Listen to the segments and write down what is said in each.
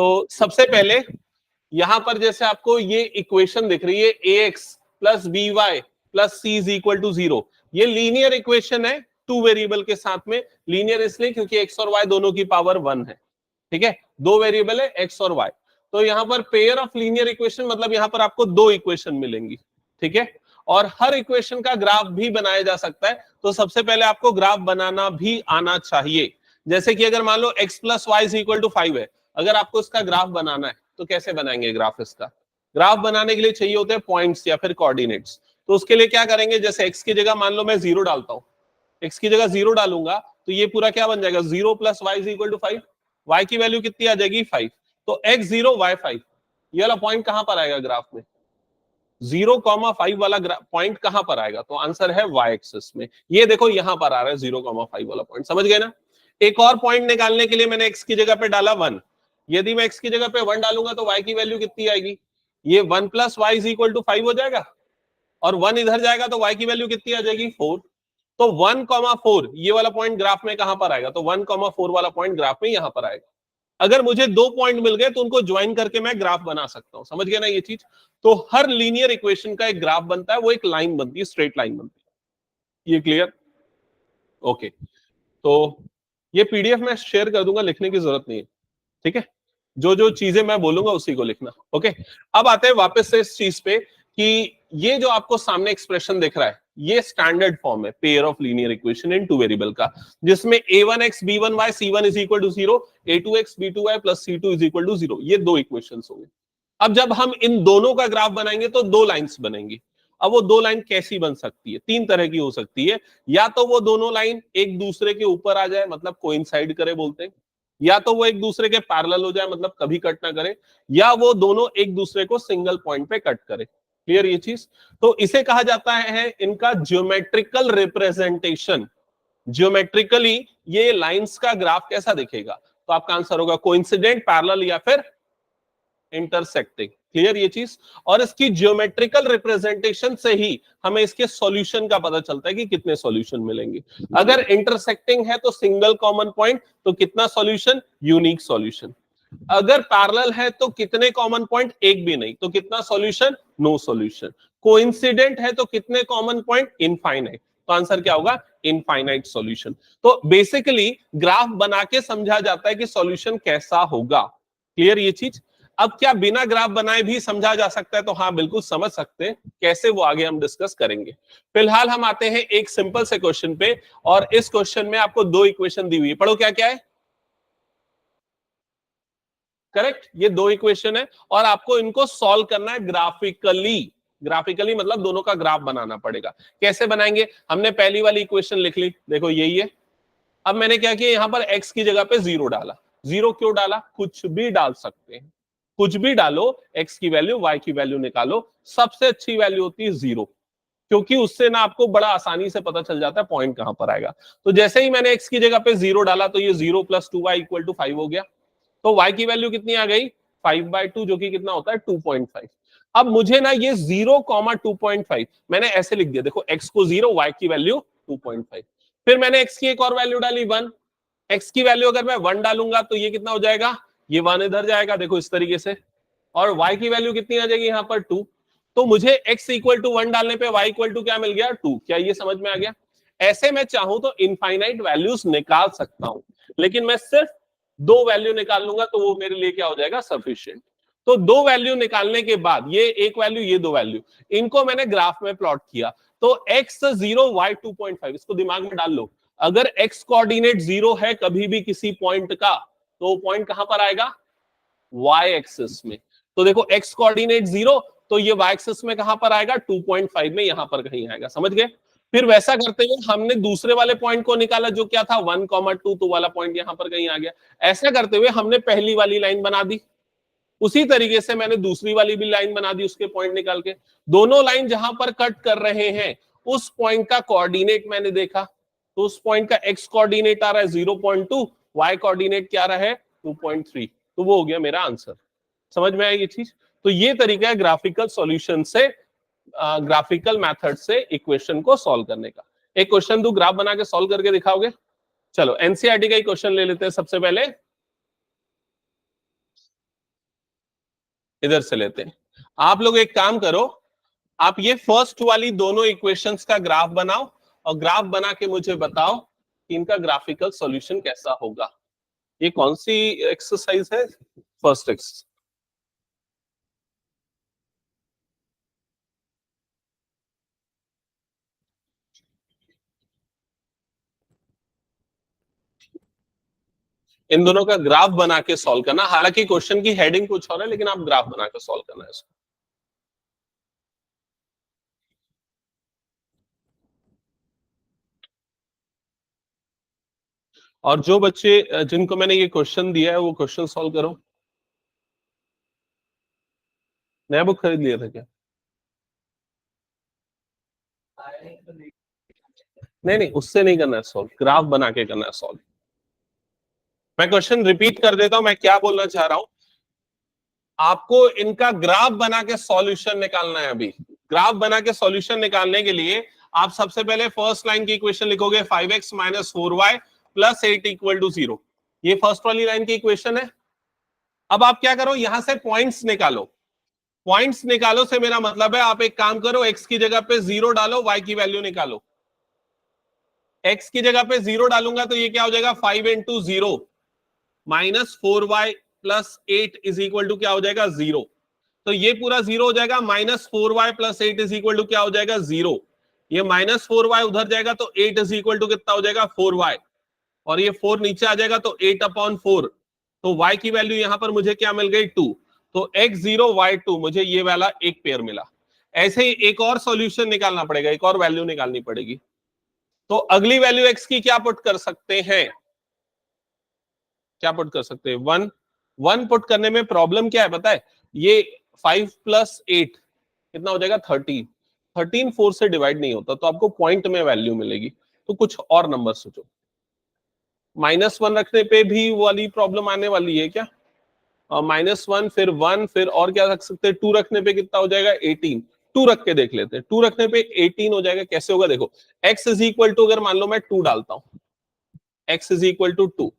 तो सबसे पहले यहां पर जैसे आपको ये इक्वेशन दिख रही है ax plus B Y plus C is equal to 0, ये लीनियर इक्वेशन है टू वेरिएबल के साथ में। लीनियर इसलिए क्योंकि x और y दोनों की पावर 1 है, ठीक है, दो वेरिएबल है x और y। तो यहां पर पेयर ऑफ लीनियर इक्वेशन मतलब यहां पर आपको दो इक्वेशन मिलेंगी, ठीक है, और हर इक्वेशन का ग्राफ भी बनाया जा सकता है। तो सबसे पहले आपको ग्राफ बनाना भी आना चाहिए। जैसे कि अगर मान लो x plus Y is equal to 5 है, अगर आपको इसका ग्राफ बनाना है तो कैसे बनाएंगे ग्राफ? इसका ग्राफ बनाने के लिए चाहिए होते हैं पॉइंट्स या फिर कोऑर्डिनेट्स। तो उसके लिए क्या करेंगे, जैसे x की जगह मान लो मैं 0 डालता हूं, x की जगह 0 डालूंगा तो ये पूरा क्या बन जाएगा, 0 plus Y is equal to 5। y की वैल्यू कितनी आ जाएगी, 5। तो x 0 y 5, ये वाला पॉइंट कहां पर आएगा ग्राफ में? 0,5 वाला पॉइंट कहां पर आएगा? तो आंसर है y एक्सिस में। ये देखो यहां पर आ रहा है 0,5 वाला पॉइंट, समझ गए ना। एक और पॉइंट निकालने के लिए मैंने x की जगह पे डाला 1। यदि मैं x की जगह पे 1 डालूंगा तो y की वैल्यू कितनी आएगी? ये 1 plus Y is equal to 5 हो जाएगा, और 1 इधर जाएगा तो y की वैल्यू कितनी आ जाएगी, 4। तो 1,4 ये वाला पॉइंट ग्राफ में कहां पर आएगा? तो 1,4 वाला पॉइंट ग्राफ में यहां पर आएगा। अगर मुझे दो पॉइंट मिल गए तो उनको ज्वाइन करके मैं ग्राफ बना सकता हूं, समझ गए ना ये चीज। तो हर लीनियर इक्वेशन का एक ग्राफ बनता है, वो एक लाइन बनती है, स्ट्रेट लाइन बनती है। ये क्लियर? ओके, तो ये पीडीएफ मैं शेयर कर दूंगा, लिखने की जरूरत नहीं है, ठीक है, जो जो चीजें मैं बोलूंगा उसी को लिखना। ओके, अब आते हैं वापस से इस चीज पे कि ये जो आपको सामने एक्सप्रेशन दिख रहा है ये स्टैंडर्ड फॉर्म है pair of linear equation in two variable का, जिसमें a1x b1y c1 is equal to 0, a2x b2y plus c2 is equal to 0, ये दो इक्वेशंस होंगे। अब जब हम इन दोनों का ग्राफ बनाएंगे तो दो लाइंस बनेंगी। अब वो दो लाइन कैसी बन सकती है? तीन तरह की हो सकती है। या तो वो दोनों लाइन एक दूसरे के ऊपर आ जाए, मतलब कोइंसाइड करे बोलते हैं, या तो वो एक दूसरे के पैरेलल हो जाए, मतलब कभी कट ना करे, या वो दोनों एक दूसरे को सिंगल पॉइंट पे कट करे। क्लियर ये चीज? तो इसे कहा जाता है इनका ज्योमेट्रिकल रिप्रेजेंटेशन। ज्योमेट्रिकली ये लाइंस का ग्राफ कैसा दिखेगा? तो आपका आंसर होगा कोइंसिडेंट, पैरेलल या फिर इंटरसेक्टिंग। क्लियर ये चीज? और इसकी ज्योमेट्रिकल रिप्रेजेंटेशन से ही हमें इसके सॉल्यूशन का पता चलता है कि कितने सॉल्यूशन मिलेंगे। अगर इंटरसेक्टिंग है तो सिंगल कॉमन पॉइंट, तो कितना सॉल्यूशन, यूनिक सॉल्यूशन। अगर पैरेलल है तो कितने कॉमन पॉइंट, एक भी नहीं, तो कितना सॉल्यूशन, नो सॉल्यूशन। कोइंसिडेंट है तो कितने कॉमन पॉइंट, इनफाइनाइट। तो आंसर क्या होगा, इनफाइनाइट सॉल्यूशन। तो बेसिकली ग्राफ बना के समझा जाता है कि सॉल्यूशन कैसा होगा। क्लियर ये चीज? अब क्या बिना ग्राफ बनाए भी समझा जा सकता है? तो हाँ बिल्कुल समझ सकते हैं, कैसे वो आगे हम डिस्कस करेंगे। फिलहाल हम आते हैं एक सिंपल से क्वेश्चन पे, और इस क्वेश्चन में आपको दो इक्वेशन दी हुई है। पढ़ो क्या क्या है। करेक्ट, ये दो इक्वेशन है और आपको इनको सॉल्व करना है ग्राफिकली। ग्राफिकली मतलब दोनों का ग्राफ बनाना पड़ेगा। कैसे बनाएंगे? हमने पहली वाली इक्वेशन लिख ली, देखो यही है। अब मैंने क्या किया, यहां पर x की जगह पे 0 डाला। 0 क्यों डाला? कुछ भी डाल सकते हैं, कुछ भी डालो, x की वैल्यू y की वैल्यू निकालो। सबसे अच्छी वैल्यू होती है 0, क्योंकि उससे ना आपको बड़ा आसानी से पता चल जाता है पॉइंट कहां पर आएगा। तो जैसे ही मैंने x की जगह पे 0 डाला तो ये 0 प्लस 2y इक्वल टू 5 हो गया। तो y की वैल्यू कितनी आ गई, 5/2, जो कि कितना होता है 2.5। अब मुझे ना ये 0,2.5 मैंने ऐसे लिख दिया, देखो x को 0, y की वैल्यू 2.5। फिर मैंने x की एक और वैल्यू डाली 1। x की वैल्यू अगर मैं 1 डालूंगा तो ये कितना हो जाएगा, ये 1 इधर जाएगा, देखो इस तरीके से। और y की वैल्यू कितनी आ जाएगी यहाँ पर 2। तो मुझे x इक्वल टू 1 डालने पे y इक्वल टू क्या मिल गया, 2। क्या ये समझ में आ गया? ऐसे मैं चाहूं तो इनफाइनाइट वैल्यूज निकाल सकता हूं, लेकिन मैं सिर्फ दो वैल्यू निकाल लूंगा तो वो मेरे लिए क्या हो जाएगा, सफिशिएंट। तो दो वैल्यू निकालने के बाद ये एक वैल्यू, ये दो वैल्यू, इनको मैंने ग्राफ में प्लॉट किया। तो x 0, y 2.5, इसको दिमाग में डाल लो। अगर x कोऑर्डिनेट 0 है कभी भी किसी पॉइंट का, तो पॉइंट कहां पर आएगा, y एक्सिस में। तो देखो x कोऑर्डिनेट 0, तो ये y एक्सिस में कहां पर आएगा, 2.5 में, यहां पर कहीं आएगा। समझ गए? फिर वैसा करते हुए हमने दूसरे वाले पॉइंट को निकाला जो क्या था 1,2, तो वाला पॉइंट यहां पर कहीं आ गया। ऐसा करते हुए हमने पहली वाली लाइन बना दी, उसी तरीके से मैंने दूसरी वाली भी लाइन बना दी उसके पॉइंट निकाल के। दोनों लाइन जहां पर कट कर रहे हैं उस पॉइंट का कोऑर्डिनेट मैंने देखा, तो उस पॉइंट का x कोऑर्डिनेट आ रहा है 0.2, y कोऑर्डिनेट क्या आ रहा है 2.3, तो वो हो गया मेरा आंसर। समझ में आया ये चीज? तो ये तरीका है ग्राफिकल सॉल्यूशन से, ग्राफिकल मेथड से इक्वेशन को सॉल्व करने का। एक क्वेश्चन दो, ग्राफ बना के सॉल्व करके दिखाओगे? चलो एनसीईआरटी का ही क्वेश्चन ले लेते हैं सबसे पहले। इधर से लेते हैं। आप लोग एक काम करो, आप ये फर्स्ट वाली दोनों इक्वेशंस का ग्राफ बनाओ और ग्राफ बना के मुझे बताओ कि इनका ग्राफिकल सॉल्यूशन कैसा होगा। ये कौन सी एक्सरसाइज है? First exercise. इन दोनों का ग्राफ बना के सॉल्व करना। हालांकि क्वेश्चन की हेडिंग कुछ और है, लेकिन आप ग्राफ बना के सॉल्व करना है इसको। और जो बच्चे जिनको मैंने ये क्वेश्चन दिया है वो क्वेश्चन सॉल्व करो। नया बुक खरीद लिया था क्या? नहीं नहीं, उससे नहीं करना है सॉल्व, ग्राफ बना के करना है सॉल्व। मैं क्वेश्चन रिपीट कर देता हूं, मैं क्या बोलना चाह रहा हूं। आपको इनका ग्राफ बना के सॉल्यूशन निकालना है। अभी ग्राफ बना के सॉल्यूशन निकालने के लिए आप सबसे पहले फर्स्ट लाइन की इक्वेशन लिखोगे 5x minus 4y plus 8 equal to 0। ये फर्स्ट वाली लाइन की इक्वेशन है। अब आप क्या करो, यहां से पॉइंट्स निकालो। पॉइंट्स निकालो से मेरा मतलब है, आप एक काम करो, x की जगह पे 0 डालो, y की वैल्यू निकालो। x की जगह पे 0 डालूंगा तो ये क्या हो जाएगा, 5 into 0 minus 4y plus 8 is equal to क्या हो जाएगा, 0। तो ये पूरा 0 हो जाएगा। Minus 4y plus 8 is equal to क्या हो जाएगा, 0। ये माइनस 4y उधर जाएगा तो 8 इज इक्वल टू कितना हो जाएगा, 4y। और ये 4 नीचे आ जाएगा तो 8/4। तो y की वैल्यू यहां पर मुझे क्या मिल गई, 2। तो x0 y2 मुझे ये वाला एक पेयर मिला। ऐसे ही एक और सॉल्यूशन निकालना पड़ेगा, एक और वैल्यू निकालनी पड़ेगी। तो अगली वैल्यू x की क्या पुट कर सकते हैं, क्या पुट कर सकते हैं, 1। 1 पुट करने में प्रॉब्लम क्या है पता है, ये 5 प्लस 8 कितना हो जाएगा, 13। 13 4 से डिवाइड नहीं होता, तो आपको पॉइंट में वैल्यू मिलेगी। तो कुछ और नंबर सोचो। -1 रखने पे भी वाली प्रॉब्लम आने वाली है क्या? -1 फिर 1 फिर और क्या रख सकते हैं, 2 रखने पे कितना हो जाएगा, 18। 2 रख के देख लेते हैं, 2 रखने पे 18 हो जाएगा। कैसे होगा देखो, x इज इक्वल टू, अगर मान लो मैं 2 डालता हूं, x इज इक्वल टू 2,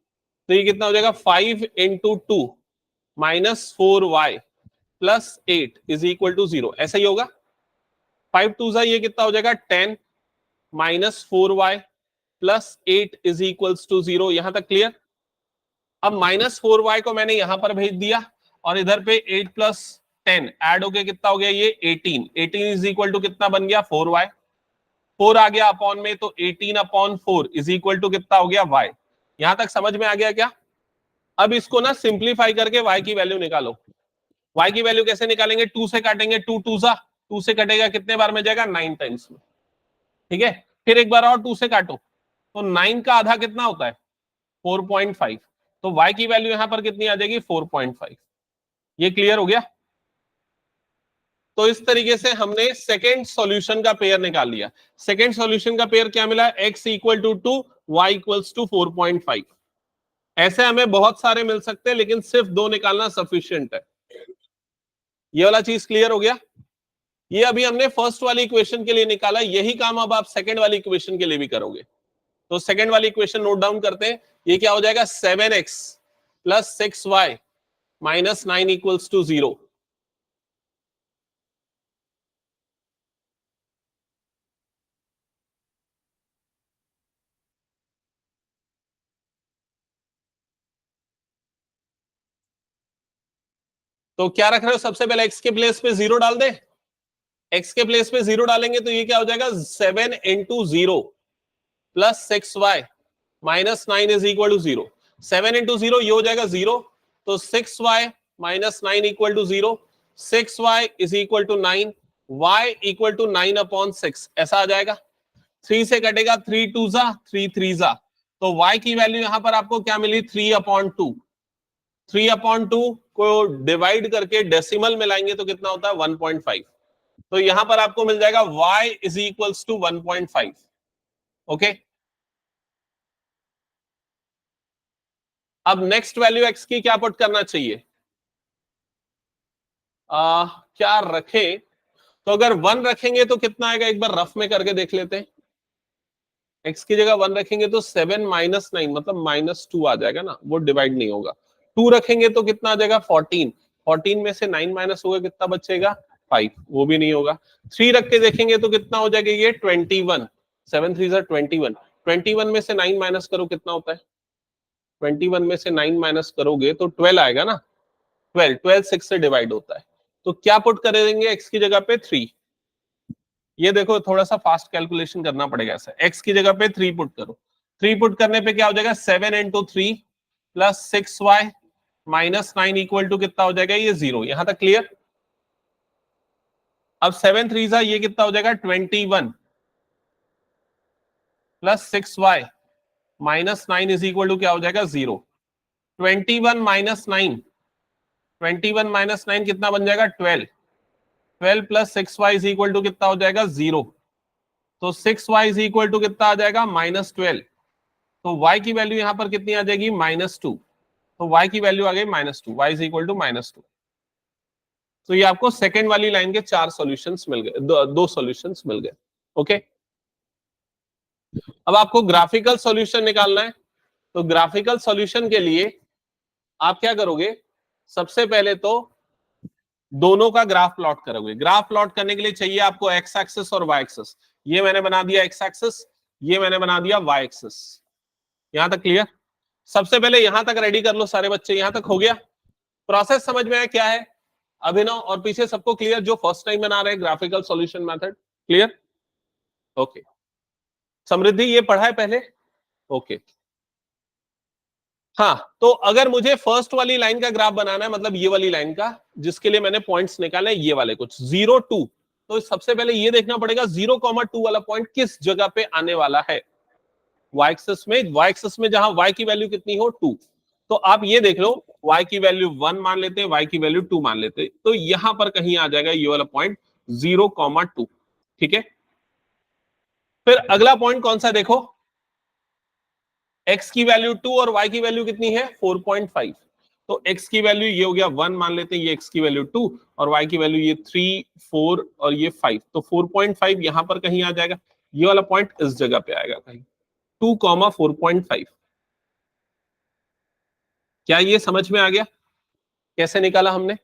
तो ये कितना हो जाएगा, 5 into 2 minus 4y plus 8 is equal to 0। ऐसा ही होगा। 5 2 ये कितना हो जाएगा, 10 minus 4y plus 8 is equals to 0। यहां तक क्लियर? अब -4y को मैंने यहां पर भेज दिया और इधर पे 8 प्लस 10 ऐड होके कितना हो गया, ये 18। 18 इज इक्वल टू कितना बन गया, 4y। 4 आ गया अपॉन में, तो 18/4 इज इक्वल टू कितना हो गया, y। यहां तक समझ में आ गया क्या? अब इसको ना सिंप्लीफाई करके y की वैल्यू निकालो। y की वैल्यू कैसे निकालेंगे, 2 से काटेंगे, 2 2 2 से कटेगा, कितने बार में जाएगा, 9 टाइम्स में। ठीक है, फिर एक बार और 2 से काटो, तो 9 का आधा कितना होता है, 4.5। तो y की वैल्यू यहां पर कितनी आ जाएगी, 4.5। ये क्लियर हो गया? तो इस तरीके से हमने सेकेंड सॉल्यूशन का पेयर निकाल लिया। सेकेंड सॉल्यूशन का पेयर क्या मिला, x equal to 2, y equals to 4.5। ऐसे हमें बहुत सारे मिल सकते हैं, लेकिन सिर्फ 2 निकालना सफिशिएंट है। ये वाला चीज क्लियर हो गया? ये अभी हमने फर्स्ट वाली इक्वेशन के लिए निकाला, यही काम अब आप सेकेंड वाली इक्वेशन के लिए भी करोगे। तो सेकेंड वाली इक्वेशन नोट डाउन करते हैं। ये क्या हो जाएगा, 7x plus 6y minus 9 equals to 0। तो क्या रख रहे हो, सबसे पहले x के प्लेस पे 0 डाल दे। x के प्लेस पे 0 डालेंगे तो ये क्या हो जाएगा, 7 into 0 plus 6y minus 9 is equal to 0। 7 into 0 ये हो जाएगा 0, तो 6y minus 9 equal to 0। 6y is equal to 9, y equal to 9/6 ऐसा आ जाएगा। 3 से कटेगा, 3 2 3 3 तो y की वैल्यू यहां पर आपको क्या मिली, 3/2। 3/2 को डिवाइड करके डेसिमल में लाएंगे तो कितना होता है, 1.5। तो यहां पर आपको मिल जाएगा y is equals to 1.5। Okay, अब नेक्स्ट वैल्यू x की क्या पुट करना चाहिए, क्या रखें? तो अगर 1 रखेंगे तो कितना आएगा, एक बार रफ में करके देख लेते हैं। x की जगह 1 रखेंगे तो 7 माइनस 9 मतलब -2 आ जाएगा ना, वो डिवाइड नहीं होगा। 2 रखेंगे तो कितना आ जाएगा, 14। 14 में से 9 माइनस होगा कितना बचेगा 5, वो भी नहीं होगा। 3 रख के देखेंगे तो कितना हो जाएगा ये 21, 7 3 21, 21 में से 9 माइनस करो कितना होता है, 21 में से 9 माइनस करोगे तो 12 आएगा ना, 12 6 से डिवाइड होता है। तो क्या पुट कर देंगे x की जगह पे 3, ये देखो थोड़ा सा फास्ट कैलकुलेशन करना पड़ेगा ऐसा, x की जगह पे 3 पुट करो, 3 पुट करने पे क्या हो जाएगा 7 into 3 plus 6y minus 9 equal to कितना हो जाएगा ये 0, यहां तक क्लियर। अब 7 3 ये कितना हो जाएगा 21 plus 6y minus 9 is equal to क्या हो जाएगा 0। 21 माइनस 9, 21 माइनस 9 कितना बन जाएगा 12, 12 plus 6y is equal to कितना हो जाएगा 0। तो 6y इज इक्वल टू कितना आ जाएगा -12, तो y की वैल्यू यहां पर कितनी आ जाएगी -2, तो y की वैल्यू आ गई -2, y इज इक्वल टू -2। तो ये आपको सेकेंड वाली लाइन के 4 सॉल्यूशंस मिल गए, दो सॉल्यूशंस मिल गए। ओके, अब आपको ग्राफिकल सॉल्यूशन निकालना है, तो ग्राफिकल सॉल्यूशन के लिए आप क्या करोगे, सबसे पहले तो दोनों का ग्राफ प्लॉट करोगे। ग्राफ प्लॉट करने के लिए चाहिए आपको एक्स एक्सिस और वाई एक्सिस, ये मैंने बना दिया एक्स एक्सिस, ये मैंने बना दिया वाई एक्सिस। यहां तक क्लियर, सबसे पहले यहां तक रेडी कर लो सारे बच्चे, यहां तक हो गया, प्रोसेस समझ में आया क्या है अभिनव और पीछे सबको क्लियर, जो फर्स्ट टाइम बना रहे graphical solution method, clear. Okay, Samriddhi ये पढ़ा है पहले, ओके। हाँ, तो अगर मुझे फर्स्ट वाली लाइन का ग्राफ बनाना है, मतलब ये वाली लाइन का, जिसके लिए मैंने पॉइंट्स निकाले ये वाले कुछ 0 2, तो सबसे पहले ये देखना पड़ेगा 0,2 वाला पॉइंट किस जगह पे आने वाला है, वाई एक्सिस में, वाई एक्सिस में जहां y की वैल्यू कितनी हो 2, तो आप ये देख लो y की वैल्यू 1 मान लेते हैं, y की वैल्यू 2 मान लेते हैं, तो यहां पर कहीं आ जाएगा ये वाला पॉइंट 0,2, ठीक है। फिर अगला पॉइंट कौन सा देखो, x की वैल्यू 2 और y की वैल्यू कितनी है 4.5, तो x की वैल्यू ये हो गया 1 मान लेते हैं, ये x की वैल्यू 2 और y की वैल्यू ये 3 4 और ये 5, तो 4.5 यहां पर कहीं आ जाएगा, ये वाला पॉइंट इस जगह पे आएगा कहीं 2,4.5। क्या ये समझ में आ गया कैसे निकाला हमने।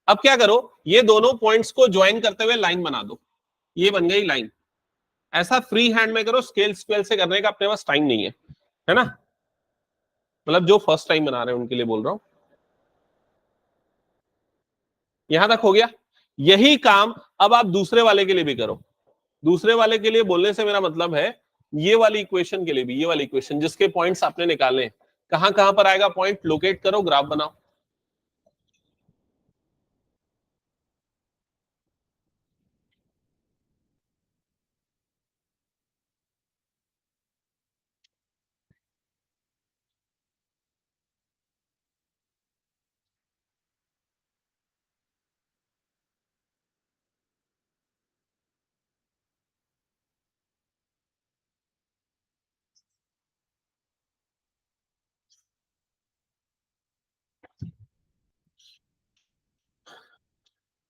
अब क्या करो, ये दोनों पॉइंट्स को ज्वाइन करते हुए लाइन बना दो, ये बन गई लाइन। ऐसा फ्री हैंड में करो, स्केल स्केल से करने का अपने पास टाइम नहीं है ना, मतलब जो फर्स्ट टाइम बना रहे हैं उनके लिए बोल रहा हूं। यहां तक हो गया, यही काम अब आप दूसरे वाले के लिए भी करो। दूसरे वाले के लिए बोलने से मेरा मतलब है ये वाली इक्वेशन के लिए भी, ये वाली इक्वेशन जिसके पॉइंट्स आपने निकाले, कहां कहां पर आएगा पॉइंट, लोकेट करो, ग्राफ बनाओ।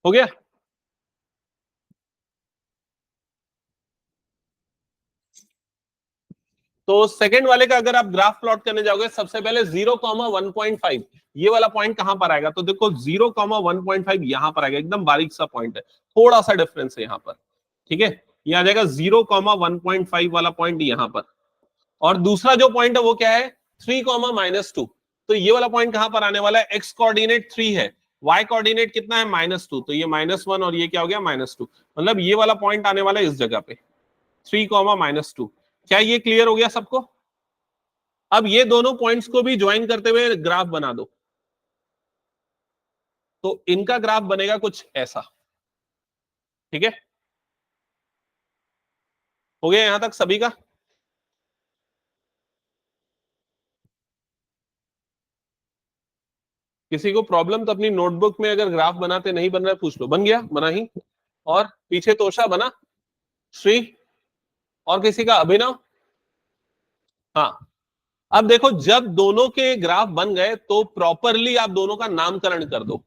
हो गया, तो सेकंड वाले का अगर आप ग्राफ प्लॉट करने जाओगे, सबसे पहले 0,1.5 ये वाला पॉइंट कहां पर आएगा, तो देखो 0,1.5 यहां पर आएगा, एकदम बारीक सा पॉइंट है, थोड़ा सा डिफरेंस है यहां पर, ठीक है। ये आ जाएगा 0,1.5 वाला पॉइंट यहां पर, और दूसरा जो पॉइंट है वो क्या है 3,-2, तो ये वाला पॉइंट कहां पर आने वाला है, एक्स कोऑर्डिनेट 3 है, वाई कोऑर्डिनेट कितना है -2, तो ये -1 और ये क्या हो गया -2, मतलब ये वाला पॉइंट आने वाला है इस जगह पे 3,-2। क्या ये क्लियर हो गया सबको। अब ये दोनों पॉइंट्स को भी ज्वाइन करते हुए ग्राफ बना दो, तो इनका ग्राफ बनेगा कुछ ऐसा, ठीक है। हो गया यहां तक सभी का। किसी को प्रॉब्लम तो अपनी नोटबुक में अगर ग्राफ बनाते नहीं बन रहा है पूछ लो, बन गया बना ही, और पीछे तोषा बना, श्री, और किसी का अभिनव। हाँ, अब देखो जब दोनों के ग्राफ बन गए तो प्रॉपरली आप दोनों का नामकरण कर दो,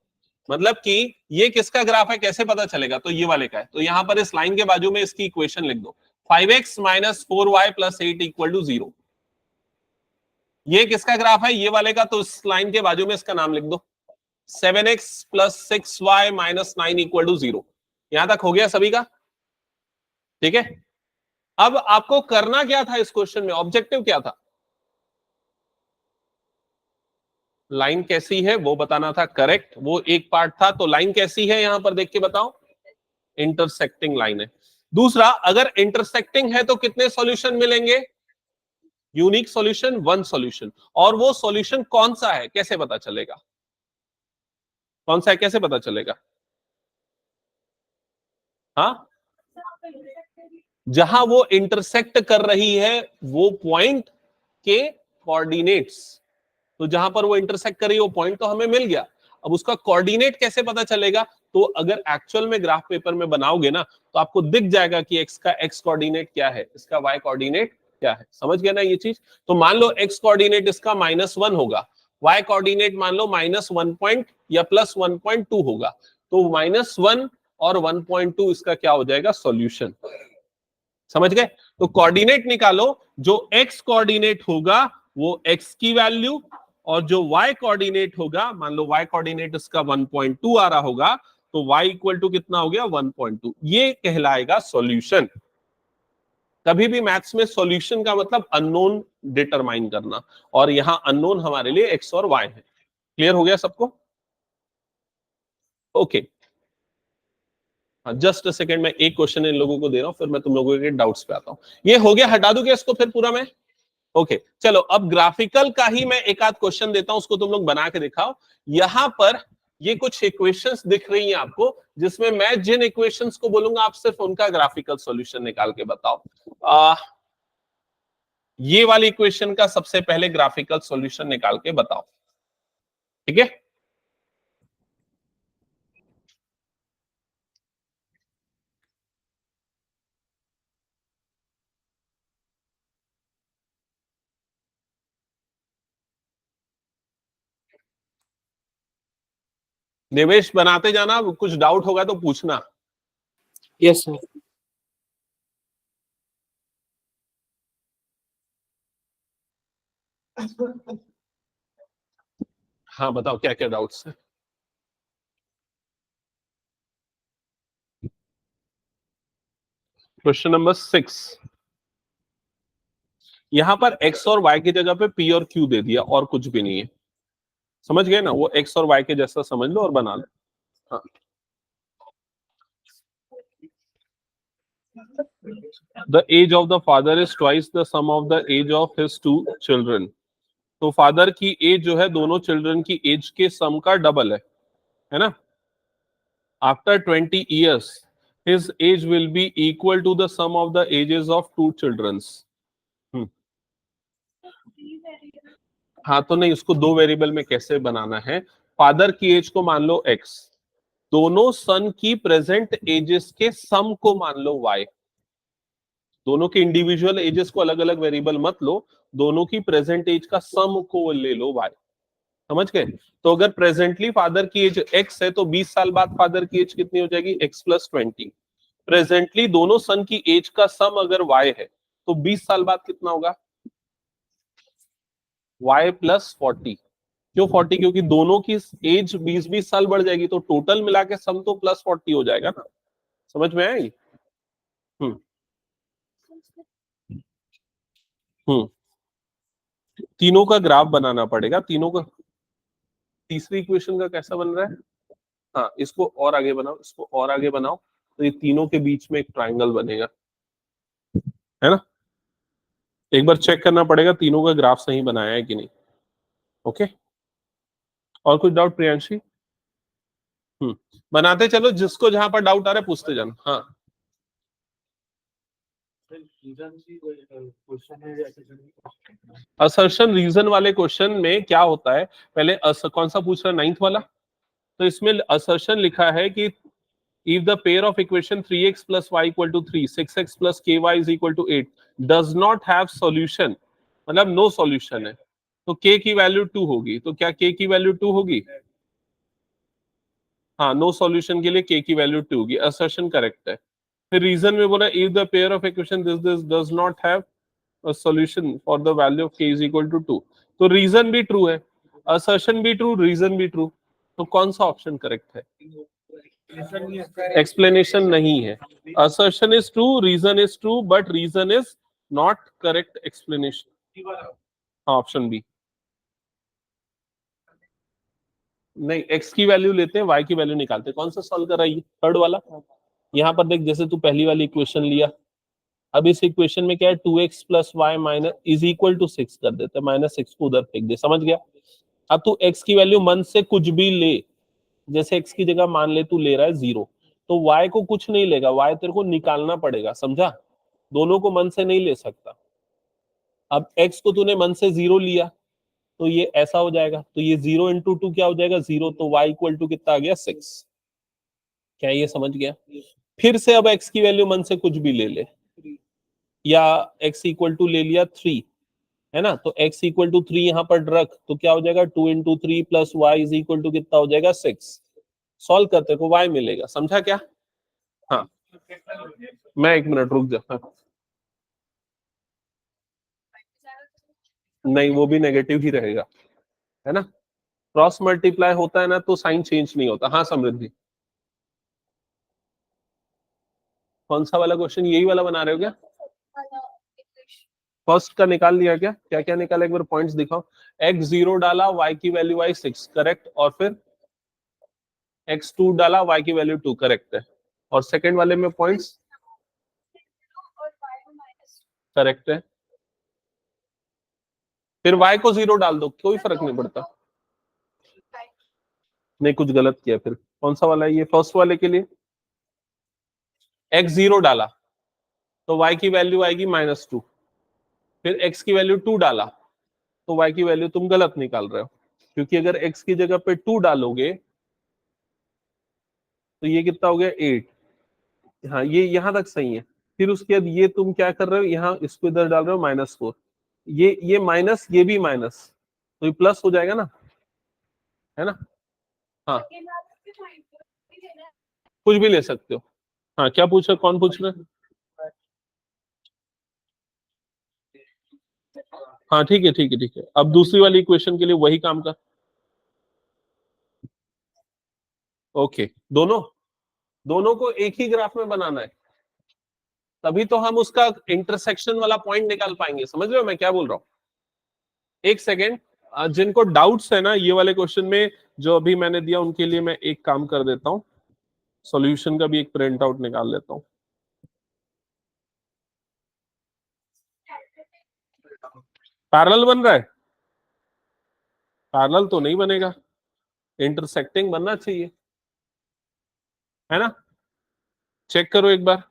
मतलब कि ये किसका ग्राफ है कैसे पता चलेगा, तो ये वाले का है, तो यहां पर इस लाइन के बाजू में इसकी इक्वेशन लिख दो, 5x - 4y + 8 = 0। ये किसका ग्राफ है, ये वाले का, तो इस लाइन के बाजू में इसका नाम लिख दो, 7x plus 6y minus 9 equal to 0। यहां तक हो गया सभी का? ठीक है। अब आपको करना क्या था इस क्वेश्चन में, ऑब्जेक्टिव क्या था? लाइन कैसी है वो बताना था, करेक्ट, वो एक पार्ट था। तो लाइन कैसी है यहां पर देख के बताओ, इंटरसेक्टिंग लाइन है। दूसरा, अगर इंटरसेक्टिंग है तो कितने सॉल्यूशन मिलेंगे? Unique solution, one solution. और वो सॉल्यूशन कौन सा है कैसे पता चलेगा? कौन सा है कैसे पता चलेगा? हाँ, जहां वो इंटरसेक्ट कर रही है वो पॉइंट के कोऑर्डिनेट्स। तो जहां पर वो इंटरसेक्ट कर रही है वो पॉइंट तो हमें मिल गया। अब उसका कोऑर्डिनेट कैसे पता चलेगा? तो अगर एक्चुअल में ग्राफ पेपर में बनाओगे ना तो आपको दिख जाएगा कि एक्स का एक्स कोऑर्डिनेट क्या है, इसका वाई कोऑर्डिनेट क्या है। समझ गए ना ये चीज? तो मान लो एक्स कोऑर्डिनेट इसका -1 होगा, वाई कोऑर्डिनेट मान लो -1 पॉइंट या +1.2 होगा। तो -1 और 1.2 इसका क्या हो जाएगा? सॉल्यूशन। समझ गए? तो कोऑर्डिनेट निकालो, जो एक्स कोऑर्डिनेट होगा वो एक्स की वैल्यू, और जो y कोऑर्डिनेट होगा, मान लो y कोऑर्डिनेट इसका 1.2 आ रहा होगा, तो y इक्वल टू कितना हो गया? 1.2। ये कहलाएगा सॉल्यूशन। कभी भी मैथ्स में सॉल्यूशन का मतलब अननोन डिटरमाइन करना, और यहां अननोन हमारे लिए x और y है। क्लियर हो गया सबको? ओके, जस्ट अ सेकेंड, मैं एक क्वेश्चन इन लोगों को दे रहा हूं, फिर मैं तुम लोगों के डाउट्स पे आता हूं। ये हो गया, हटा दूंगा इसको फिर पूरा मैं। ओके चलो, अब ग्राफिकल का ही मैं एक आध क्वेश्चन देता हूं, उसको तुम लोग बना के दिखाओ। यहां पर ये कुछ इक्वेशंस दिख रही हैं आपको, जिसमें मैं जिन इक्वेशंस को बोलूंगा आप सिर्फ उनका ग्राफिकल सॉल्यूशन निकाल के बताओ। ये वाली इक्वेशन का सबसे पहले ग्राफिकल सॉल्यूशन निकाल के बताओ। ठीक है, निवेश बनाते जाना, कुछ डाउट होगा तो पूछना। Yes sir. हाँ बताओ क्या क्या डाउट्स है। क्वेश्चन नंबर 6, यहां पर x और y की जगह पे p और q दे दिया, और कुछ भी नहीं है। समझ गए ना? वो x और y के जैसा समझ लो और बना लो। हाँ, the age of the father is twice the sum of the age of his two children। तो फादर की एज जो है दोनों चिल्ड्रन की एज के सम का डबल है ना? After 20 years his age will be equal to the sum of the ages of two children's। हाँ, तो नहीं, उसको दो वेरिएबल में कैसे बनाना है? फादर की एज को मान लो x, दोनों सन की प्रेजेंट एजेस के सम को मान लो y। दोनों के इंडिविजुअल एजेस को अलग अलग वेरिएबल मत लो, दोनों की प्रेजेंट एज का सम को ले लो y। समझ गए? तो अगर प्रेजेंटली फादर की एज x है तो 20 साल बाद फादर की एज कितनी हो जाएगी? x + 20। प्रेजेंटली दोनों सन की एज का सम अगर y है तो 20 साल बाद कितना होगा? y + 40। क्यों 40? क्योंकि दोनों की एज 20-20 साल बढ़ जाएगी, तो टोटल मिला के सम तो +40 हो जाएगा ना। समझ में आई? हम्म हम्म तीनों का ग्राफ बनाना पड़ेगा, तीनों का। तीसरी इक्वेशन का कैसा बन रहा है? हाँ, इसको और आगे बनाओ, इसको और आगे बनाओ, तो ये तीनों के बीच में एक ट्राइंगल बनेगा, है ना? एक बार चेक करना पड़ेगा तीनों का ग्राफ सही बनाया है कि नहीं। ओके, और कुछ डाउट प्रियांशी? बनाते चलो, जिसको जहां पर डाउट आ रहा है पूछते जाना। हाँ, असर्शन रीजन वाले क्वेश्चन में क्या होता है? पहले कौन सा पूछ रहा है? 9th वाला। तो इसमें असर्शन लिखा है कि if the pair of equation 3x plus y equal to 3, 6x plus ky is equal to 8 does not have solution, मतलब नो सॉल्यूशन है, तो k की वैल्यू 2 होगी। तो क्या k की वैल्यू 2 होगी? हाँ, नो सॉल्यूशन के लिए k की वैल्यू 2 होगी। असर्शन करेक्ट है। फिर रीजन में बोला if the pair of equation this does not have a solution for the value of k is equal to 2, तो रीजन भी ट्रू है, असर्शन भी ट्रू, रीजन भी ट्रू। तो कौन सा ऑप्शन करेक्ट है? एक्सप्लेनेशन नहीं है। Assertion is true, reason is true, but reason is not correct explanation. Option B. नहीं, एक्स की वैल्यू लेते हैं, वाई की वैल्यू निकालते हैं। कौन सा सॉल्व कर रहा है? थर्ड वाला। यहाँ पर देख, जैसे तू पहली वाली इक्वेशन लिया, अब इस इक्वेशन में क्या है, 2x plus Y minus is equal to 6 कर देते, -6 को उधर फेंक दे, समझ गया? अब तू x की वैल्यू मन से कुछ भी ले, जैसे x की जगह मान ले तू ले रहा है 0, तो y को कुछ नहीं लेगा, y तेरे को निकालना पड़ेगा, समझा? दोनों को मन से नहीं ले सकता। अब x को तूने मन से 0 लिया तो ये ऐसा हो जाएगा, तो ये 0 इंटू 2 क्या हो जाएगा, 0, तो y इक्वल टू कितना आ गया, 6। क्या ये समझ गया? फिर से अब x की वैल्यू मन से कुछ भी ले ले, या x इक्वल टू ले लिया 3, है ना, तो x इक्वल टू 3 यहाँ पर रख, तो क्या हो जाएगा, 2 into 3 plus Y is equal to कितना हो जाएगा, 6। सॉल्व करते को y मिलेगा, समझा क्या? हाँ, मैं 1 मिनट रुक जा। हाँ। नहीं, वो भी नेगेटिव ही रहेगा, है ना? क्रॉस मल्टीप्लाई होता है ना तो साइन चेंज नहीं होता। हाँ समृद्धि, कौन सा वाला क्वेश्चन, यही वाला बना रहे हो क्या? फर्स्ट का निकाल लिया क्या? क्या क्या निकाला, एक बार पॉइंट्स दिखाओ। x 0 डाला, y की वैल्यू आई 6, करेक्ट। और फिर x 2 डाला, y की वैल्यू 2, करेक्ट है। और सेकंड वाले में पॉइंट्स करेक्ट है। फिर y को 0 डाल दो, कोई फर्क नहीं पड़ता। नहीं, कुछ गलत किया। फिर कौन सा वाला है ये, फर्स्ट वाले के लिए x 0 डाला तो y की वैल्यू आएगी -2। फिर x की वैल्यू 2 डाला तो y की वैल्यू तुम गलत निकाल रहे हो, क्योंकि अगर x की जगह पे 2 डालोगे तो ये कितना हो गया, 8। हाँ, ये यहां तक सही है। फिर उसके बाद ये तुम क्या कर रहे हो, यहाँ इसको इधर डाल रहे हो -4, ये माइनस, ये भी माइनस, तो ये प्लस हो जाएगा ना, है ना? हाँ, कुछ भी ले सकते हो। हाँ, क्या पूछ रहे, कौन पूछ रहे? हाँ ठीक है, ठीक है, ठीक है। अब दूसरी वाली इक्वेशन के लिए वही काम कर। ओके, दोनों दोनों को एक ही ग्राफ में बनाना है, तभी तो हम उसका इंटरसेक्शन वाला पॉइंट निकाल पाएंगे। समझ रहे हो मैं क्या बोल रहा हूँ? एक सेकेंड, जिनको डाउट्स है ना ये वाले क्वेश्चन में जो अभी मैंने दिया, उनके लिए मैं एक काम कर देता हूँ, सॉल्यूशन का भी एक प्रिंट आउट निकाल लेता हूँ। पैरेलल बन रहा है? पैरेलल तो नहीं बनेगा, इंटरसेक्टिंग बनना चाहिए, है ना? चेक करो एक बार।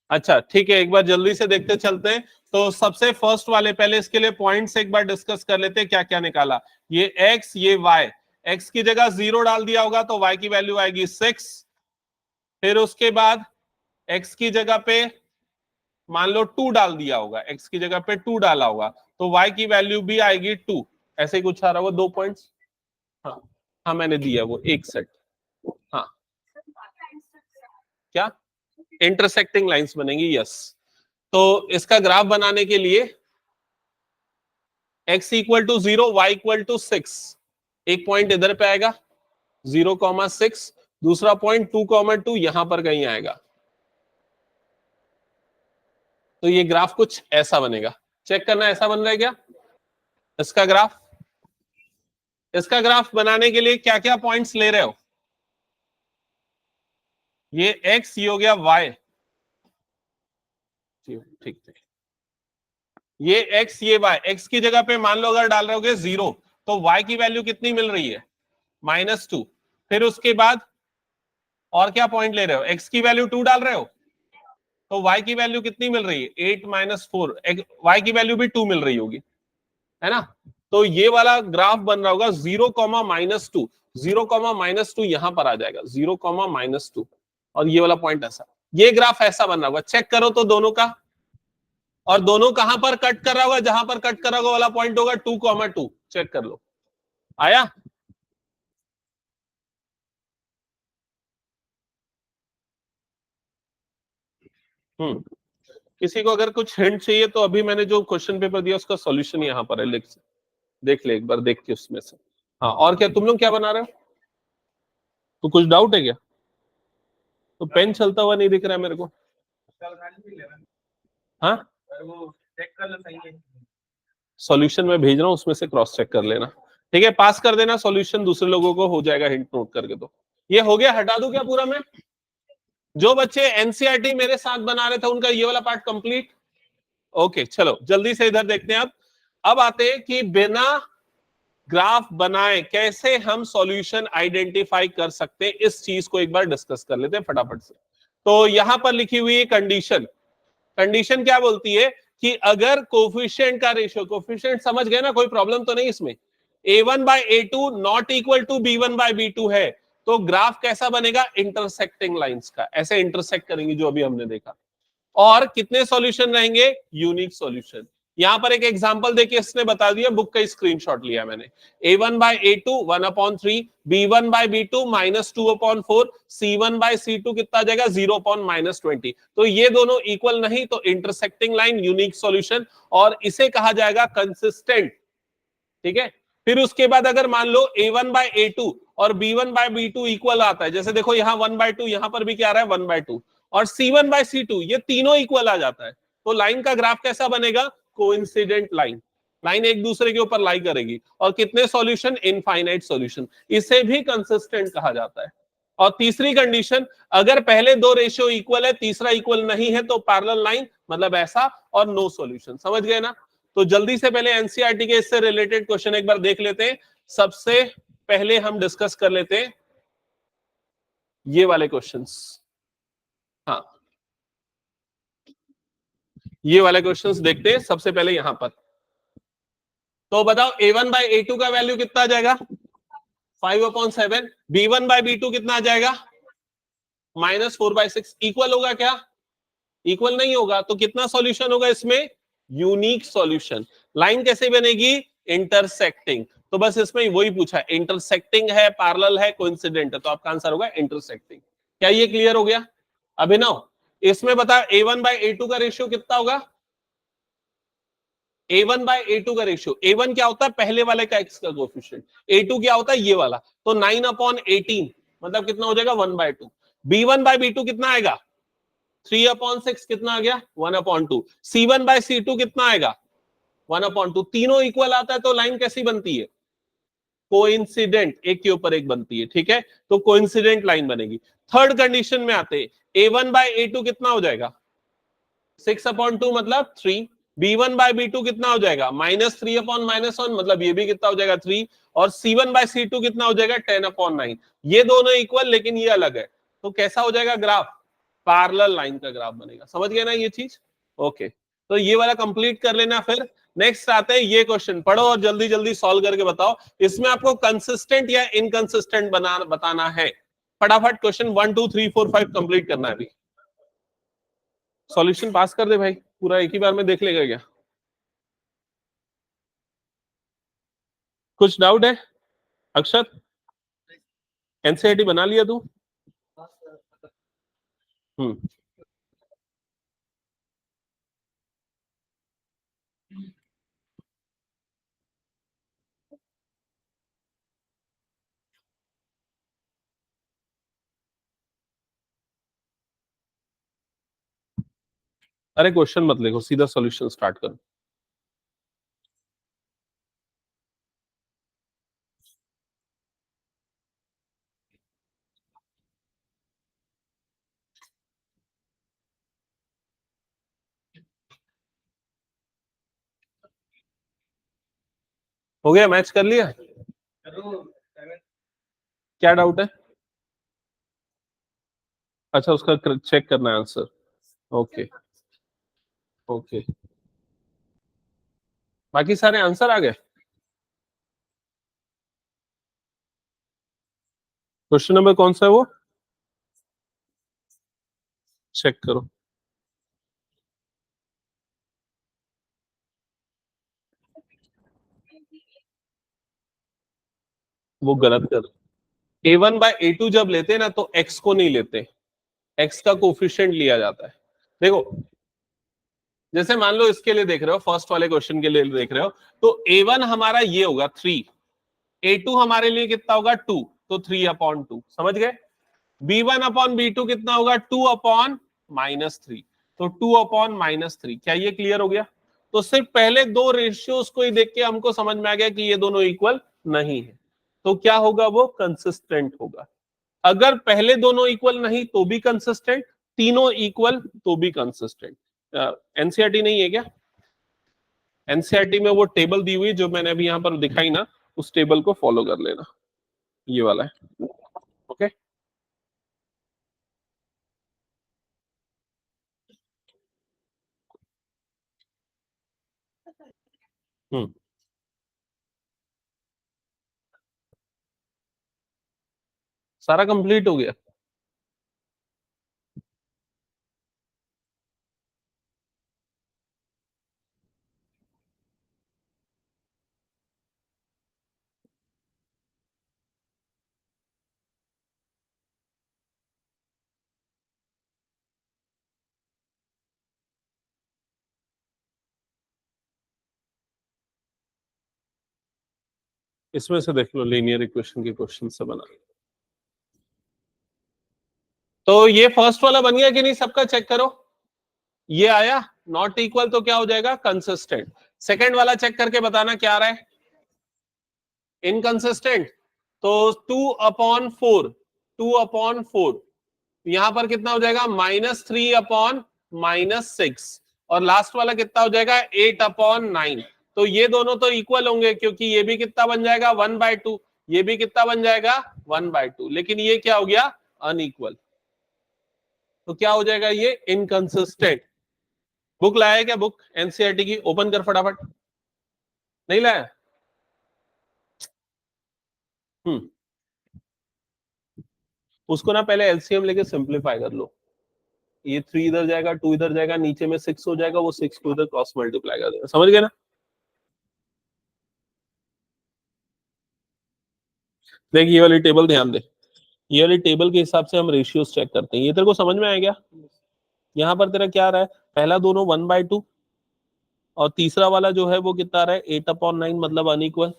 अच्छा ठीक है, एक बार जल्दी से देखते चलते हैं। तो सबसे फर्स्ट वाले, पहले इसके लिए पॉइंट्स एक बार डिस्कस कर लेते हैं, क्या क्या निकाला। ये x, ये y, x की जगह 0 डाल दिया होगा तो y की वैल्यू आएगी 6। फिर उसके बाद x की जगह पे मान लो 2 डाल दिया होगा, x की जगह पे 2 डाला होगा तो y की वैल्यू भी आएगी 2। ऐसे ही कुछ आ रहा होगा, 2 पॉइंट्स। हाँ, हाँ मैंने दिया वो एक सेट। हाँ, क्या इंटरसेक्टिंग लाइंस बनेंगी, यस। तो इसका ग्राफ बनाने के लिए x equal to 0, y equal to 6, एक पॉइंट इधर पे आएगा 0,6, दूसरा पॉइंट 2,2 यहां पर कहीं आएगा। तो ये ग्राफ कुछ ऐसा बनेगा। चेक करना ऐसा बन रहा है क्या इसका ग्राफ? इसका ग्राफ बनाने के लिए क्या क्या पॉइंट्स ले रहे हो? ये x, ये हो गया y, ठीक ठीक। ये x ये y, x की जगह पे मान लो अगर डाल रहे होगे 0 तो y की वैल्यू कितनी मिल रही है -2। फिर उसके बाद और क्या पॉइंट ले रहे हो, x की वैल्यू 2 डाल रहे हो तो y की वैल्यू कितनी मिल रही है 8 - 4, y की वैल्यू भी 2 मिल रही होगी, है ना। तो ये वाला ग्राफ बन रहा होगा 0, -2 यहां पर आ जाएगा 0, -2 और ये वाला पॉइंट ऐसा, ये ग्राफ ऐसा बन रहा होगा। चेक करो तो दोनों का, और दोनों कहां पर कट कर रहा होगा, जहां पर कट कर रहा होगा वाला पॉइंट होगा 2, 2 चेक कर लो, आया। किसी को अगर कुछ हिंट चाहिए तो अभी मैंने जो क्वेश्चन पेपर दिया उसका सॉल्यूशन यहाँ पर है, देख ले एक बार, देख के उसमें से। हाँ, और क्या तुम लोग क्या बना रहे हो, तो कुछ डाउट है क्या? तो पेन चलता हुआ नहीं दिख रहा है मेरे को। हाँ, सॉल्यूशन मैं भेज रहा हूँ, उसमें से क्रॉस चेक कर लेना, ठीक है। पास कर देना सॉल्यूशन, दूसरे लोगों को हो जाएगा हिंट नोट करके। तो ये हो गया, हटा दूं क्या पूरा मैं? जो बच्चे एनसीईआरटी मेरे साथ बना रहे थे उनका ये वाला पार्ट कंप्लीट। ओके, चलो जल्दी से इधर देखते हैं। अब आते हैं कि बिना ग्राफ बनाए कैसे हम सॉल्यूशन आइडेंटिफाई कर सकते हैं, इस चीज को एक बार डिस्कस कर लेते हैं फटाफट से। तो यहां पर लिखी हुई है कंडीशन। कंडीशन क्या बोलती है कि अगर कोफिशिएंट का रेशियो, कोफिशिएंट समझ गए ना, कोई प्रॉब्लम तो नहीं इसमें, a1/a2 not equal to b1/b2 है तो ग्राफ कैसा बनेगा, इंटरसेक्टिंग लाइंस का, ऐसे इंटरसेक्ट करेंगे जो अभी हमने देखा। और कितने सॉल्यूशन रहेंगे, यूनिक सॉल्यूशन। यहां पर एक एग्जांपल देके इसने बता दिया, बुक का स्क्रीनशॉट लिया मैंने। a1/a2 1/3, b1/b2 -2/4, c1/c2 कितना आ जाएगा 0/-20। तो ये दोनों इक्वल नहीं तो इंटरसेक्टिंग लाइन, यूनिक सॉल्यूशन, और इसे कहा जाएगा कंसिस्टेंट, ठीक है। फिर उसके बाद अगर मान लो a1/a2 और b1/b2 इक्वल आता है, जैसे देखो यहाँ 1/2, यहां पर भी क्या आ रहा है 1/2, और c1/c2 ये तीनों इक्वल आ जाता है, तो लाइन का ग्राफ कैसा बनेगा, कोइंसिडेंट लाइन। लाइन एक दूसरे के ऊपर लाई करेगी, और कितने सॉल्यूशन, इनफाइनाइट सॉल्यूशन, इसे भी कंसिस्टेंट कहा जाता है। और तीसरी कंडीशन, अगर पहले दो रेशियो इक्वल है, तीसरा इक्वल नहीं है तो पैरेलल लाइन, मतलब ऐसा, और नो सॉल्यूशन। समझ गए ना। तो जल्दी से पहले एनसीईआरटी के इससे रिलेटेड क्वेश्चन एक बार देख लेते हैं। सबसे पहले हम डिस्कस कर लेते हैं ये वाले क्वेश्चंस। हाँ, ये वाले क्वेश्चंस देखते हैं सबसे पहले यहां पर। तो बताओ a1/a2 का वैल्यू कितना आ जाएगा 5/7, b1/b2 कितना आ जाएगा -4/6। इक्वल होगा क्या, इक्वल नहीं होगा, तो कितना सॉल्यूशन होगा इसमें, यूनिक सॉल्यूशन। लाइन कैसे बनेगी, इंटरसेक्टिंग। तो बस इसमें वही पूछा, इंटरसेक्टिंग है, पैरेलल है, कोइंसिडेंट है, तो आपका आंसर होगा इंटरसेक्टिंग। क्या ये क्लियर हो गया अभिनव? इसमें बता a1/a2 का रेशियो कितना होगा, a1/a2 का रेशियो, a1 क्या होता है पहले वाले का x का कोएफिशिएंट, a2 क्या होता है ये वाला, तो 9/18 मतलब कितना हो जाएगा 1/2। b1/b2 कितना आएगा 3/6, कितना आ गया 1/2। c1/c2 कितना आएगा 1/2। तीनों इक्वल आता है तो लाइन कैसी बनती है, कोइंसिडेंट, एक के ऊपर एक बनती है, ठीक है। तो कोइंसिडेंट लाइन बनेगी। थर्ड कंडीशन में आते हैं, a1/a2 कितना हो जाएगा 6/2 मतलब 3, b1/b2 कितना हो जाएगा -3/-1 मतलब ये भी कितना हो जाएगा 3, और c1/c2 कितना हो जाएगा 10/9। ये दोनों इक्वल लेकिन ये अलग है, तो कैसा हो जाएगा ग्राफ, पैरेलल लाइन का ग्राफ बनेगा। समझ गए ना ये चीज, ओके। तो ये वाला कंप्लीट कर लेना। फिर नेक्स्ट आते हैं ये क्वेश्चन, पढ़ो और जल्दी जल्दी सॉल्व करके बताओ। इसमें आपको कंसिस्टेंट या इनकंसिस्टेंट बताना है। फटाफट क्वेश्चन 1 2 3 4 5 कंप्लीट करना है अभी। सॉल्यूशन पास कर दे भाई, पूरा एक ही बार में देख लेगा क्या? कुछ डाउट है अक्षत, एनसीईआरटी बना लिया तू? हम्म, अरे क्वेश्चन मत लिखो, सीधा सॉल्यूशन स्टार्ट करो। हो गया, मैच कर लिया? क्या डाउट है? अच्छा, उसका चेक करना है आंसर। ओके ओके, बाकी सारे आंसर आ गए। क्वेश्चन नंबर कौन सा है वो, चेक करो। वो गलत कर, a1 बाय a2 जब लेते हैं ना तो x को नहीं लेते, x का कोफिशिएंट लिया जाता है। देखो, जैसे मान लो इसके लिए देख रहे हो, फर्स्ट वाले क्वेश्चन के लिए देख रहे हो, तो a1 हमारा ये होगा 3, a2 हमारे लिए कितना होगा 2, तो 3/2 समझ गए। b1/b2 कितना होगा 2/-3, तो 2/-3। क्या ये क्लियर हो गया? तो सिर्फ पहले दो रेशियोज को ही देख के हमको समझ में आ गया कि ये दोनों इक्वल नहीं है, तो क्या होगा, वो कंसिस्टेंट होगा। अगर पहले दोनों इक्वल नहीं तो भी कंसिस्टेंट, तीनों इक्वल तो भी कंसिस्टेंट। एनसीईआरटी नहीं है क्या? एनसीईआरटी में वो टेबल दी हुई जो मैंने अभी यहां पर दिखाई ना, उस टेबल को फॉलो कर लेना, ये वाला है। ओके, हम्म, सारा कंप्लीट हो गया। इसमें से देख लो, लीनियर इक्वेशन के क्वेश्चन से बना। तो ये फर्स्ट वाला बन गया कि नहीं, सबका चेक करो। ये आया नॉट इक्वल, तो क्या हो जाएगा, कंसिस्टेंट। सेकंड वाला चेक करके बताना क्या आ रहा है, इनकंसिस्टेंट। तो 2/4, 2/4, यहां पर कितना हो जाएगा, -3/-6। और लास्ट वाला कितना हो जाएगा, 8/9। तो ये दोनों तो इक्वल होंगे, क्योंकि ये भी कितना बन जाएगा, 1/2, ये भी कितना बन जाएगा, 1/2। लेकिन ये क्या हो गया, अनइक्वल। तो क्या हो जाएगा, ये इनकंसिस्टेंट। बुक लाया है क्या, बुक एनसीईआरटी की ओपन कर फटाफट। नहीं लाया? हम्म, उसको ना पहले एलसीएम लेके सिंप्लीफाई कर लो। ये 3 इधर जाएगा, 2 इधर जाएगा, नीचे में 6 हो जाएगा, वो 6 को इधर क्रॉस मल्टीप्लाई कर देगा। समझ गए ना? देख, ये वाली टेबल ध्यान दे, ये वाली टेबल के हिसाब से हम रेशियोज चेक करते हैं। ये तेरे को समझ में आया क्या? यहाँ पर तेरा क्या आ रहा है, पहला दोनों 1/2, और तीसरा वाला जो है वो कितना आ रहा है, 8/9, मतलब अनइक्वल।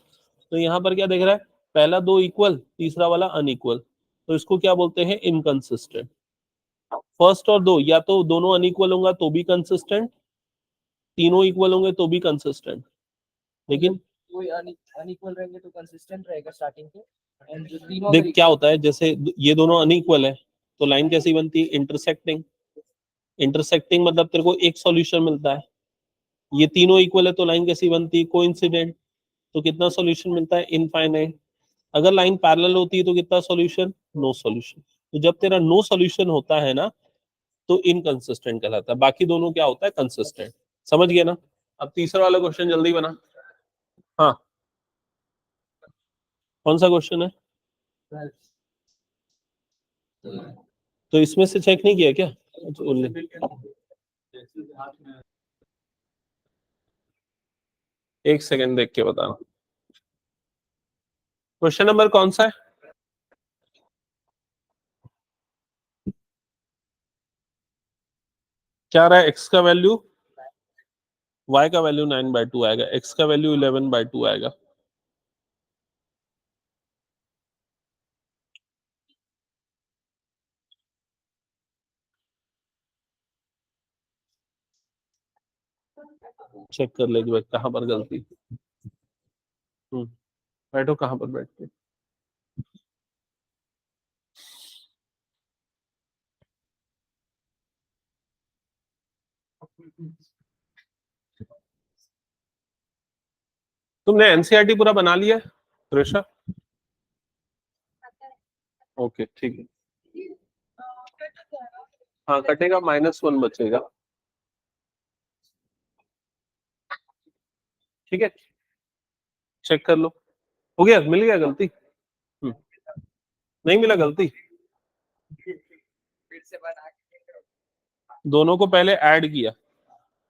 तो यहाँ पर क्या देख रहा है, पहला दो इक्वल, तीसरा वाला अनइक्वल, तो इसको क्या बोलते हैं, इनकंसिस्टेंट। फर्स्ट और दो, या तो दोनों अनइक्वल होगा तो भी कंसिस्टेंट, तीनों इक्वल होंगे तो भी कंसिस्टेंट। लेकिन कोई अनइक्वल रहेंगे तो कंसिस्टेंट रहेगा स्टार्टिंग के, एंड जो तीनों देख क्या होता है, जैसे ये दोनों अनइक्वल है तो लाइन कैसी बनती है, इंटरसेक्टिंग। इंटरसेक्टिंग मतलब तेरे को एक सॉल्यूशन मिलता है। ये तीनों इक्वल है तो लाइन कैसी बनती है, कोइंसिडेंट। तो कितना सॉल्यूशन मिलता है, इनफाइनाइट। अगर लाइन पैरेलल होती है तो कितना सॉल्यूशन, नो सॉल्यूशन। तो जब तेरा नो सॉल्यूशन होता है ना, तो इनकंसिस्टेंट कहलाता है। बाकी दोनों क्या होता है, कंसिस्टेंट। समझ गए ना? अब तीसरा वाला क्वेश्चन जल्दी बना। हाँ, कौन सा क्वेश्चन है? तो इसमें से चेक नहीं किया क्या? अच्छा, एक सेकंड देख के बताना। क्वेश्चन नंबर कौन सा है? क्या रहा है, एक्स का वैल्यू, वाई का वैल्यू 9/2 आएगा, एक्स का वैल्यू 11/2 आएगा। चेक कर ले कि भाई कहाँ पर गलती। हम्म, बैठो, कहाँ पर बैठते? तुमने एनसीईआरटी पूरा बना लिया है त्रिशा? ओके ठीक है, हाँ कटेगा, -1 बचेगा, ठीक है, चेक कर लो। हो गया, मिल गया गलती? नहीं मिला गलती? दोनों को पहले ऐड किया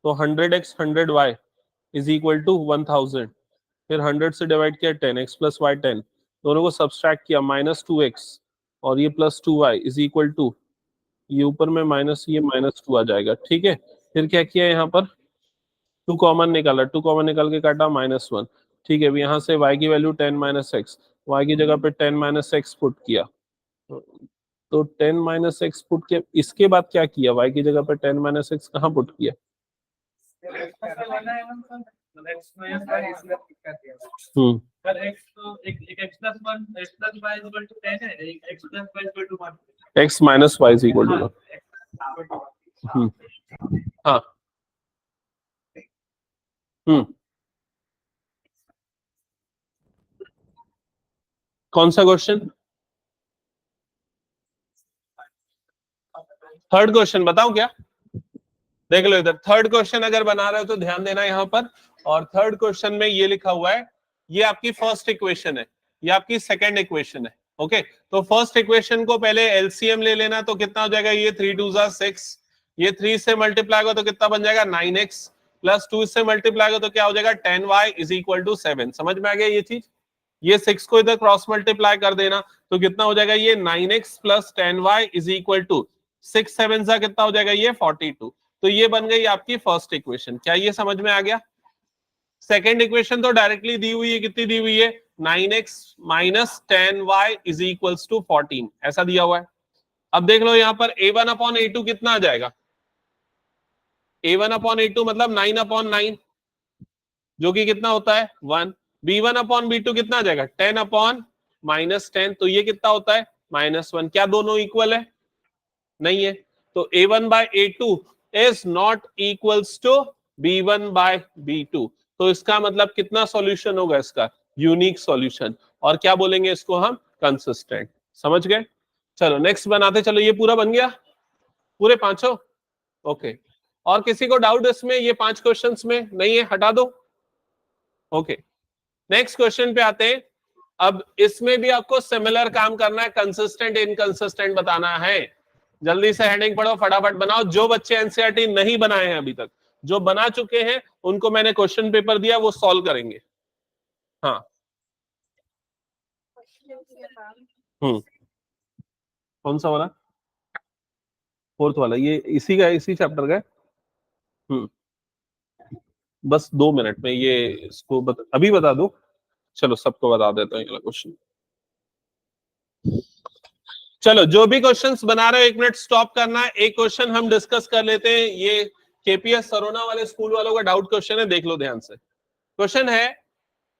तो 100x 100y is equal to 1000, फिर 100 से डिवाइड किया 10x प्लस वाई 10, दोनों को सब्सट्रैक्ट किया -2x और ये +2y इज इक्वल टू, ये ऊपर में माइनस, ये -2 आ जाएगा, ठीक है। फिर क्या किया, यहाँ पर 2 कॉमन निकाला, 2 कॉमन निकाल के काटा -1, ठीक है। अब यहाँ से y की वैल्यू 10 - x, y की जगह पे 10 - x पुट किया, तो 10 - x पुट किया, इसके बाद क्या किया, y की जगह पे 10 - x कहाँ पुट किया? x - y is equal to, हाँ कौन सा क्वेश्चन? थर्ड क्वेश्चन बताऊं क्या? देख लो इधर, थर्ड क्वेश्चन अगर बना रहे हो तो ध्यान देना यहाँ पर। और थर्ड क्वेश्चन में ये लिखा हुआ है, ये आपकी फर्स्ट इक्वेशन है, ये आपकी सेकंड इक्वेशन है। ओके, तो फर्स्ट इक्वेशन को पहले एलसीएम ले लेना, तो कितना हो जाएगा, ये 3 2 6, ये 3 से मल्टीप्लाई होगा तो कितना बन जाएगा 9x, प्लस 2 से मल्टीप्लाई होगा तो क्या हो जाएगा 10y इज इक्वल टू 7। समझ में आ गया ये चीज? ये 6 को इधर क्रॉस मल्टीप्लाई कर देना तो कितना हो जाएगा, ये 9x plus 10y is equal to 6 7 सा कितना हो जाएगा, ये 42। तो ये बन गई आपकी फर्स्ट इक्वेशन। क्या ये समझ में आ गया? सेकेंड इक्वेशन तो डायरेक्टली दी हुई है, कितनी दी हुई है, 9x minus 10y is equals to 14, ऐसा दिया हुआ है। अब देख लो यहाँ पर a1/a2 कितना आ जाएगा, a1/a2 मतलब 9/9, जो कि कितना होता है 1। b1/b2 कितना आ जाएगा 10/-10, तो ये कितना होता है -1। क्या दोनों इक्वल है? नहीं है, तो a1/a2 is not equals to b1/b2। तो इसका मतलब कितना सॉल्यूशन होगा इसका, यूनिक सॉल्यूशन। और क्या बोलेंगे इसको हम, कंसिस्टेंट। समझ गए? चलो नेक्स्ट बनाते चलो, ये पूरा बन गया, पूरे पांचों। ओके, और किसी को डाउट इसमें, ये 5 क्वेश्चंस में नहीं है, हटा दो। ओके, नेक्स्ट क्वेश्चन पे आते हैं। अब इसमें भी आपको सिमिलर काम करना है, कंसिस्टेंट इनकंसिस्टेंट बताना है। जल्दी से हेडिंग पढ़ो, फटाफट बनाओ। जो बच्चे एनसीईआरटी नहीं बनाए हैं अभी तक, जो बना चुके हैं उनको मैंने क्वेश्चन पेपर दिया, वो सॉल्व करेंगे। हाँ कौन सा वाला? फोर्थ वाला, ये इसी का, इसी चैप्टर का है। बस 2 मिनट में ये इसको अभी बता दो। चलो सबको बता देता हूँ क्वेश्चन। चलो जो भी क्वेश्चंस बना रहे हो 1 मिनट स्टॉप करना, एक क्वेश्चन हम डिस्कस कर लेते हैं। ये केपीएस सरोना वाले स्कूल वालों का डाउट क्वेश्चन है, देख लो ध्यान से। क्वेश्चन है,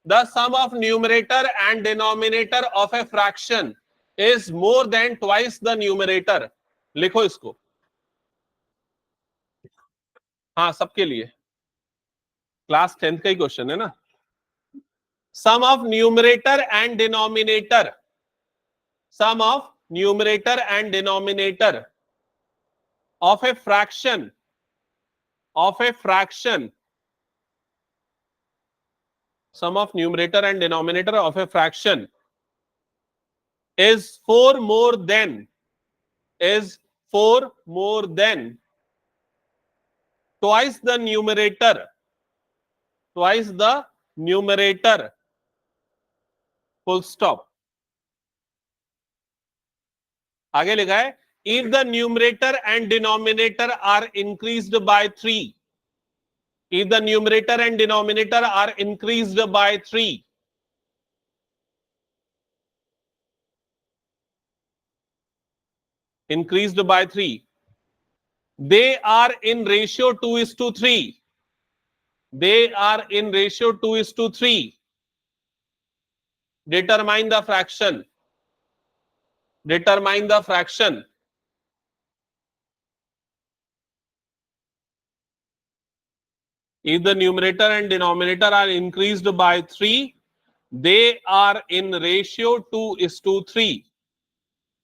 the sum of numerator and denominator of a fraction is more than twice the numerator. लिखो इसको। हाँ सबके लिए, क्लास 10th का ही क्वेश्चन है ना। Sum of numerator and denominator, sum of numerator and denominator of a fraction sum of numerator and denominator of a fraction is 4 more than twice the numerator, full stop। आगे लिखा है, if the numerator and denominator are increased by 3, if the numerator and denominator are increased by 3, they are in ratio 2:3, they are in ratio 2:3, determine the fraction, If the numerator and denominator are increased by 3, they are in ratio 2:3.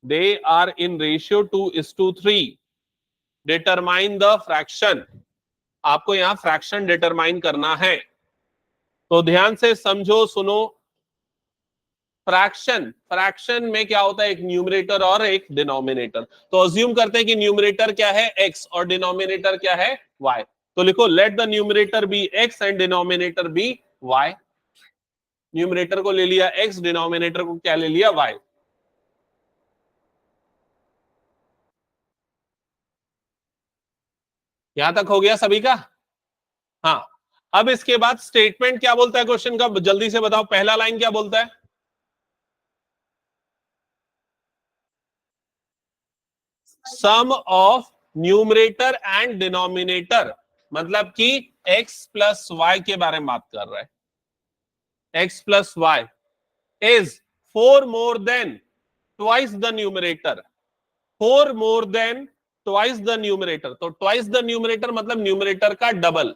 They are in ratio 2:3. Determine the fraction. आपको यहां fraction determine करना है, तो ध्यान से समझो, सुनो। Fraction में क्या होता है, एक न्यूमरेटर और एक डिनोमिनेटर। तो अज्यूम करते हैं कि न्यूमरेटर क्या है, x, और डिनोमिनेटर क्या है, y। तो लिखो let the numerator be x and denominator be y। Numerator को ले लिया x, डिनोमिनेटर को क्या ले लिया, y। यहां तक हो गया सभी का? हाँ। अब इसके बाद स्टेटमेंट क्या बोलता है क्वेश्चन का, जल्दी से बताओ। पहला लाइन क्या बोलता है, सम ऑफ न्यूमरेटर एंड डिनोमिनेटर, मतलब कि x प्लस वाई के बारे में बात कर रहा है। x plus Y is 4 more than twice the numerator. 4 more than twice the numerator. तो ट्वाइस द न्यूमरेटर मतलब न्यूमरेटर का डबल।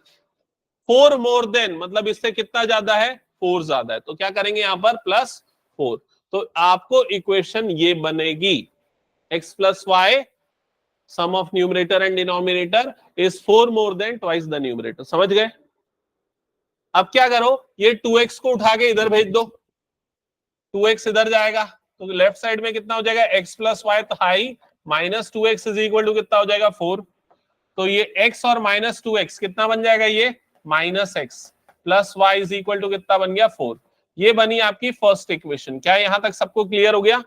4 मोर देन मतलब इससे कितना ज्यादा है, 4 ज्यादा है। तो क्या करेंगे यहां पर, +4। तो आपको इक्वेशन ये बनेगी, x plus y sum of numerator and denominator is 4 more than twice the numerator. समझ गए? अब क्या करो, ये 2x को उठा के इधर भेज दो, 2x इधर जाएगा, तो लेफ्ट साइड में कितना हो जाएगा, x plus y high minus 2x is equal to कितना हो जाएगा, 4। तो ये x और माइनस 2x कितना बन जाएगा, ये -x plus Y is equal to कितना बन गया, 4। ये बनी आपकी फर्स्ट इक्वेशन। क्या यहां तक सबको क्लियर हो गया?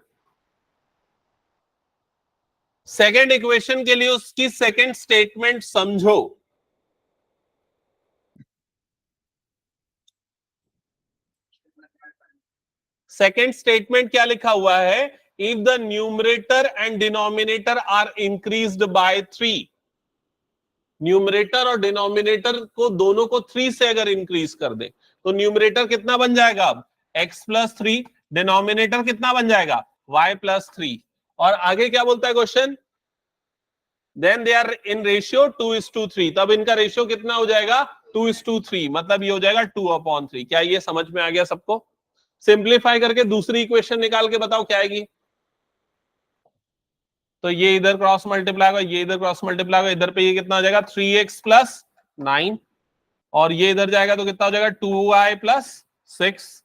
सेकेंड इक्वेशन के लिए उसकी सेकेंड स्टेटमेंट समझो। सेकेंड स्टेटमेंट क्या लिखा हुआ है, if the numerator and denominator are increased by 3। Numerator और डिनोमिनेटर को दोनों को 3 से अगर इंक्रीज कर दे तो न्यूमरेटर कितना बन जाएगा, अब x प्लस 3, डिनोमिनेटर कितना बन जाएगा, y प्लस 3। और आगे क्या बोलता है question, then they are in ratio 2:3। तब इनका रेशियो कितना हो जाएगा, 2:3, मतलब ये हो जाएगा 2/3। क्या ये समझ में आ गया सबको? सिंप्लीफाई करके दूसरी इक्वेशन निकाल के बताओ क्या आएगी। तो ये इधर क्रॉस मल्टीप्लाई होगा, ये इधर क्रॉस मल्टीप्लाई होगा, इधर पे ये कितना हो जाएगा, 3x प्लस 9, और ये इधर जाएगा तो कितना हो जाएगा, 2y प्लस 6।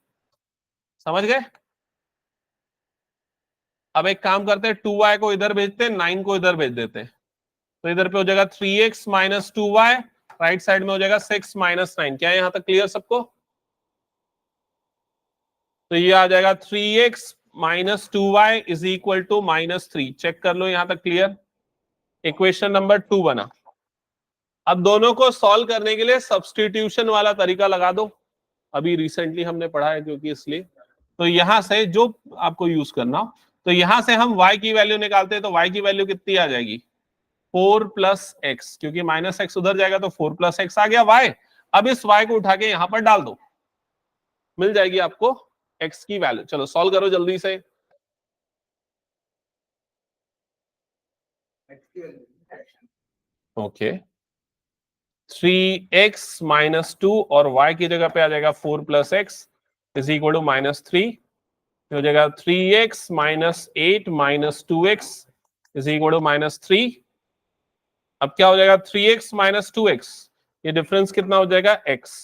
समझ गए? अब एक काम करते हैं, 2y को इधर भेजते हैं, 9 को इधर भेज देते हैं। तो इधर पे हो जाएगा 3x minus 2y, right side में हो जाएगा 6 माइनस 9। क्या यहां तक क्लियर सबको? तो ये आ जाएगा 3x minus 2y is equal to -3। Check कर लो यहां तक क्लियर। इक्वेशन नंबर 2 बना। अब दोनों को सॉल्व करने के लिए सब्स्टिट्यूशन वाला तरीका लगा दो, अभी रिसेंटली हमने पढ़ा है क्योंकि इसलिए। तो यहां से जो आपको यूज करना हो, तो यहां से हम y की वैल्यू निकालते हैं, तो y की वैल्यू कितनी आ जाएगी, 4 प्लस एक्स, क्योंकि -x उधर जाएगा तो 4 प्लस एक्स आ गया y। अब इस y को उठा के यहां पर डाल दो, मिल जाएगी आपको x की वैल्यू। चलो सॉल्व करो जल्दी से। ओके, 3x माइनस 2 और y की जगह पे आ जाएगा 4 plus x is equal to -3। हो जाएगा 3x minus 8 minus 2x is equal to -3। अब क्या हो जाएगा, 3x माइनस 2x, ये डिफरेंस कितना हो जाएगा, x।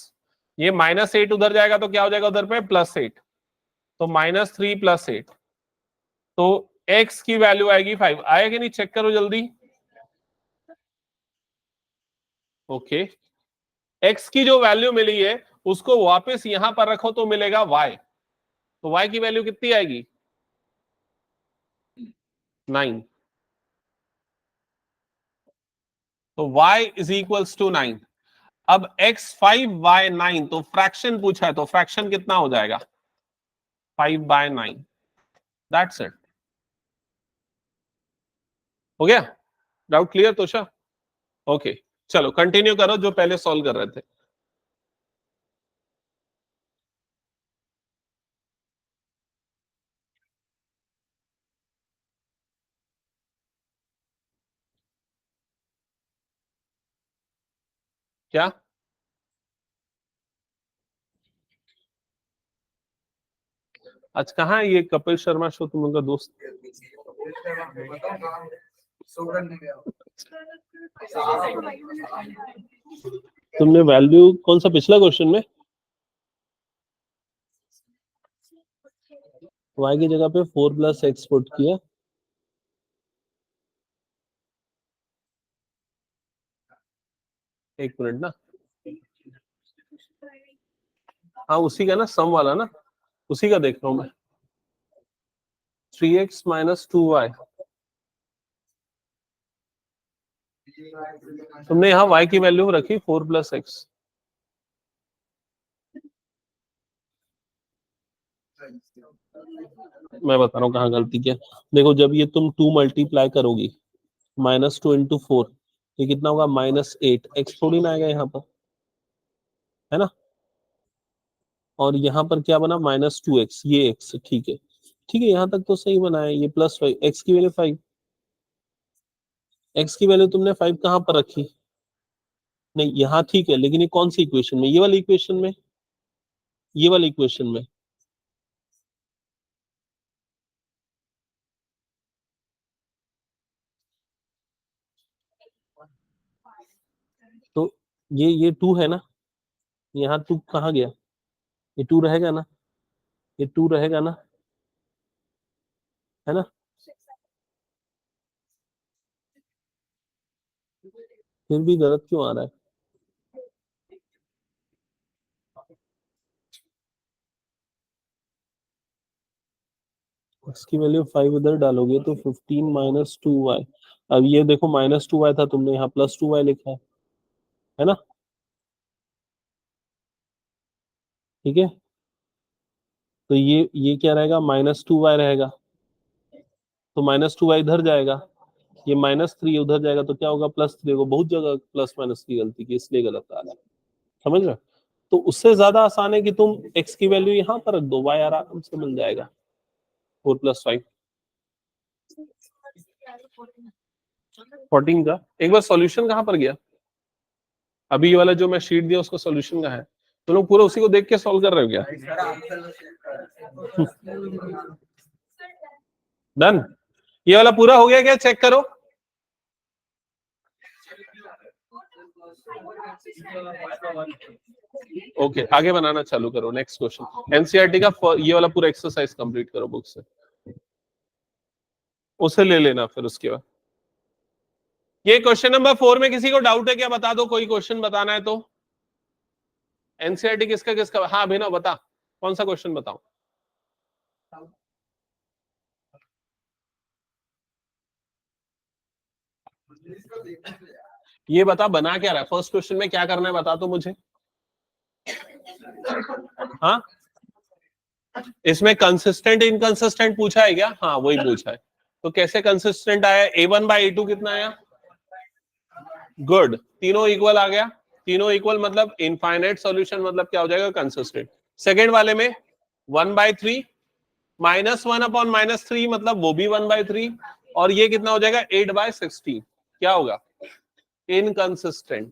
ये -8 उधर जाएगा तो क्या हो जाएगा उधर पे, +8। तो -3 + 8, तो x की वैल्यू आएगी 5। आएगी नहीं, चेक करो जल्दी। ओके, x की जो वैल्यू मिली है उसको वापस यहां पर रखो तो मिलेगा y। तो y की वैल्यू कितनी आएगी, 9। तो y इज इक्वल्स टू 9। अब x 5/9, तो फ्रैक्शन पूछा है, तो फ्रैक्शन कितना हो जाएगा, 5/9। That's it. हो गया? Doubt clear Tosha? ओके, चलो कंटिन्यू करो जो पहले सॉल्व कर रहे थे। क्या आज कहाँ है ये कपिल शर्मा शो, तुम उनका दोस्त? तुमने वैल्यू कौन सा पिछला क्वेश्चन में y की जगह पे 4 + x पुट किया, एक मिनट ना, हाँ उसी का ना, सम वाला ना, उसी का देख रहा हूं मैं। 3x - 2y, तुमने यहाँ y की वैल्यू रखी 4 + x। मैं बता रहा हूँ कहाँ गलती किया। देखो जब ये तुम 2 मल्टीप्लाई करोगी, -2 × 4, ये कितना होगा? -8। x थोड़ी ना आएगा यहाँ पर, है ना। और यहाँ पर क्या बना? -2x, ये x, ठीक है, ठीक है, यहाँ तक तो सही बना है। ये +5, x की वैल्यू 5, x की वैल्यू तुमने 5 कहाँ पर रखी? नहीं यहाँ ठीक है, लेकिन ये कौन सी इक्वेशन में? ये वाली इक्वेशन में, ये वाली इक्वेशन में। तो ये 2 है ना, यहाँ 2 कहाँ गया? ये 2 रहेगा ना, ये 2 रहेगा ना, है ना। फिर भी गलत क्यों आ रहा है? इसकी वैल्यू 5 इधर डालोगे तो 15 - 2y। अब ये देखो -2y था, तुमने यहाँ +2y लिखा है ना, ठीक है। तो ये क्या रहेगा? -2y रहेगा, तो -2y इधर जाएगा, ये -3 उधर जाएगा, तो क्या होगा? +3 होगा। बहुत जगह +- की गलती की, इसलिए गलत आ रहा है, समझ रहे हो। तो उससे ज्यादा आसान है कि तुम x की वैल्यू यहाँ पर रख दो, y आराम से मिल जाएगा, 4 + 5 14 का। एक बार सॉल्यूशन कहाँ पर गया? अभी ये वाला जो मैं शीट दिया उसका सॉल्यूशन कहाँ है? तुम लोग पूरा उसी को देख के सॉल्व कर रहे हो क्या? डन। ये वाला पूरा हो गया क्या? चेक करो। ओके, आगे बनाना चालू करो। नेक्स्ट क्वेश्चन, एनसीईआरटी का ये वाला पूरा एक्सरसाइज कंप्लीट करो बुक से, उसे ले लेना फिर उसके बाद। ये क्वेश्चन नंबर 4 में किसी को डाउट है क्या? बता दो, कोई क्वेश्चन बताना है तो। एनसीईआरटी किसका किसका? हाँ अभिनव बता, कौन सा क्वेश्चन बताऊं? ये बता बना क्या रहा है, फर्स्ट क्वेश्चन में क्या करना है बता तो मुझे। हाँ इसमें कंसिस्टेंट इनकंसिस्टेंट पूछा है क्या? हाँ वही पूछा है। तो कैसे कंसिस्टेंट आया? a1/a2 कितना आया? गुड, तीनों इक्वल आ गया। तीनों इक्वल मतलब इनफाइनाइट सॉल्यूशन, मतलब क्या हो जाएगा? कंसिस्टेंट। सेकेंड वाले में 1/3 -1/-3 मतलब वो भी 1/3, और ये कितना हो जाएगा? 8/16। क्या होगा? इनकंसिस्टेंट।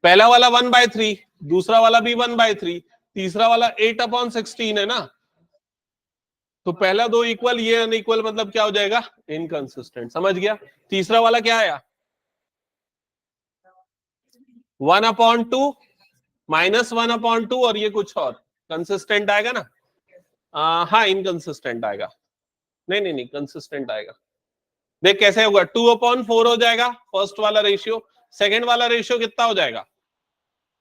पहला वाला 1/3, दूसरा वाला भी 1/3, तीसरा वाला 8/16 है ना। तो पहला दो इक्वल, ये अनइक्वल, मतलब क्या हो जाएगा? इनकंसिस्टेंट। समझ गया? तीसरा वाला क्या आया? 1/2 -1/2, और ये कुछ और, कंसिस्टेंट आएगा ना? हाँ इनकंसिस्टेंट आएगा। नहीं नहीं नहीं, कंसिस्टेंट आएगा। देख कैसे होगा? 2/4 हो जाएगा फर्स्ट वाला रेशियो, सेकेंड वाला रेशियो कितना हो जाएगा?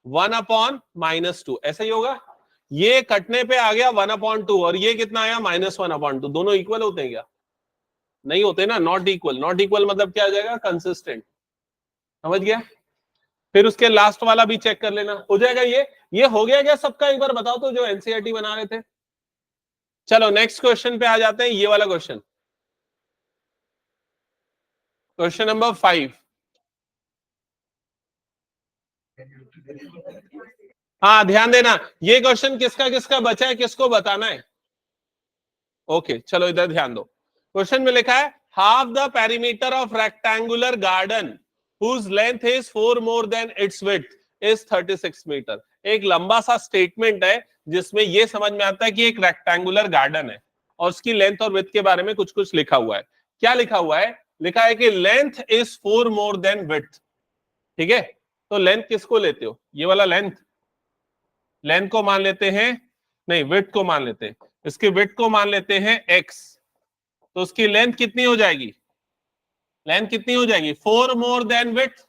1/-2, ऐसा ही होगा। ये कटने पे आ गया 1/2, और ये कितना आया? -1/2। दोनों इक्वल होते हैं क्या? नहीं होते ना, नॉट इक्वल। नॉट इक्वल मतलब क्या आ जाएगा? कंसिस्टेंट। समझ गया? फिर उसके लास्ट वाला भी चेक कर लेना, हो जाएगा। ये हो गया क्या सबका? एक बार बताओ तो, जो एनसीईआरटी बना रहे थे। चलो नेक्स्ट क्वेश्चन पे आ जाते हैं, ये वाला क्वेश्चन, क्वेश्चन नंबर 5। हाँ ध्यान देना, ये क्वेश्चन किसका किसका बचा है, किसको बताना है। ओके चलो इधर ध्यान दो। क्वेश्चन में लिखा है half the perimeter of rectangular garden whose length is 4 more than its width is 36 metre. एक लंबा सा स्टेटमेंट है जिसमें ये समझ में आता है कि एक रेक्टेंगुलर गार्डन है और उसकी लेंथ और विड्थ के बारे में कुछ कुछ लिखा हुआ है। क्या लिखा हुआ है? लिखा है कि length is 4 more than width. ठीक है, तो लेंथ किसको लेते हो? ये वाला लेंथ, लेंथ को मान लेते हैं, नहीं विड्थ को मान लेते हैं, इसकी विड्थ को मान लेते हैं x, तो उसकी लेंथ कितनी हो जाएगी? लेंथ कितनी हो जाएगी? 4 मोर देन विड्थ,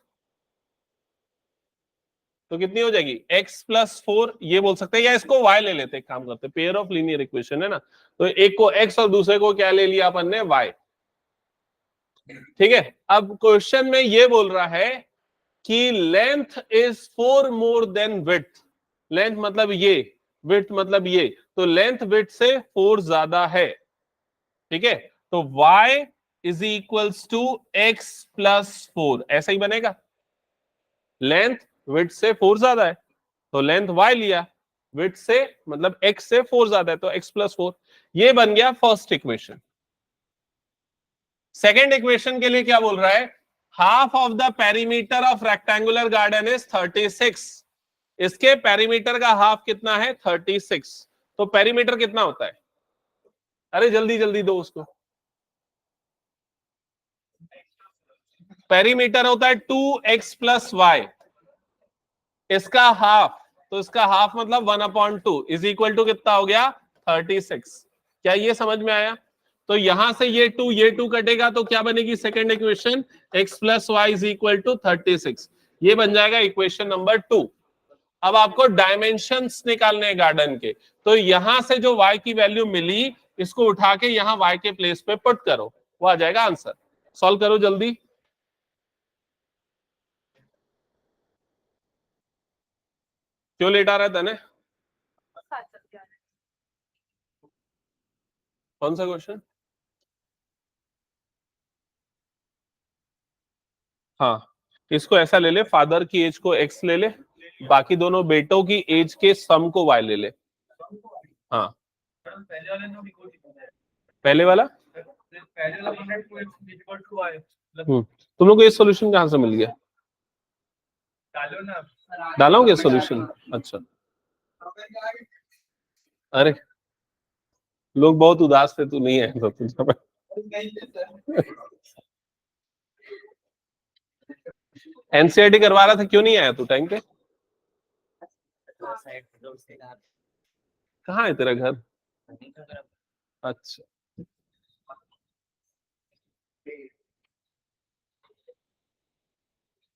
तो कितनी हो जाएगी? x प्लस 4 ये बोल सकते हैं, या इसको y ले लेते हैं, काम करते हैं, पेयर ऑफ लीनियर इक्वेशन है ना, तो एक को x और दूसरे को क्या ले लिया अपन ने? y। ठीक है, अब क्वेश्चन में ये बोल रहा है कि length is 4 more than width. Length मतलब ये, विड्थ मतलब ये, तो लेंथ विड्थ से 4 ज्यादा है। ठीक है, तो y is equals to x plus 4, ऐसा ही बनेगा। लेंथ विड्थ से 4 ज्यादा है तो लेंथ y लिया, विड्थ से मतलब x से 4 ज्यादा है तो x प्लस 4। ये बन गया फर्स्ट इक्वेशन। सेकेंड इक्वेशन के लिए क्या बोल रहा है? Half of the perimeter of rectangular garden is 36। इसके पेरीमीटर का हाफ कितना है? 36। तो पेरीमीटर कितना होता है? अरे जल्दी जल्दी दो उसको। पेरीमीटर होता है 2x प्लस वाई, इसका हाफ, तो इसका हाफ मतलब 1/2 इज इक्वल टू कितना हो गया? 36। क्या ये समझ में आया? तो यहां से ये 2 कटेगा तो क्या बनेगी second equation? x plus Y is equal to 36। ये बन जाएगा इक्वेशन नंबर 2। अब आपको डायमेंशंस निकालने हैं गार्डन के, तो यहां से जो y की वैल्यू मिली इसको उठा के यहां y के प्लेस पे पुट करो, वो आ जाएगा आंसर। सॉल्व करो जल्दी। क्यों लेट आ रहा है तने? कौन सा क्वेश्चन? हाँ, इसको ऐसा ले ले, फादर की एज को x ले ले, बाकी दोनों बेटों की एज के सम को y ले ले। हाँ, पहले वाला तुम लोग को ये सॉल्यूशन कहाँ से मिल गया? डालोगे सॉल्यूशन? अच्छा, अरे लोग बहुत उदास थे, तू नहीं आया था तुझे। एनसीईआरटी करवा रहा था, क्यों नहीं आया तू टाइम पे? कहाँ है तेरा घर? अच्छा,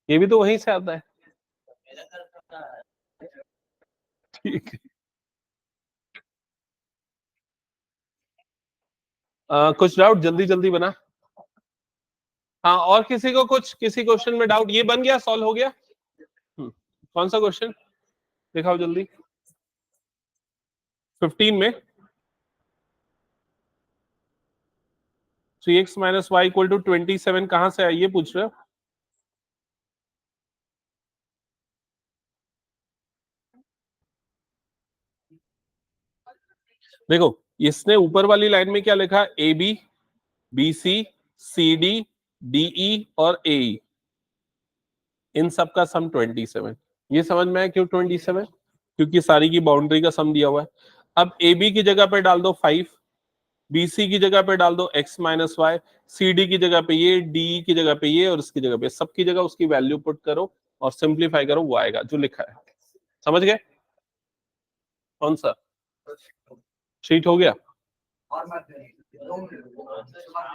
ये भी तो वहीं से आता है। ठीक है, कुछ डाउट जल्दी जल्दी बना। हाँ, और किसी को कुछ, किसी क्वेश्चन में डाउट? ये बन गया, सॉल्व हो गया। कौन सा क्वेश्चन दिखाओ जल्दी? 15 में 3x minus Y equal to 27 कहां से आया, ये पूछ रहे हो? देखो, इसने ऊपर वाली लाइन में क्या लिखा? A B, B C, C D, D E और ए ई, इन सब का सम 27। ये समझ में आया क्यों 27? क्योंकि सारी की बाउंड्री का सम दिया हुआ है। अब ए बी की जगह पे डाल दो 5, बीसी की जगह पे डाल दो x minus y, C D की जगह पे ये, डी की जगह पे ये, और इसकी जगह पे, सबकी जगह उसकी वैल्यू पुट करो और सिंप्लीफाई करो, वो आएगा जो लिखा है। समझ गए? कौन सा शीट हो गया?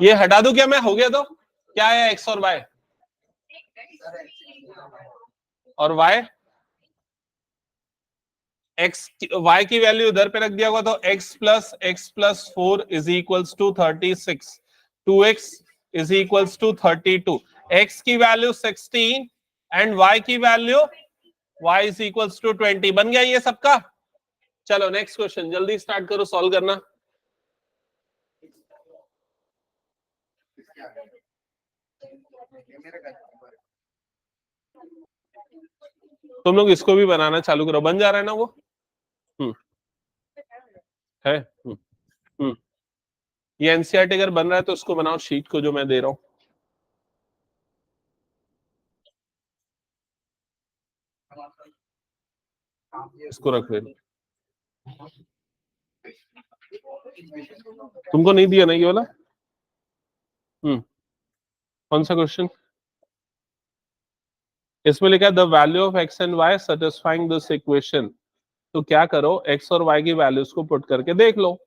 ये हटा दूं क्या मैं? हो गया तो क्या है? x और y, और y, x y की वैल्यू इधर पे रख दिया होगा तो x plus 4 is equals to 36, 2x is equals to 32, x की वैल्यू 16 एंड y की वैल्यू y इज इक्वल्स टू 20। बन गया ये सबका? चलो नेक्स्ट क्वेश्चन जल्दी स्टार्ट करो सॉल्व करना। तुम लोग इसको भी बनाना चालू करो, बन जा रहा है ना वो? है ये एनसीईआरटी अगर बन रहा है तो उसको बनाओ, शीट को जो मैं दे रहा हूं। इसको रख दे। तुमको नहीं दिया ना ये वाला? कौन सा क्वेश्चन? इसमें लिखा है the value of x and y satisfying this equation. तो क्या करो, एक्स और वाई की वैल्यूज को पुट करके देख लो।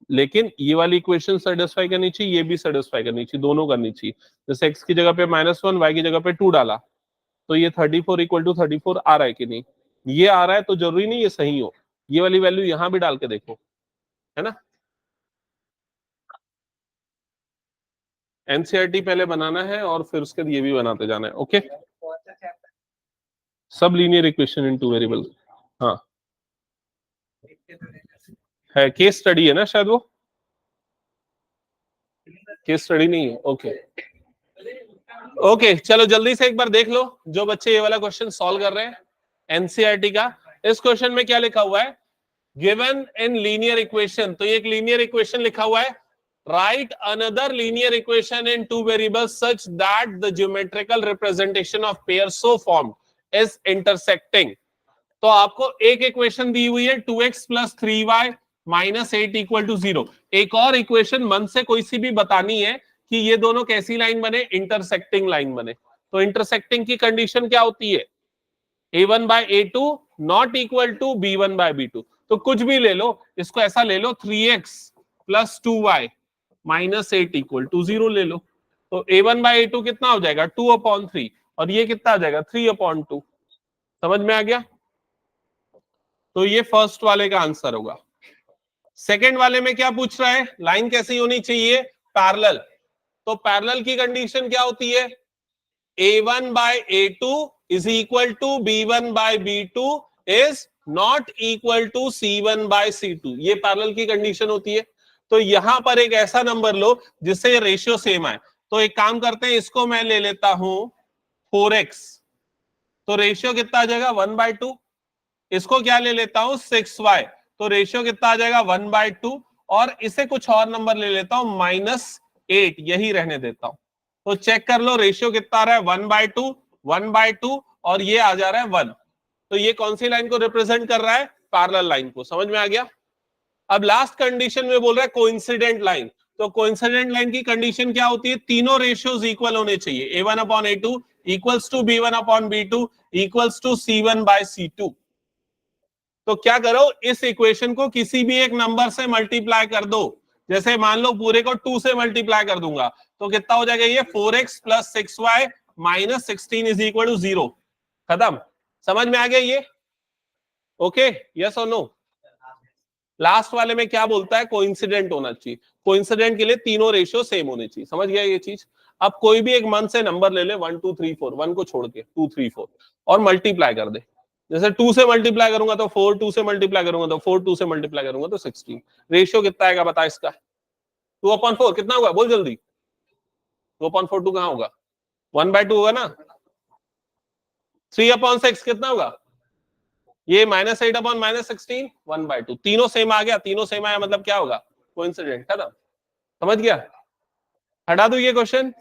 लेकिन ये वाली इक्वेशन सेटिस्फाई करनी चाहिए, ये भी सेटिस्फाई करनी चाहिए, दोनों करनी चाहिए। जैसे एक्स की जगह पे -1, वाई की जगह पे 2 डाला, तो ये 34 इक्वल टू 34 आ रहा है कि नहीं? ये आ रहा है तो जरूरी नहीं ये सही हो। ये वाली वैल्यू यहां भी डाल के देखो, है ना। एनसीईआरटी पहले बनाना है और फिर उसके बाद ये भी बनाते जाना है। ओके, सब linear equation in two variable. हाँ है, केस स्टडी है ना शायद, वो केस स्टडी नहीं है। ओके ओके, चलो जल्दी से एक बार देख लो जो बच्चे ये वाला क्वेश्चन सॉल्व कर रहे हैं एनसीईआरटी का। इस क्वेश्चन में क्या लिखा हुआ है? गिवन इन लीनियर इक्वेशन, तो ये एक लीनियर इक्वेशन लिखा हुआ है। Right another linear equation in two variables such that the geometrical representation of pair so formed is intersecting. तो आपको एक इक्वेशन दी हुई है 2x + 3y - 8 = 0। एक और इक्वेशन मन से कोई सी भी बतानी है कि ये दोनों कैसी लाइन बने? इंटरसेक्टिंग लाइन बने। तो इंटरसेक्टिंग की कंडीशन क्या होती है? a1/a2 not equal to b1/b2। तो कुछ भी ले लो, इसको ऐसा ले लो 3x + 2y - 8 = 0 ले लो। तो a1/a2 कितना हो जाएगा? 2/3, और ये कितना आ जाएगा? 3/2। समझ में आ गया? तो ये फर्स्ट वाले का आंसर होगा। सेकंड वाले में क्या पूछ रहा है? लाइन कैसी होनी चाहिए? पैरेलल। तो पैरेलल की कंडीशन क्या होती है? a1/a2 is equal to b1/b2 is not equal to c1/c2। ये पैरेलल की कंडीशन होती है। तो यहां पर एक ऐसा नंबर लो जिससे ये रेशियो सेम आए। तो एक काम करते हैं, इसको मैं ले लेता हूं 4x, तो रेशियो कितना आ जाएगा? 1/2। इसको क्या ले लेता हूं 6y, तो रेशियो कितना आ जाएगा? 1/2। और इसे कुछ और नंबर ले लेता हूं -8, यही रहने देता हूं। तो चेक कर लो रेशियो कितना आ रहा है? 1/2, 1/2, और ये आ जा रहा है 1। तो ये कौन सी लाइन को रिप्रेजेंट कर रहा है? पैरेलल लाइन को। समझ में आ गया? अब लास्ट कंडीशन में बोल रहा है कोइंसिडेंट लाइन। तो कोइंसिडेंट लाइन की कंडीशन क्या होती है? तीनों रेशियोज इक्वल होने चाहिए। a1/a2 equals to b1/b2 equals to c1/c2। तो क्या करो, इस इक्वेशन को किसी भी एक नंबर से मल्टीप्लाई कर दो। जैसे मान लो पूरे को 2 से मल्टीप्लाई कर दूंगा, तो कितना हो जाएगा? ये 4x + 6y - 16 = 0। खत्म। समझ में आ गया ये? ओके, यस और नो? लास्ट वाले में क्या बोलता है? कोइंसिडेंट होना चाहिए। कोइंसिडेंट के लिए तीनों रेशियो सेम होने चाहिए। समझ गया ये चीज? अब कोई भी एक मन से नंबर ले ले, 1 2 3 4, 1 को छोड़ के 2 3 4, और मल्टीप्लाई कर दे। जैसे 2 से मल्टीप्लाई करूंगा तो 4, 2 से मल्टीप्लाई करूंगा तो 4, 2 से मल्टीप्लाई करूंगा तो 16। रेशियो कितना आएगा बता इसका? 2/4 कितना होगा? बोल जल्दी। 2/4 2 कहां होगा? 1/2 होगा ना। 3/6 कितना होगा? ये -8/- 16, 1/2। तीनों सेम आ गया। तीनों सेम आया मतलब क्या होगा? कोइंसिडेंट। खत्म। समझ गया? हटा दो ये क्वेश्चन।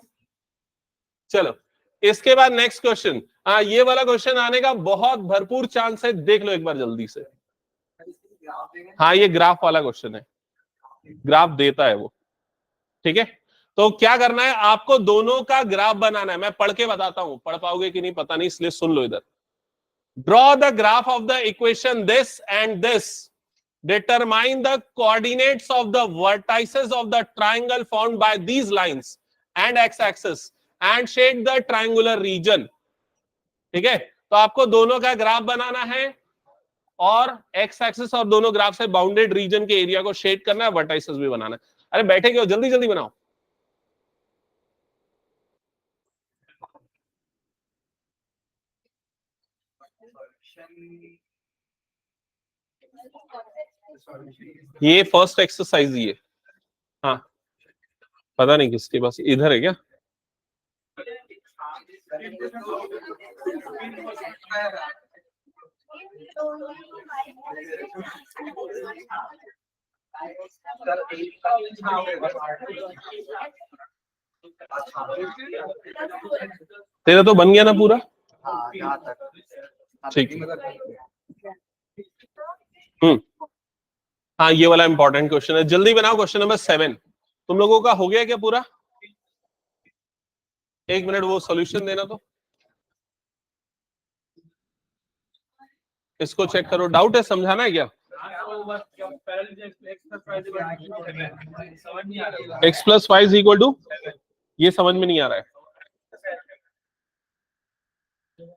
चलो इसके बाद नेक्स्ट क्वेश्चन। ये वाला क्वेश्चन आने का बहुत भरपूर चांस है, देख लो एक बार जल्दी से। हाँ, ये ग्राफ वाला क्वेश्चन है, ग्राफ देता है वो। ठीक है, तो क्या करना है आपको? दोनों का ग्राफ बनाना है। मैं पढ़ के बताता हूं, पढ़ पाओगे कि नहीं पता नहीं, इसलिए सुन लो इधर। Draw the graph of the equation this and this, determine the coordinates of the vertices of the triangle formed by these lines and x-axis and shade the triangular region। ठीक है, तो आपको दोनों का ग्राफ बनाना है और एक्स एक्सिस और दोनों ग्राफ से बाउंडेड रीजन के एरिया को शेड करना है, वर्टाइसेस भी बनाना है। अरे बैठे क्यों, जल्दी जल्दी बनाओ। ये फर्स्ट एक्सरसाइज ही है। हाँ, पता नहीं किसके पास, इधर है क्या? तेरा तो बन गया ना पूरा? ठीक है। हाँ, ये वाला इंपॉर्टेंट क्वेश्चन है, जल्दी बनाओ। क्वेश्चन नंबर 7 तुम लोगों का हो गया क्या पूरा? एक मिनट, वो सॉल्यूशन देना तो इसको चेक करो। डाउट है, समझाना है क्या? x plus Y is equal to, ये समझ में नहीं आ रहा है।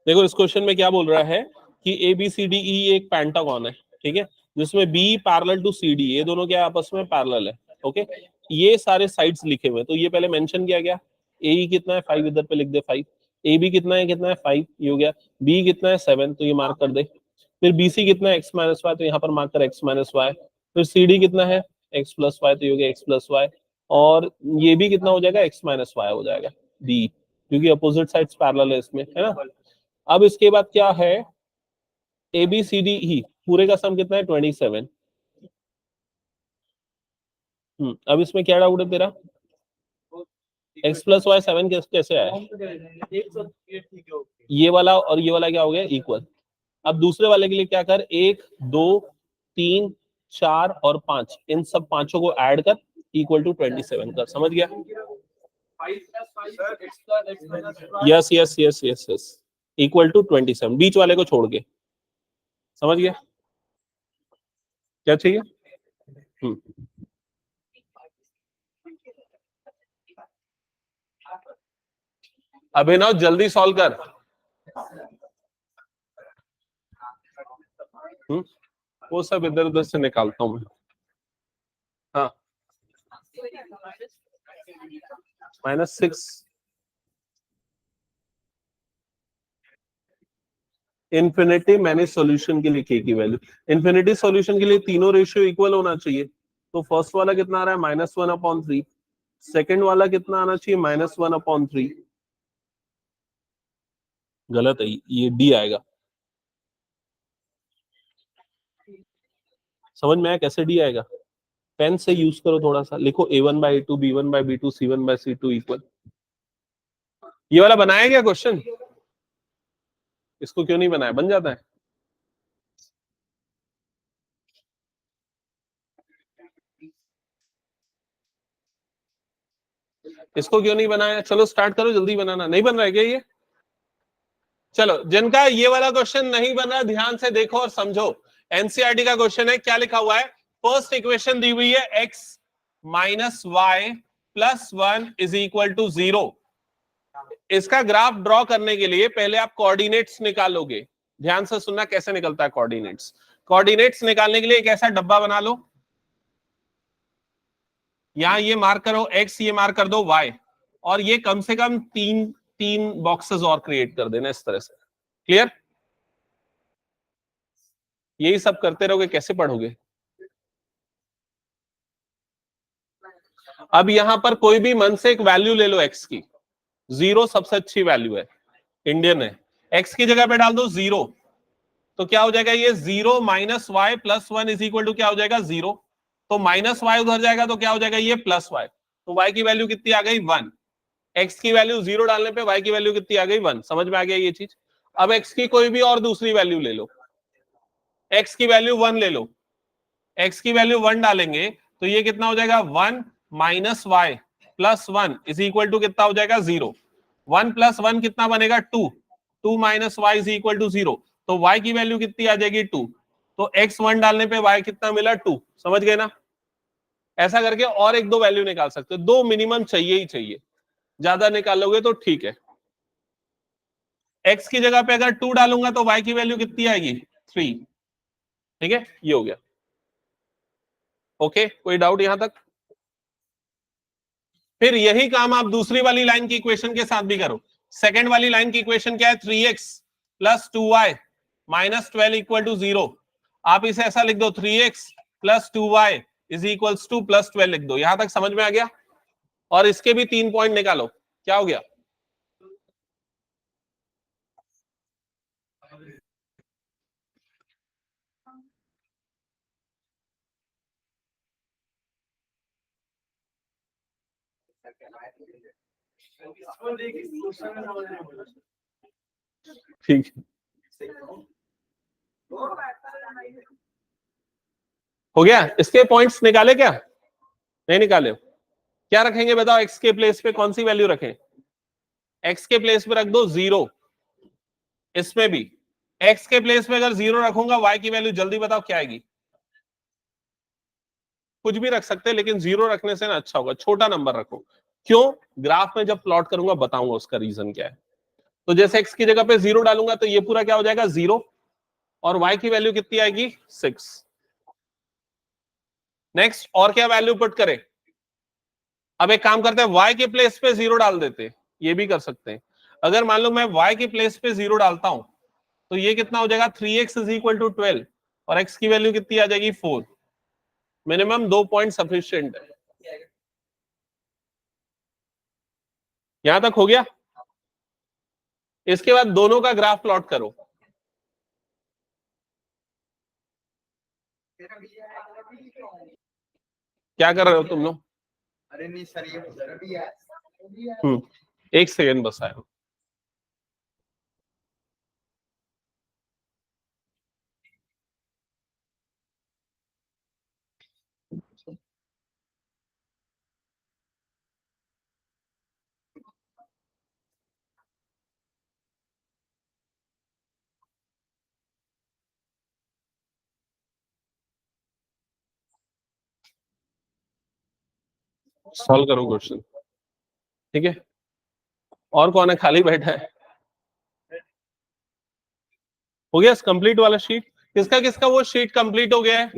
देखो इस क्वेश्चन में क्या बोल रहा है कि A B C D E एक पेंटागन है, ठीक है, जिसमें B parallel to C D, ये दोनों क्या आपस में पैरेलल है। ओके, ये सारे साइड्स लिखे हुए हैं, तो ये पहले मेंशन किया गया। ए कितना है 5, इधर पे लिख दे 5। ए बी कितना है 5, ये हो गया। बी कितना है 7, तो ये मार्क कर दे। फिर बी सी कितना है x माइनस वाई, तो यहाँ पर मार्क कर x माइनस वाई। फिर सी डी कितना है x प्लस वाई, तो ये हो गया x प्लस वाई। और ये भी कितना हो जाएगा x माइनस वाई हो जाएगा डी, क्योंकि अपोजिट साइड्स पैरेलल है इसमें, है ना। अब इसके बाद क्या है, A B C D E पूरे का सम कितना है 27। अब इसमें क्या डाउट है तेरा? x प्लस वाई 7 कैसे आया? ये वाला और ये वाला क्या हो गया इक्वल। अब दूसरे वाले के लिए क्या कर, 1 2 3 4 और 5, इन सब पांचों को ऐड कर इक्वल टू 27 कर। समझ गया? Yes yes yes yes yes, equal to 27, बीच वाले को छोड़ के। समझ गया? क्या चाहिए? अभिनव जल्दी सॉल्व कर। वो सब इधर उधर से निकालता हूं मैं। हाँ, -6 इन्फिनिटी मैंने सॉल्यूशन के लिए k की वैल्यू, इन्फिनिटी सॉल्यूशन के लिए तीनों रेशियो इक्वल होना चाहिए। तो फर्स्ट वाला कितना आ रहा है -1/3, सेकंड वाला कितना आना चाहिए -1/3। गलत है, ये डी आएगा। समझ में आया कैसे डी आएगा? पेन से यूज करो थोड़ा सा, लिखो a1/a2 b1/b2 c1/c2 इक्वल। ये वाला बनाया क्या क्वेश्चन? इसको क्यों नहीं बनाया? बन जाता है। इसको क्यों नहीं बनाया? चलो स्टार्ट करो, जल्दी बनाना। नहीं बन रहा है क्या ये? चलो, जिनका ये वाला क्वेश्चन नहीं बना ध्यान से देखो और समझो। एनसीईआरटी का क्वेश्चन है, क्या लिखा हुआ है? फर्स्ट इक्वेशन दी हुई है x minus y plus 1 is equal to 0। इसका ग्राफ ड्रॉ करने के लिए पहले आप कोऑर्डिनेट्स निकालोगे। ध्यान से सुनना कैसे निकलता है कोऑर्डिनेट्स। कोऑर्डिनेट्स निकालने के लिए एक ऐसा डब्बा बना लो, यहां ये मार्क करो x, ये मार्क कर दो y, और ये कम से कम तीन बॉक्सेस और क्रिएट कर देना इस तरह से। क्लियर? यही सब करते रहोगे, कैसे पढ़ोगे? अब यहां पर कोई भी मन से एक वैल्यू ले लो x की। 0 सबसे अच्छी वैल्यू है, इंडियन है। x की जगह पे डाल दो 0, तो क्या हो जाएगा ये 0 minus y plus 1 is equal to क्या हो जाएगा 0। तो माइनस वाई उधर जाएगा तो क्या हो जाएगा ये प्लस वाई। तो y की वैल्यू कितनी आ गई 1। x की वैल्यू 0 डालने पे y की वैल्यू कितनी आ गई 1। समझ में आ गया ये चीज? अब x की कोई भी और दूसरी वैल्यू ले लो, x की वैल्यू 1 ले लो, x की वैल्यू 1 डालेंगे तो ये कितना हो जाएगा 1 minus y plus 1 is equal to कितना हो जाएगा 0। 1 प्लस 1 कितना बनेगा 2, 2 minus y is equal to 0। तो y की वैल्यू कितनी आ जाएगी 2। तो x 1 डालने पे y कितना मिला 2। समझ गए ना? ऐसा करके और एक दो वैल्यू निकाल सकते हो, दो मिनिमम चाहिए ही चाहिए, ज्यादा निकालोगे तो ठीक है। x की जगह पे अगर 2 डालूंगा तो y की वैल्यू कितनी आएगी 3। ठीक है, ये हो गया। ओके, कोई डाउट यहां तक? फिर यही काम आप दूसरी वाली लाइन की इक्वेशन के साथ भी करो। सेकेंड वाली लाइन की इक्वेशन क्या है 3x plus 2y minus 12 equal to 0। आप इसे ऐसा लिख दो 3x plus 2y is equals two plus 12 लिख दो। यहां तक समझ में आ गया? और इसके भी 3 पॉइंट निकालो, क्या हो गया? ठीक है, हो गया? इसके पॉइंट्स निकाले क्या? नहीं निकाले? क्या रखेंगे बताओ? एक्स के प्लेस पे कौन सी वैल्यू रखें? एक्स के प्लेस पे रख दो 0। इसमें भी एक्स के प्लेस पे अगर 0 रखूंगा, वाई की वैल्यू जल्दी बताओ क्या आएगी? कुछ भी रख सकते हैं, लेकिन 0 रखने से ना अच्छा होगा, छोटा नंबर रखो। क्यों? ग्राफ में जब प्लॉट करूंगा बताऊंगा उसका रीजन क्या है। तो जैसे एक्स की जगह पे 0 डालूंगा तो ये पूरा क्या हो जाएगा? 0। और वाई की वैल्यू कितनी आएगी? 6। नेक्स्ट, और क्या वैल्यू पुट करें? अब एक काम करते हैं, y के प्लेस पे 0 डाल देते हैं। ये भी कर सकते हैं। अगर मान लो मैं y के प्लेस पे 0 डालता हूं तो ये कितना हो जाएगा? 3x इज इक्वल टू 12 और x की वैल्यू कितनी आ जाएगी? 4। मिनिमम 2 पॉइंट सफिशिएंट है। यहां तक हो गया? इसके बाद दोनों का ग्राफ प्लॉट करो। क्या कर रहे हो तुम लोग? अरे नहीं सर, ये अभी है। एक सेकेंड बस आया। सॉल्व करो क्वेश्चन, ठीक है? और कौन है खाली बैठा है? हो गया कंप्लीट वाला शीट? किसका किसका वो शीट कंप्लीट हो गया है?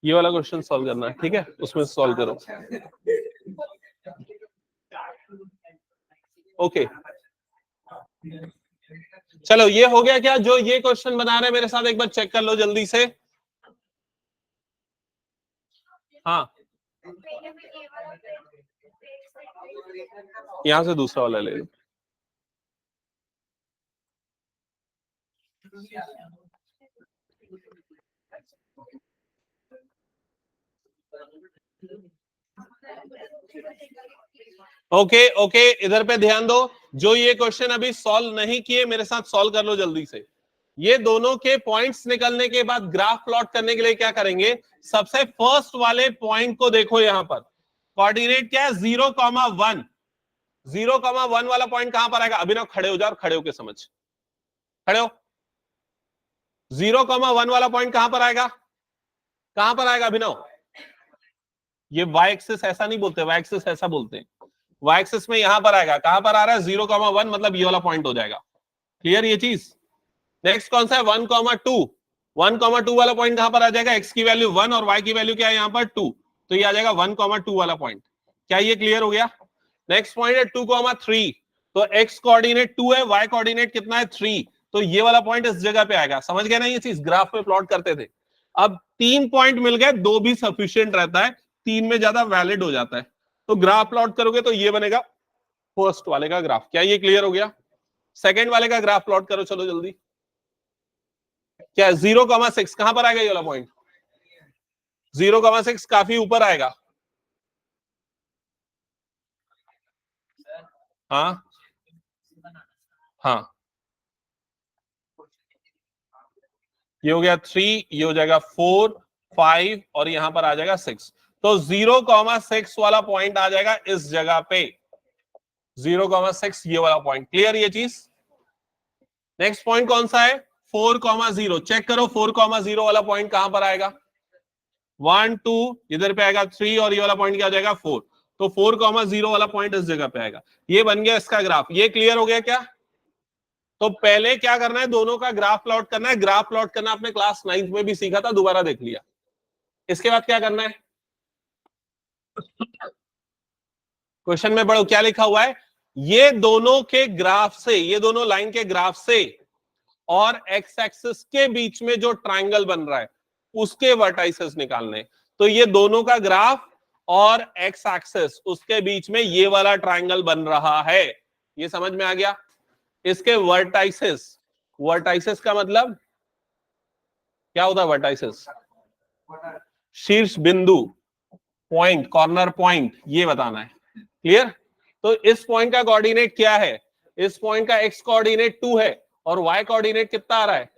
ये वाला क्वेश्चन सॉल्व करना है, ठीक है? उसमें सॉल्व करो। ओके, चलो ये हो गया क्या? जो ये क्वेश्चन बना रहे मेरे साथ एक बार चेक कर लो जल्दी से। हाँ, यहां से दूसरा वाला ले लो। ओके ओके, इधर पे ध्यान दो। जो ये क्वेश्चन अभी सॉल्व नहीं किए मेरे साथ सॉल्व कर लो जल्दी से। ये दोनों के पॉइंट्स निकलने के बाद ग्राफ प्लॉट करने के लिए क्या करेंगे? सबसे फर्स्ट वाले पॉइंट को देखो, यहां पर कोऑर्डिनेट क्या है? 0,1। 0,1 वाला पॉइंट कहां पर आएगा? अभिनव खड़े हो जाओ, खड़े होके समझ। खड़े हो। 0,1 वाला पॉइंट कहां पर आएगा? कहां पर आएगा अभिनव? ये वाई एक्सिस ऐसा नहीं बोलते, वाई एक्सिस ऐसा बोलते हैं। वाई एक्सिस में यहां पर आएगा। कहां पर आ रहा है? 0,1, मतलब ये वाला पॉइंट हो जाएगा। क्लियर ये चीज? नेक्स्ट कौन सा है? 1,2। 1,2 वाला पॉइंट कहां पर आ जाएगा? एक्स की वैल्यू 1 और वाई की वैल्यू क्या है यहां पर? 2। तो ये आ जाएगा 1,2 वाला पॉइंट। क्या ये क्लियर हो गया? नेक्स्ट पॉइंट है 2,3। तो एक्स कोऑर्डिनेट 2 है, वाई कोऑर्डिनेट कितना है? 3। तो ये वाला पॉइंट इस जगह पे आएगा। समझ गए ना ये चीज? ग्राफ में प्लॉट करते थे। अब 3 पॉइंट मिल गए, 2 भी सफिशिएंट रहता है, 3 में ज्यादा वैलिड हो जाता है। तो ग्राफ प्लॉट करोगे तो ये बनेगा फर्स्ट वाले का ग्राफ। क्या ये क्लियर हो गया? सेकंड वाले का ग्राफ प्लॉट करो, चलो जल्दी। क्या 0,6 कहां पर आएगा? ये वाला पॉइंट 0,6 काफी ऊपर आएगा। हाँ हाँ, ये हो गया 3, ये हो जाएगा 4, 5 और यहां पर आ जाएगा 6। तो 0,6 वाला पॉइंट आ जाएगा इस जगह पे। 0,6 ये वाला पॉइंट। क्लियर ये चीज? नेक्स्ट पॉइंट कौन सा है? 4,0। चेक करो 4,0 वाला पॉइंट कहां पर आएगा? 1, 2 इधर पे आएगा, 3 और ये वाला पॉइंट क्या आ जाएगा? 4। तो 4,0 वाला पॉइंट इस जगह पे आएगा। ये बन गया इसका ग्राफ। ये क्लियर हो गया क्या? तो पहले क्या करना है? दोनों का ग्राफ प्लॉट करना है। ग्राफ प्लॉट करना आपने क्लास 9th में भी सीखा था, दोबारा देख लिया। इसके बाद क्या करना है? क्वेश्चन में पढ़ो क्या लिखा हुआ है। ये दोनों के ग्राफ से, ये दोनों लाइन के ग्राफ से और एक्स एक्सिस के बीच में जो ट्रायंगल बन रहा है उसके वर्टाइसेस निकालने। तो ये दोनों का ग्राफ और एक्स एक्सिस उसके बीच में ये वाला ट्रायंगल बन रहा है। ये समझ में आ गया? इसके वर्टाइसेस, वर्टाइसेस का मतलब क्या होता है? वर्टाइसेस शीर्ष बिंदु, पॉइंट, कॉर्नर पॉइंट, ये बताना है। क्लियर? तो इस पॉइंट का कोऑर्डिनेट क्या है? इस पॉइंट का एक्स कोऑर्डिनेट 2 है और वाई कोऑर्डिनेट कितना आ रहा है?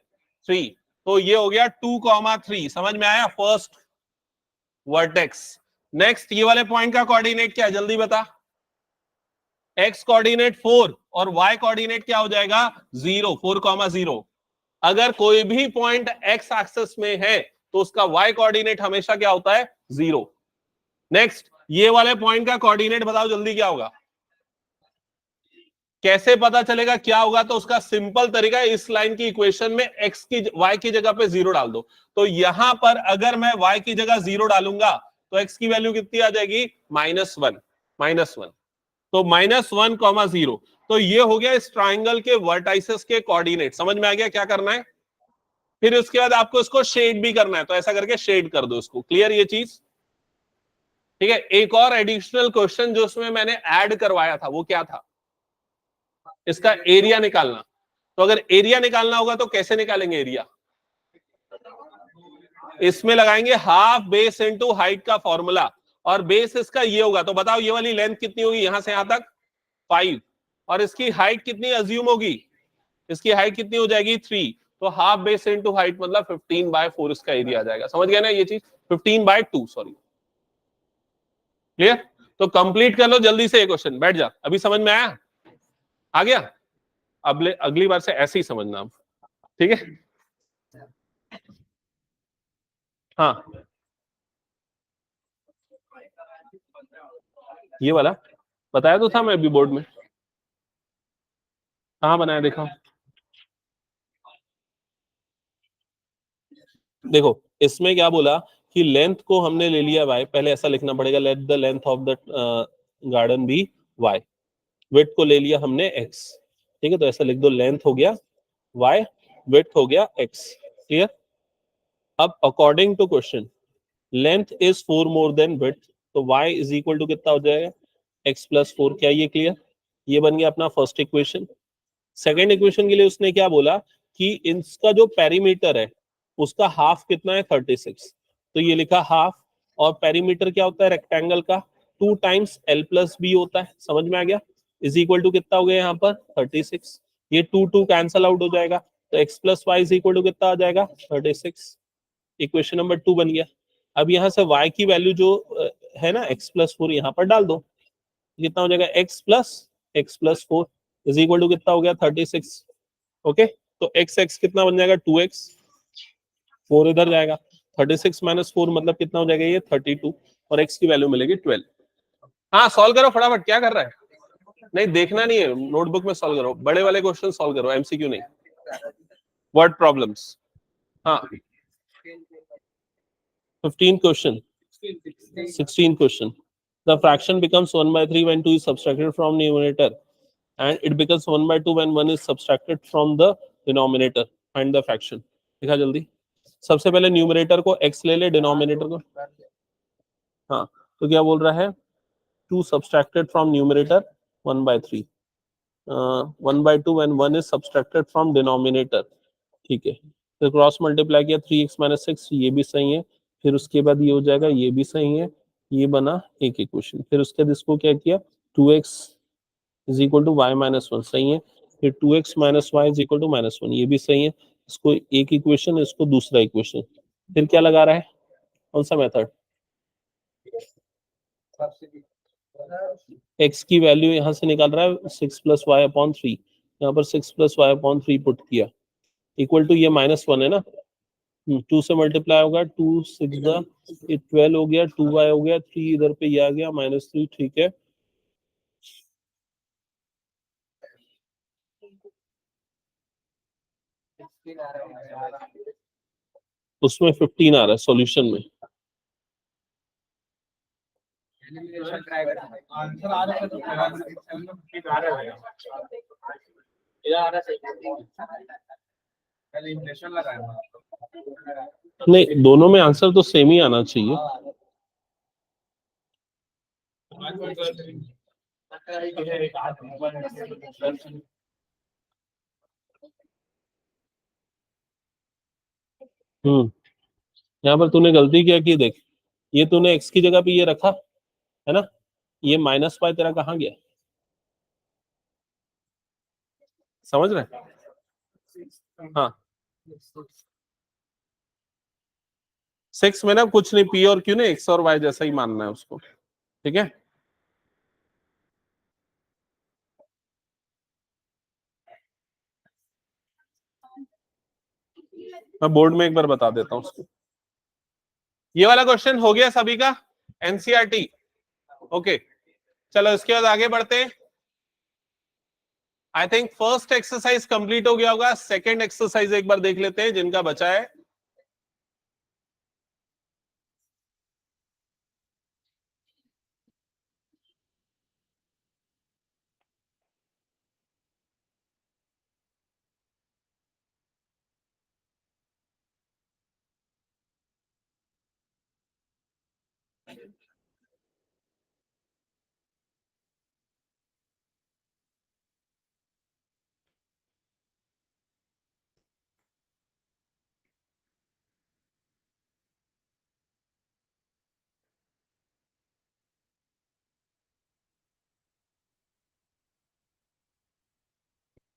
3, तो ये हो गया 2,3। समझ में आया फर्स्ट वर्टेक्स। नेक्स्ट ये वाले पॉइंट का कोऑर्डिनेट क्या है जल्दी बता। x कोऑर्डिनेट 4 और y कोऑर्डिनेट क्या हो जाएगा 0, 4,0। अगर कोई भी पॉइंट x एक्सिस में है तो उसका y कोऑर्डिनेट हमेशा क्या होता है 0। नेक्स्ट ये वाले पॉइंट का कोऑर्डिनेट बताओ जल्दी क्या होगा। कैसे पता चलेगा क्या होगा, तो उसका सिंपल तरीका है, इस लाइन की इक्वेशन में x की y की जगह पे 0 डाल दो। तो यहां पर अगर मैं y की जगह 0 डालूंगा तो x की वैल्यू कितनी आ जाएगी -1। तो -1,0। तो ये हो गया इस ट्राइंगल के वर्टाइसेस के कोऑर्डिनेट। समझ में आ गया क्या करना है। फिर उसके बाद आपको इसको शेड भी करना है, तो ऐसा करके शेड कर दो इसको। क्लियर ये चीज, ठीक है। एक और एडिशनल क्वेश्चन जो उसमें मैंने ऐड करवाया था वो क्या था, इसका एरिया निकालना। तो अगर एरिया निकालना होगा तो कैसे निकालेंगे एरिया, इसमें लगाएंगे हाफ बेस इनटू हाइट का फॉर्मूला, और बेस इसका ये होगा। तो बताओ ये वाली लेंथ कितनी होगी यहां से यहां तक 5, और इसकी हाइट कितनी अज्यूम होगी, इसकी हाइट कितनी हो जाएगी 3। तो हाफ बेस इनटू हाइट मतलब 15/4 इसका एरिया आ जाएगा। समझ गया ना ये चीज, 15/2 सॉरी। क्लियर। तो कंप्लीट कर लो जल्दी से ये क्वेश्चन, बैठ जा। अभी समझ में आया, आ गया। अगली बार से ऐसे ही समझना आप, ठीक है। हाँ ये वाला बताया तो था मैं अभी बोर्ड में, कहाँ बनाया देखो। देखो इसमें क्या बोला कि लेंथ को हमने ले लिया y, पहले ऐसा लिखना पड़ेगा, let the length of the garden be y। Width को ले लिया हमने x, ठीक है। तो ऐसा लिख दो, लेंथ हो गया y, विड्थ हो गया x। क्लियर। अब according to question length is 4 more than width, तो y इज इक्वल टू कितना हो जाएगा x प्लस 4। क्या ये क्लियर, ये बन गया अपना फर्स्ट इक्वेशन। सेकेंड इक्वेशन के लिए उसने क्या बोला कि इसका जो पेरीमीटर है उसका हाफ कितना है 36, तो ये लिखा हाफ। और पेरीमीटर क्या होता है रेक्टेंगल का, 2 टाइम्स l प्लस बी होता है। समझ में आ गया, इज इक्वल टू कितना हो गया यहाँ पर 36। ये 2 कैंसल आउट हो जाएगा, तो x plus Y is equal to कितना आ जाएगा 36। इक्वेशन नंबर 2 बन गया। अब यहाँ से y की वैल्यू जो है ना x प्लस 4 यहाँ पर डाल दो, कितना हो जाएगा x plus 4 is equal to कितना हो गया 36। ओके, तो x कितना बन जाएगा 2x, 4 इधर जाएगा, 36 माइनस 4 मतलब कितना हो जाएगा ये 32, और x की वैल्यू मिलेगी 12। हाँ सॉल्व करो फटाफट, क्या कर रहा है। नहीं देखना नहीं है, नोटबुक में सॉल्व करो, बड़े वाले क्वेश्चन सॉल्व करो, एमसीक्यू नहीं, वर्ड प्रॉब्लम्स। हाँ 15 question, 16 question. The fraction becomes 1/3 when 2 is subtracted from numerator, and it becomes 1/2 when 1 is subtracted from the denominator. Find the fraction. लिखा जल्दी। सबसे पहले न्यूमरेटर को x ले ले, डिनोमिनेटर को। हाँ तो क्या बोल रहा है 2 subtracted from numerator 1/3, 1/2 when 1 is subtracted from denominator। ठीक है, तो क्रॉस मल्टीप्लाई किया 3x - 6, ये भी सही है। फिर उसके बाद ये हो जाएगा, ये भी सही है, ये बना एक इक्वेशन। फिर उसके बाद इसको क्या किया 2x is equal to y - 1 सही है। फिर 2x - y is equal to -1, ये भी सही है। इसको एक इक्वेशन, इसको दूसरा इक्वेशन। फिर क्या लगा रहा है, कौन सा मेथड, x की वैल्यू यहाँ से निकाल रहा है 6 + y/3, यहाँ पर 6 + y/3 पुट किया, इक्वल टू ये -1 है ना, 2 से मल्टीप्लाई होगा, 2 6 ये 12 हो गया, 2y हो गया, 3 इधर पे ये आ गया -3। ठीक है, उसमें 15 आ रहा है सॉल्यूशन में। नहीं दोनों में आंसर तो सेम ही आना चाहिए। यहाँ पर तूने गलती क्या की, देख ये तूने x की जगह पे ये रखा है ना, ये -y तेरा कहाँ गया, समझ रहे। हाँ 6 में ना कुछ नहीं, पी और क्यू ने एक्स और वाई जैसा ही मानना है उसको, ठीक है। मैं बोर्ड में एक बार बता देता हूं उसको। ये वाला क्वेश्चन हो गया सभी का, एनसीईआरटी। ओके, चलो इसके बाद आगे बढ़ते हैं। I think first exercise complete हो गया होगा, सेकंड एक्सरसाइज एक बार देख लेते हैं जिनका बचा है।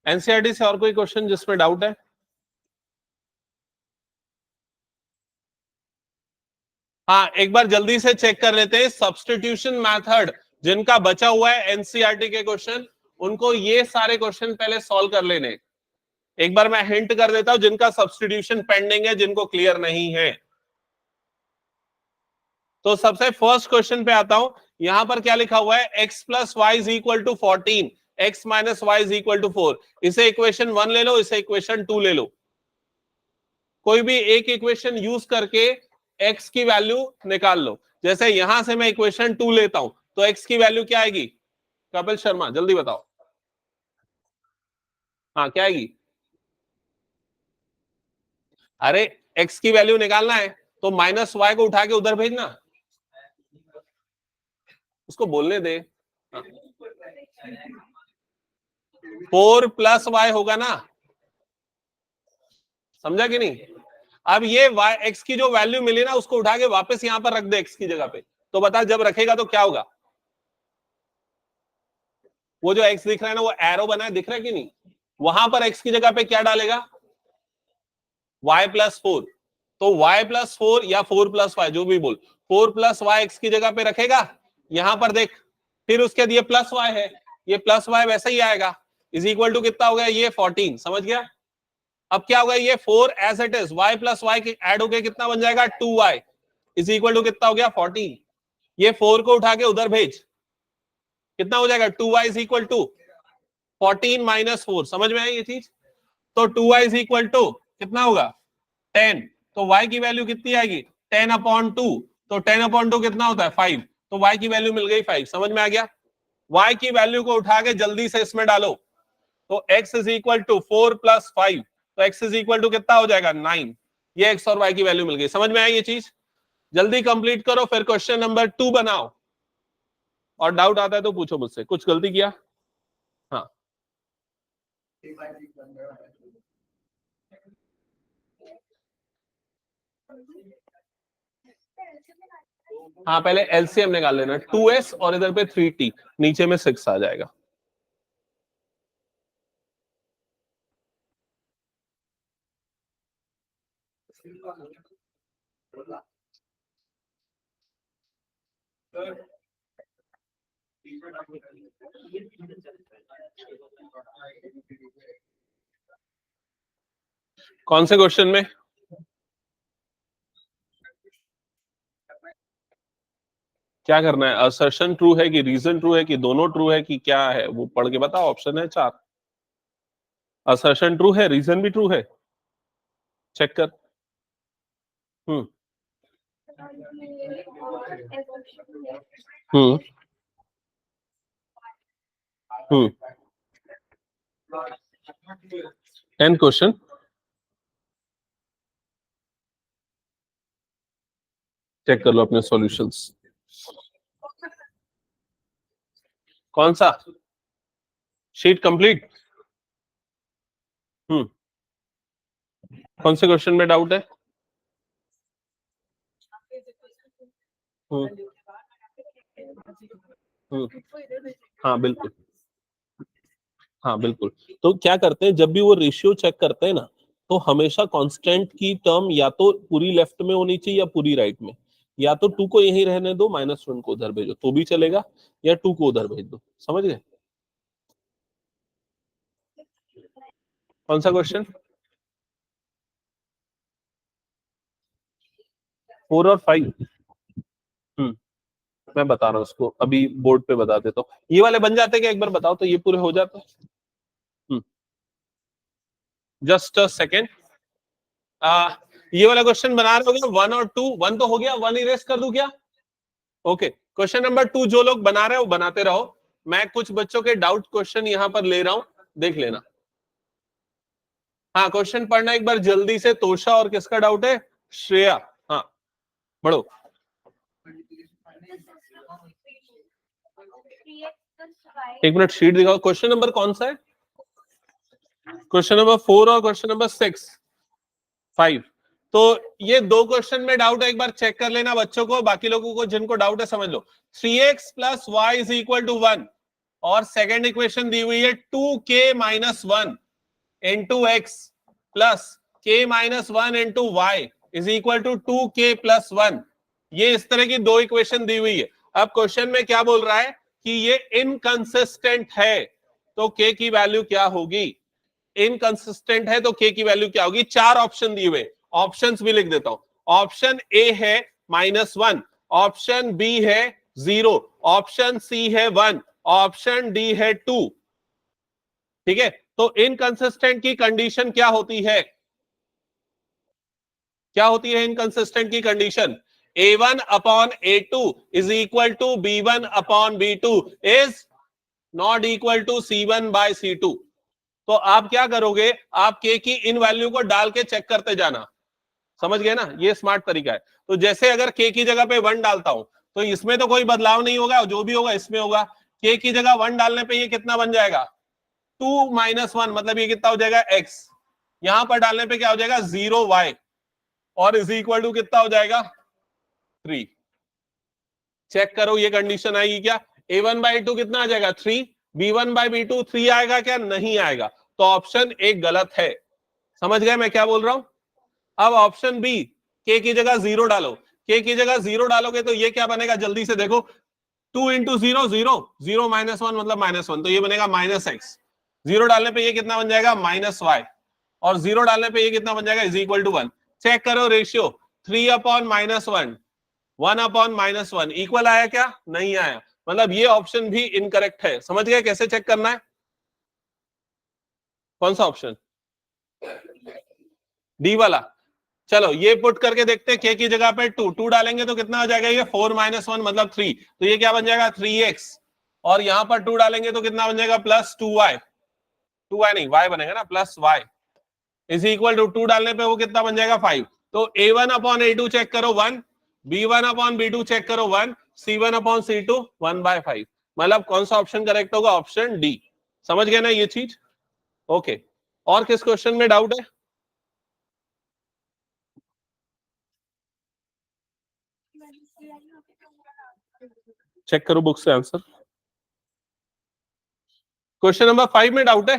एनसीईआरटी से और कोई क्वेश्चन जिसमें डाउट है? हाँ, एक बार जल्दी से चेक कर लेते हैं सब्स्टिट्यूशन मेथड जिनका बचा हुआ है एनसीईआरटी के क्वेश्चन, उनको ये सारे क्वेश्चन पहले सॉल्व कर लेने। एक बार मैं हिंट कर देता हूं जिनका सब्स्टिट्यूशन पेंडिंग है, जिनको क्लियर नहीं है। तो सबसे फर्स्ट क्वेश्चन पे आता हूं। यहां पर क्या लिखा हुआ है, x plus Y is equal to 14, x minus y is equal to 4। इसे इक्वेशन 1 ले लो, इसे इक्वेशन 2 ले लो। कोई भी एक इक्वेशन यूज करके x की वैल्यू निकाल लो। जैसे यहां से मैं इक्वेशन 2 लेता हूं तो x की वैल्यू क्या आएगी? कपिल शर्मा जल्दी बताओ। हाँ, क्या आएगी? अरे x की वैल्यू निकालना है तो माइनस वाई को उठा के उधर भेजना, उसको बोलने दे। 4 प्लस वाई होगा ना, समझा कि नहीं? अब ये y x की जो वैल्यू मिली ना उसको उठा के वापस यहां पर रख दे x की जगह पे, तो बता जब रखेगा तो क्या होगा? वो जो x दिख रहा है ना, वो एरो बना है, दिख रहा है कि नहीं? वहां पर x की जगह पे क्या डालेगा? y plus 4। तो y प्लस 4 या 4 प्लस वाई, जो भी बोल, 4 प्लस वाई x की जगह पे रखेगा। यहां पर देख, फिर उसके बाद ये प्लस वाई है, ये प्लस वाई वैसे ही आएगा, इज इक्वल टू कितना हो गया? ये 14। समझ गया? अब क्या होगा, ये 4 as it is, y plus y add होके कितना बन जाएगा? 2y इज इक्वल टू कितना हो गया? 14। ये 4 को उठा के उधर भेज, कितना हो जाएगा? 2y is equal to 14 minus 4। समझ में आई ये चीज? तो 2y इज इक्वल टू कितना होगा? 10। तो y की वैल्यू कितनी आएगी? 10/2। तो 10/2 कितना होता है? 5। तो y की वैल्यू मिल गई 5। समझ में आ गया? y की वैल्यू को उठा के जल्दी से इसमें डालो। तो x is equal to 4 plus 5, तो x इज इक्वल टू कितना हो जाएगा? 9। ये x और y की वैल्यू मिल गई। समझ में आई ये चीज? जल्दी कंप्लीट करो, फिर क्वेश्चन नंबर 2 बनाओ। और डाउट आता है तो पूछो मुझसे, कुछ गलती किया? हाँ, हाँ पहले एलसीएम निकाल लेना, 2s और इधर पे 3t, नीचे में 6 आ जाएगा। कौन से क्वेश्चन में? क्या करना है? असर्शन ट्रू है कि रीजन ट्रू है कि दोनों ट्रू है कि क्या है, वो पढ़ के बताओ। ऑप्शन है 4। असर्शन ट्रू है, रीजन भी ट्रू है, चेक कर। हम्म हम्म हम्म 10 क्वेश्चन। चेक कर लो अपने सॉल्यूशंस। कौन सा शीट कंप्लीट? कौन से क्वेश्चन में डाउट है? हम्म हाँ बिल्कुल, हाँ बिल्कुल। तो क्या करते हैं, जब भी वो रेशियो चेक करते हैं ना, तो हमेशा कांस्टेंट की टर्म या तो पूरी लेफ्ट में होनी चाहिए या पूरी राइट में, या तो 2 को यहीं रहने दो, -1 को उधर भेजो तो भी चलेगा, या 2 को उधर भेज दो। समझ गए? कौन सा क्वेश्चन? 4 और 5? मैं बता रहा हूँ उसको, अभी बोर्ड पे बता देता हूँ। ये वाले बन जाते क्या, एक बार बताओ तो, ये पूरे हो जाते? Just a second. ये वाला क्वेश्चन बना रहे हो क्या? 1 और 2, 1 तो हो गया, 1 इरेज कर दूं क्या? ओके, क्वेश्चन नंबर 2 जो लोग बना रहे हो बनाते रहो, मैं कुछ बच्चों के डाउट क्वेश्चन यहां पर ले रहा हूं, देख लेना। हाँ, क्वेश्चन पढ़ना एक बार जल्दी से। तोषा और किसका डाउट है? श्रेया। हाँ, बढ़ो। एक मिनट शीट दिखाओ। क्वेश्चन नंबर कौन सा है? क्वेश्चन नंबर 4 और क्वेश्चन नंबर 6, 5। तो ये दो क्वेश्चन में डाउट है, एक बार चेक कर लेना बच्चों को, बाकी लोगों को जिनको डाउट है समझ लो। 3x + y = 1 और सेकेंड इक्वेशन दी हुई है 2k - 1 into x plus k - 1 into y = 2k + 1। ये इस तरह की दो इक्वेशन दी हुई है। अब क्वेश्चन में क्या बोल रहा है कि ये इनकंसिस्टेंट है, तो k की वैल्यू क्या होगी? इनकंसिस्टेंट है तो k की वैल्यू क्या होगी? 4 ऑप्शन दिए हुए, ऑप्शंस भी लिख देता हूं। ऑप्शन ए है -1, ऑप्शन बी है 0, ऑप्शन सी है 1, ऑप्शन डी है 2। ठीक है, तो इनकंसिस्टेंट की कंडीशन क्या होती है? क्या होती है इनकंसिस्टेंट की condition? A1/A2 = B1/B2 is not equal to C1/C2। तो आप क्या करोगे? आप के की इन वैल्यू को डाल के चेक करते जाना। समझ गए ना? ये स्मार्ट तरीका है। तो जैसे अगर के की जगह पे 1 डालता हूं तो इसमें तो कोई बदलाव नहीं होगा, जो भी होगा इसमें होगा। के की जगह 1 डालने पे ये कितना बन जाएगा? 2 - 1, मतलब ये कितना हो जाएगा? x। यहां पर डालने पे क्या हो जाएगा? 0y और इज इक्वल टू कितना हो जाएगा? 3। चेक करो ये कंडीशन आएगी क्या? A1/A2 कितना आ जाएगा? 3। B1/B2 3 आएगा क्या? नहीं आएगा। तो ऑप्शन एक गलत है। समझ गए मैं क्या बोल रहा हूं? अब ऑप्शन बी, के की जगह 0 डालो। के की जगह 0 डालोगे तो ये क्या बनेगा? जल्दी से देखो, 2 × 0 0, 0 - 1 मतलब -1, तो ये बनेगा -x। 0 डालने पे ये कितना बन जाएगा? -y। और 0 डालने पे ये कितना बन जाएगा? Is equal to 1। चेक करो रेशियो, 3/-1, 1/-1 इक्वल आया क्या? नहीं आया, मतलब ये ऑप्शन भी इनकरेक्ट है। समझ गए कैसे चेक करना है? कौन सा ऑप्शन? डी वाला। चलो ये पुट करके देखते हैं। के की जगह पे 2 डालेंगे तो कितना हो जाएगा? ये 4 - 1 मतलब 3, तो ये क्या बन जाएगा? 3x। और यहां पर 2 डालेंगे तो कितना बन जाएगा? +2y। 2y नहीं, y बनेगा ना, +y इज इक्वल टू 2 डालने पे वो कितना बन जाएगा? 5। तो A1/A2 चेक करो 1, B1/B2 चेक करो 1, C1/C2 1/5। मतलब कौन सा ऑप्शन करेक्ट होगा? Option D. समझ गए ना ये चीज? ओके, और किस क्वेश्चन में डाउट है? चेक करो बुक से आंसर। क्वेश्चन नंबर 5 में डाउट है?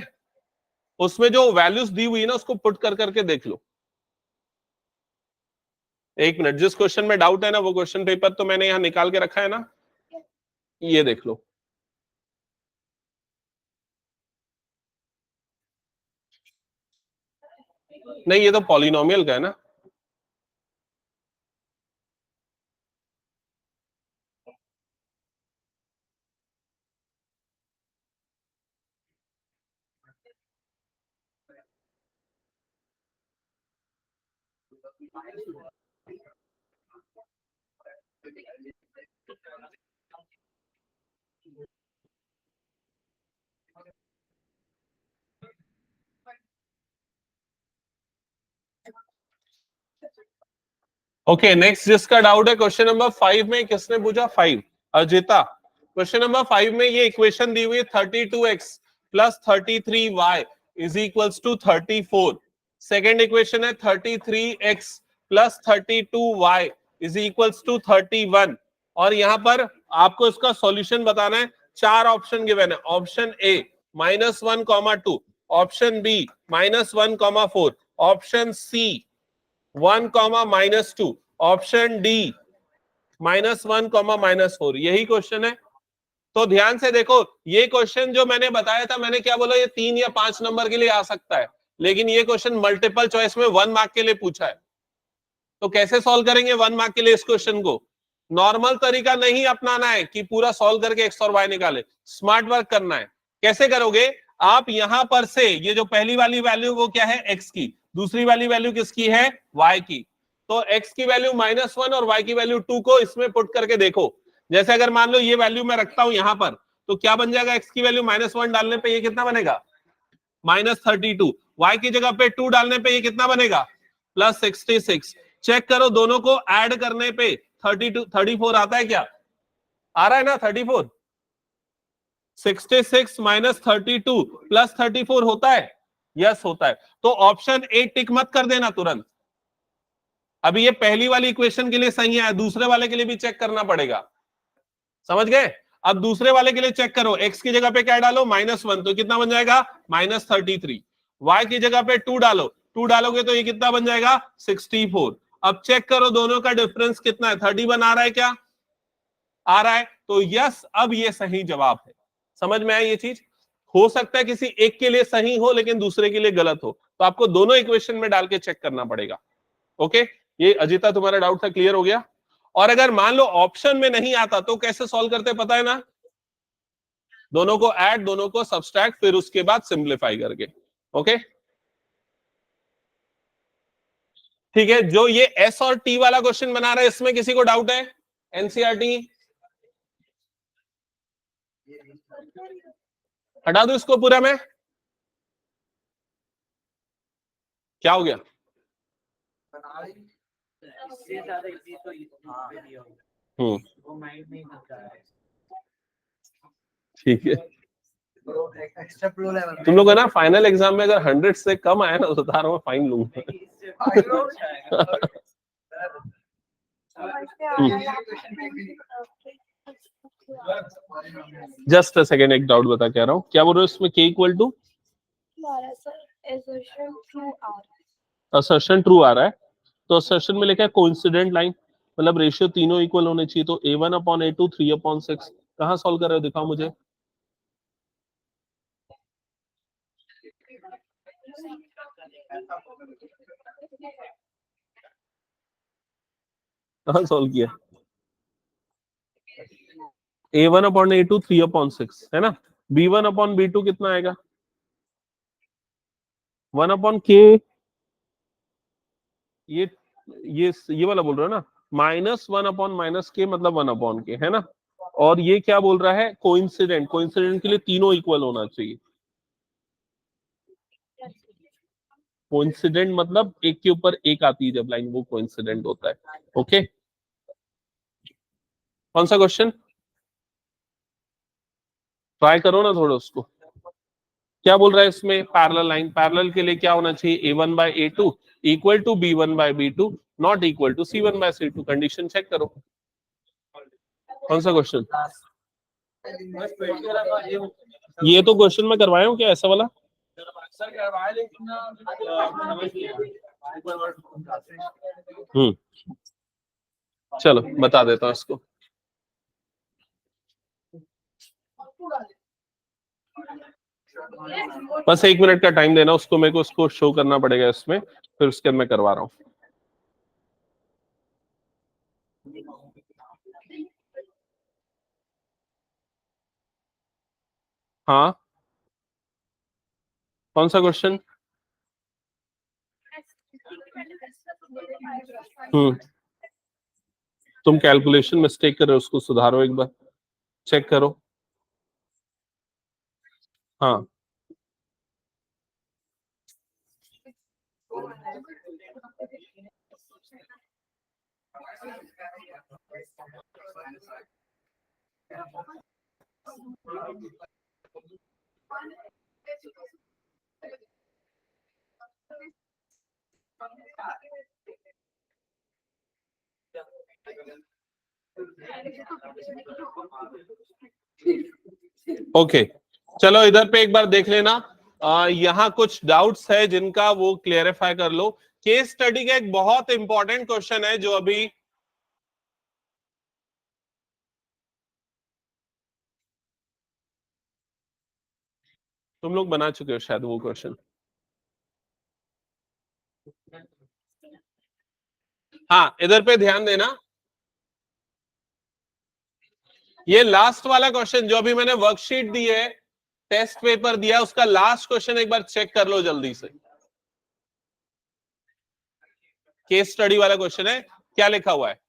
उसमें जो वैल्यूज दी हुई है ना उसको पुट कर करके देख लो। एक मिनट, जिस क्वेश्चन में डाउट है ना वो क्वेश्चन पेपर तो मैंने यहां निकाल के रखा है ना, ये देख लो। नहीं, ये तो पॉलिनोमियल का है ना। ओके, नेक्स्ट जिसका डाउट है क्वेश्चन नंबर 5 में, किसने पूछा? 5, अजिता। क्वेश्चन नंबर 5 में ये इक्वेशन दी हुई है 32x + 33y = 34। सेकेंड इक्वेशन है 33x + 32y = 31। और यहां पर आपको इसका सॉल्यूशन बताना है। 4 ऑप्शन गिवन है। Option A -1, 2, option B -1, 4, option C 1, -2, option D -1, -4, यही क्वेश्चन है। तो ध्यान से देखो, ये क्वेश्चन जो मैंने बताया था, मैंने क्या बोला, ये 3 या 5 नंबर के लिए आ सकता है, लेकिन ये क्वेश्चन मल्टीपल चॉइस में 1 मार्क के लिए पूछा है। तो कैसे सॉल्व करेंगे 1 मार्क के लिए इस क्वेश्चन को? नॉर्मल तरीका नहीं अपनाना है कि पूरा सॉल्व करके एक्स और वाई निकाले, स्मार्ट वर्क करना है। कैसे करोगे? आप यहां पर से ये जो पहली वाली वैल्यू वो क्या है, एक्स की, दूसरी वाली वैल्यू किसकी है, वाई की। तो एक्स की वैल्यू -1 और वाई की वैल्यू 2 को इसमें पुट करके देखो। जैसे अगर मान लो ये वैल्यू मैं रखता हूं यहां पर, तो क्या बन जाएगा, एक्स की वैल्यू -1 डालने पे ये कितना बनेगा, -32, वाई की जगह पे 2 डालने पे ये कितना बनेगा, +66। चेक करो दोनों को ऐड करने पे 34 आता है क्या, आ रहा है ना 34? 66 -32 +34 होता है, यस होता है। तो ऑप्शन ए टिक मत कर देना तुरंत। अभी ये पहली वाली इक्वेशन के लिए सही है, दूसरे वाले के लिए भी चेक करना पड़ेगा, समझ गए? अब दूसरे वाले के लिए चेक करो, x की जगह पे क्या डालो, -1, तो कितना बन जाएगा, -33। y की जगह पे 2 डालो, 2 डालोगे तो ये कितना बन जाएगा, 64। अब चेक करो दोनों का डिफरेंस कितना है, 31 आ रहा है क्या, आ रहा है, तो यस, अब ये सही जवाब है। समझ में आई ये चीज? हो सकता है किसी एक के लिए सही हो लेकिन दूसरे के लिए गलत हो, तो आपको दोनों इक्वेशन में डाल के चेक करना पड़ेगा। ओके, ये अजिता तुम्हारा डाउट था, क्लियर हो गया? और अगर मान लो ऑप्शन में नहीं आता तो कैसे सॉल्व करते पता है ना, दोनों को ऐड, दोनों को सब्सट्रैक्ट, फिर उसके बाद सिंप्लीफाई करके। ओके ठीक है। जो ये एस और टी वाला क्वेश्चन बना रहा है, इसमें किसी को डाउट है? एनसीईआरटी हटा दो इसको पूरा में, क्या हो गया? ठीक है, तुम लोग है ना फाइनल एग्जाम में अगर 100 से कम आया ना तो तार मैं फाइन लूंगा। जस्ट अ सेकेंड, एक डाउट बता क्या रहा हूँ, क्या बोल रहे हो इसमें k equal to assertion true आ रहा है, तो असर्शन में लिखा है कोइंसिडेंट लाइन, मतलब रेशियो तीनों इक्वल होने चाहिए, तो a1/a2 3/6 कहाँ सॉल्व कर रहे हो, दिखाओ मुझे। कहाँ सॉल्व किया, a1/a2 3/6 है ना, b1/b2 कितना आएगा, 1/k, ये वाला बोल रहा है ना, -1/-k मतलब 1/k है ना, और ये क्या बोल रहा है, कोइंसिडेंट, कोइंसिडेंट के लिए तीनों इक्वल होना चाहिए। कोइंसिडेंट मतलब एक के ऊपर एक आती है जब लाइन, वो कोइंसिडेंट होता है। ओके, कौन सा क्वेश्चन, ट्राई करो ना थोड़ा उसको। क्या बोल रहा है इसमें, पैरेलल लाइन, पैरेलल के लिए क्या होना चाहिए, a1/a2 equal to b1/b2 not equal to c1/c2, condition check करो। कौन सा क्वेश्चन, ये तो क्वेश्चन मैं करवाया हूँ क्या ऐसा वाला? चलो बता देता हूँ इसको। बस 1 मिनट का टाइम देना उसको, मेरे को उसको शो करना पड़ेगा इसमें, फिर उसके मैं करवा रहा हूँ। हाँ, कौन सा क्वेश्चन? तुम कैलकुलेशन मिस्टेक कर रहे हो, उसको सुधारो एक बार, चेक करो। हाँ, ओके चलो इधर पे एक बार देख लेना, यहाँ कुछ डाउट्स है जिनका वो क्लियरिफाई कर लो। केस स्टडी का एक बहुत इंपॉर्टेंट क्वेश्चन है जो अभी तुम लोग बना चुके हो शायद वो क्वेश्चन। हाँ, इधर पे ध्यान देना। ये लास्ट वाला क्वेश्चन जो अभी मैंने वर्कशीट दी है, टेस्ट पेपर दिया, उसका लास्ट क्वेश्चन एक बार चेक कर लो जल्दी से। केस स्टडी वाला क्वेश्चन है, क्या लिखा हुआ है?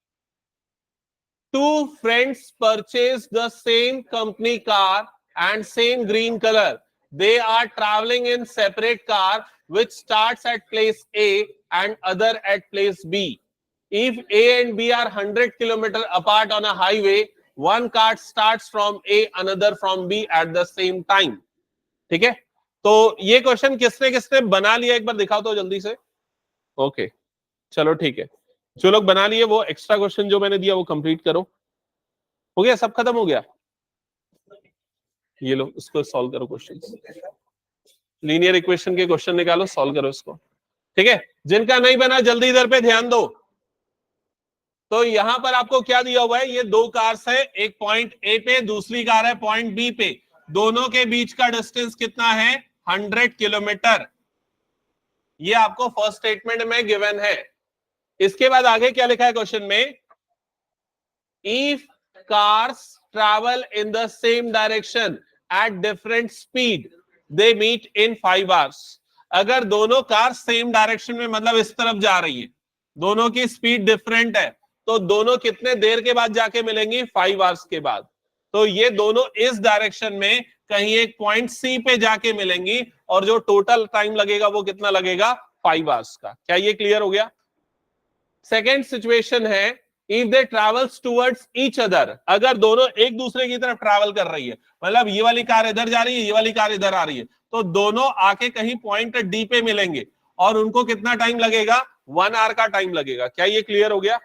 Two friends purchased the same company car and same green color. They are traveling in separate car, which starts at place A and other at place B. If A and B are 100 km apart on a highway, one car starts from A, another from B at the same time. ठीक है, तो ये question किसने किसने बना लिया एक बार दिखाओ तो जल्दी से। ओके, चलो ठीक है, जो लोग बना लिए वो एक्स्ट्रा क्वेश्चन जो मैंने दिया वो कंप्लीट करो। हो गया, सब खत्म हो गया। ये लो, इसको सॉल्व करो क्वेश्चन, लीनियर इक्वेशन के क्वेश्चन निकालो, सॉल्व करो इसको। ठीक है, जिनका नहीं बना जल्दी इधर पे ध्यान दो। तो यहां पर आपको क्या दिया हुआ है? ये दो कार्स है, एक पॉइंट ए पे, दूसरी कार है पॉइंट बी पे। दोनों के बीच का डिस्टेंस कितना है? 100 किलोमीटर। ये आपको फर्स्ट स्टेटमेंट में गिवन है। इसके बाद आगे क्या लिखा है क्वेश्चन में? If cars travel in the same direction at different speed, they meet in 5 hours. अगर दोनों कार सेम डायरेक्शन में, मतलब इस तरफ जा रही है, दोनों की स्पीड डिफरेंट है, तो दोनों कितने देर के बाद जाके मिलेंगी? 5 आवर्स के बाद। तो ये दोनों इस डायरेक्शन में कहीं एक पॉइंट सी पे जाके मिलेंगी, और जो टोटल टाइम लगेगा वो कितना लगेगा? 5 आवर्स का। क्या ये क्लियर हो गया? सेकेंड सिचुएशन है, if they travels towards each other, अगर दोनों एक दूसरे की तरफ ट्रैवल कर रही है, मतलब ये वाली कार इधर जा रही है, ये वाली कार इधर आ रही है, तो दोनों आके कहीं पॉइंट डी पे मिलेंगे, और उनको कितना टाइम लगेगा? 1 आवर का टाइम लगेगा। क्या ये क्लियर हो गया?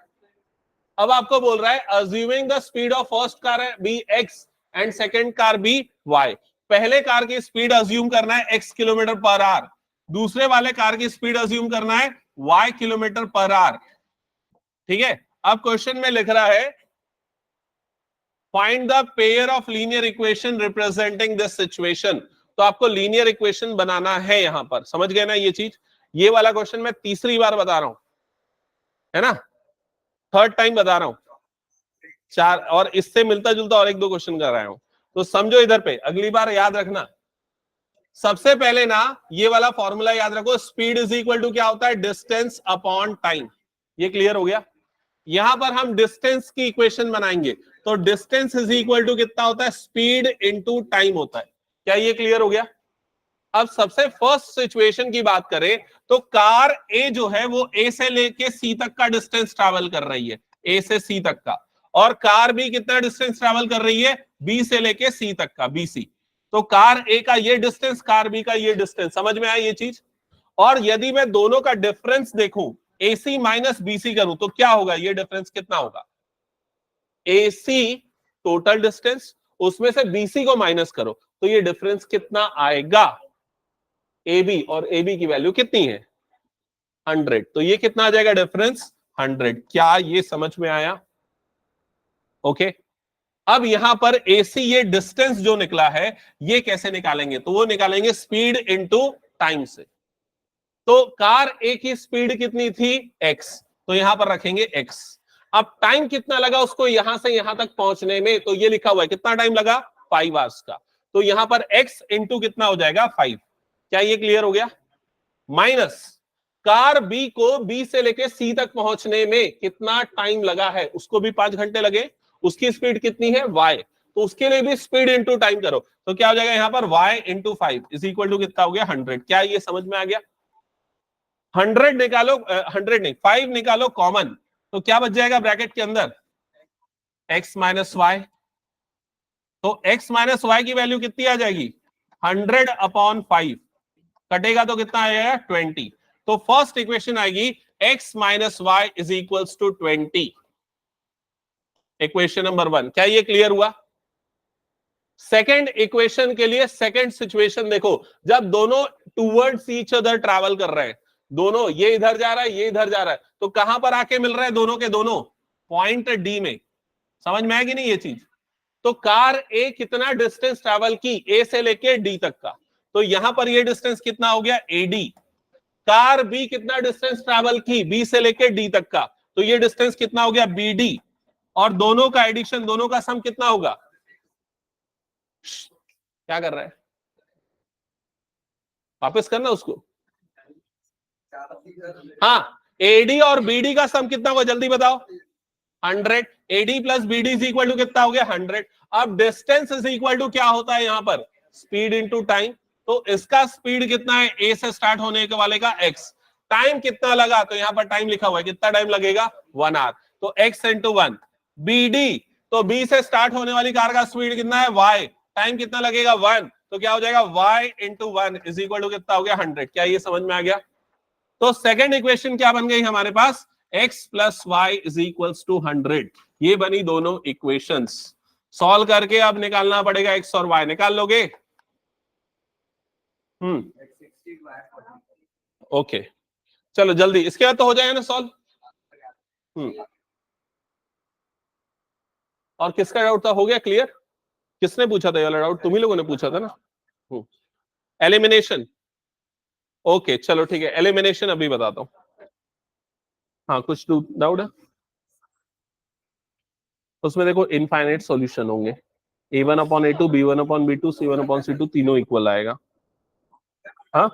अब आपको बोल रहा है assuming the speed of first car be x and second car be y. पहले कार की स्पीड अज्यूम करना है x किलोमीटर पर आवर, दूसरे वाले कार की स्पीड अज्यूम करना है y किलोमीटर पर आवर। ठीक है, अब क्वेश्चन में लिख रहा है find the pair of linear equation representing this situation. तो आपको लीनियर इक्वेशन बनाना है यहां पर, समझ गए ना ये चीज? ये वाला क्वेश्चन मैं तीसरी बार बता रहा हूं, है ना, थर्ड टाइम बता रहा हूं। चार और इससे मिलता जुलता और एक दो क्वेश्चन कर रहा हूं, तो समझो इधर पे, अगली बार याद रखना। सबसे पहले ना ये वाला फॉर्मूला याद रखो, स्पीड इज इक्वल टू क्या होता है? Distance upon time. ये क्लियर हो गया? यहां पर हम डिस्टेंस की इक्वेशन बनाएंगे, तो डिस्टेंस इज इक्वल टू कितना होता है? स्पीड इनटू टाइम होता है। क्या ये क्लियर हो गया? अब सबसे फर्स्ट सिचुएशन की बात करें तो कार ए जो है वो ए से लेके सी तक का डिस्टेंस ट्रैवल कर रही है, ए से सी तक का, और कार बी कितना डिस्टेंस ट्रैवल कर रही है? बी से लेके सी तक का, बी सी। तो कार ए का ये डिस्टेंस, कार बी का ये डिस्टेंस, समझ में आया ये चीज? और यदि मैं दोनों का डिफरेंस देखूं, AC माइनस BC करूं, तो क्या होगा? ये डिफरेंस कितना होगा? AC टोटल डिस्टेंस, उसमें से BC को माइनस करो, तो ये डिफरेंस कितना आएगा? AB, और AB की वैल्यू कितनी है? 100। तो ये कितना आ जाएगा डिफरेंस? 100। क्या ये समझ में आया? ओके, अब यहां पर AC ये डिस्टेंस जो निकला है, ये कैसे निकालेंगे? तो वो निकालेंगे स्पीड इनटू टाइम से। तो कार ए की स्पीड कितनी थी? x, तो यहां पर रखेंगे x। अब टाइम कितना लगा उसको यहां से यहां तक पहुंचने में? तो ये लिखा हुआ है कितना टाइम लगा? 5 आवर्स का। तो यहां पर x इंटू कितना हो जाएगा? 5। क्या ये क्लियर हो गया? माइनस कार बी को बी से लेके सी तक पहुंचने में कितना टाइम लगा है? उसको भी 5 घंटे लगे। उसकी स्पीड कितनी है? y, तो उसके लिए भी स्पीड इंटू टाइम करो, तो क्या हो जाएगा यहां पर? y into 5 is equal to कितना हो गया? 100। क्या ये समझ में आ गया? 100 निकालो, 100 नहीं 5 निकालो कॉमन, तो क्या बच जाएगा ब्रैकेट के अंदर? x minus y. तो x माइनस वाई की वैल्यू कितनी आ जाएगी? 100 अपॉन 5, कटेगा तो कितना आएगा? 20। तो फर्स्ट इक्वेशन आएगी x minus y is equals to 20, equation number 1। क्या ये क्लियर हुआ? सेकेंड इक्वेशन के लिए सेकेंड सिचुएशन देखो, जब दोनों टूवर्ड्स ईच अदर ट्रैवल कर रहे हैं, दोनों ये इधर जा रहा है, ये इधर जा रहा है, तो कहां पर आके मिल रहे हैं दोनों के दोनों? पॉइंट डी में। समझ में आएगी नहीं ये चीज? तो कार ए कितना डिस्टेंस ट्रैवल की ए से लेके डी तक का, तो यहां पर ये डिस्टेंस कितना हो गया? एडी। कार बी कितना डिस्टेंस ट्रैवल की बी से लेके डी तक का, तो ये डिस्टेंस कितना हो गया? बीडी। और दोनों का एडिशन, दोनों का सम कितना होगा? क्या कर रहा है? वापस करना उसको। हाँ, एडी और बीडी का सम कितना होगा जल्दी बताओ? 100। AD plus BD is equal to कितना हो गया? 100। अब डिस्टेंस इज इक्वल टू क्या होता है यहां पर? Speed into time. तो इसका स्पीड कितना है? ए से स्टार्ट होने के वाले का एक्स। टाइम कितना लगा? तो यहां पर टाइम लिखा हुआ है, कितना टाइम लगेगा? 1 आवर। तो एक्स इंटू 1। बीडी, तो बी से स्टार्ट होने वाली कार का स्पीड कितना है? वाई। टाइम कितना लगेगा? 1। तो क्या हो जाएगा? y into 1 is equal to कितना हो गया? 100। क्या ये समझ में आ गया? तो सेकेंड इक्वेशन क्या बन गई हमारे पास? x plus Y is equal to 100। ये बनी दोनों इक्वेशंस। सॉल्व करके अब निकालना पड़ेगा x और y। निकाल लोगे? ओके, चलो जल्दी, इसके बाद तो हो जाएगा ना सॉल्व। और किसका डाउट था? हो गया क्लियर? किसने पूछा था ये वाला डाउट? तुम ही लोगों ने पूछा था ना। एलिमिनेशन। ओके चलो ठीक है, एलिमिनेशन अभी बताता हूं। हाँ, कुछ डाउट है उसमें? देखो इनफाइनाइट सॉल्यूशन होंगे, a1/a2, b1/b2, c1/c2 तीनों इक्वल आएगा। हाँ,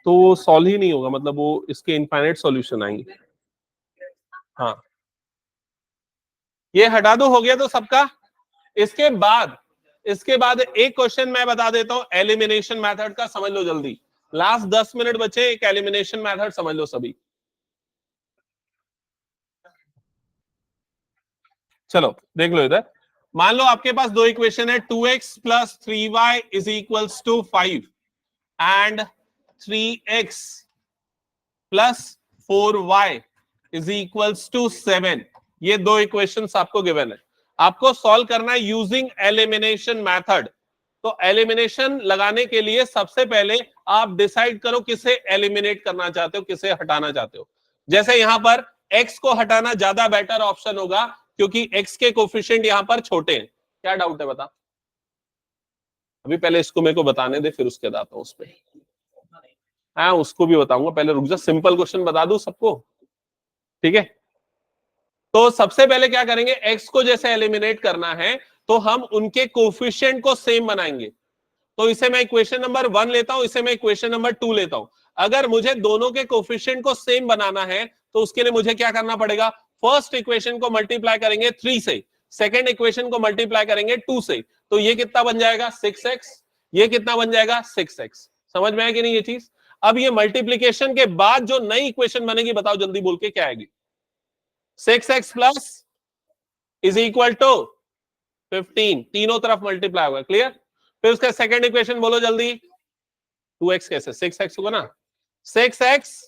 तो वो सॉल्व ही नहीं होगा, मतलब वो इसके इनफाइनाइट सॉल्यूशन आएंगे। हाँ, ये हटा दो, हो गया तो सबका। इसके बाद एक क्वेश्चन मैं बता देता हूं एलिमिनेशन मेथड का, समझ लो जल्दी। लास्ट 10 मिनट बचे, एक एलिमिनेशन मेथड समझ लो सभी। चलो देख लो इधर। मान लो आपके पास दो इक्वेशन है, 2x plus 3y is equals to 5 and 3x plus 4y is equals to 7। ये दो इक्वेशंस आपको गिवन है, आपको सॉल्व करना है यूजिंग एलिमिनेशन मेथड। तो एलिमिनेशन लगाने के लिए सबसे पहले आप डिसाइड करो किसे एलिमिनेट करना चाहते हो, किसे हटाना चाहते हो। जैसे यहां पर x को हटाना ज्यादा बेटर ऑप्शन होगा, क्योंकि x के कोफिशिएंट यहां पर छोटे हैं। क्या डाउट है बता? अभी पहले इसको मेरे को बताने दे, फिर उसके बताता हूं उस पर। हाँ, उसको भी बताऊंगा, पहले रुक जा, सिंपल क्वेश्चन बता दूं सबको, ठीक है? तो सबसे पहले क्या करेंगे, x को जैसे एलिमिनेट करना है तो हम उनके कोफिशिएंट को सेम बनाएंगे। तो इसे मैं इक्वेशन नंबर 1 लेता हूं, इसे मैं इक्वेशन नंबर 2 लेता हूं। अगर मुझे दोनों के कोफिशिएंट को सेम बनाना है तो उसके लिए मुझे क्या करना पड़ेगा? फर्स्ट इक्वेशन को मल्टीप्लाई करेंगे 3 से, सेकंड इक्वेशन को मल्टीप्लाई करेंगे 2 से, तो ये कितना बन जाएगा? 6x। ये कितना बन जाएगा? 6x। समझ में आया कि नहीं ये चीज? अब ये मल्टीप्लीकेशन के बाद जो नई इक्वेशन बनेगी, बताओ जल्दी बोल के क्या आएगी? 6x plus is equal to 15, तीनों तरफ मल्टीप्लाई होगा। क्लियर? फिर उसका सेकंड इक्वेशन बोलो जल्दी। 2x कैसे? 6x होगा ना। 6x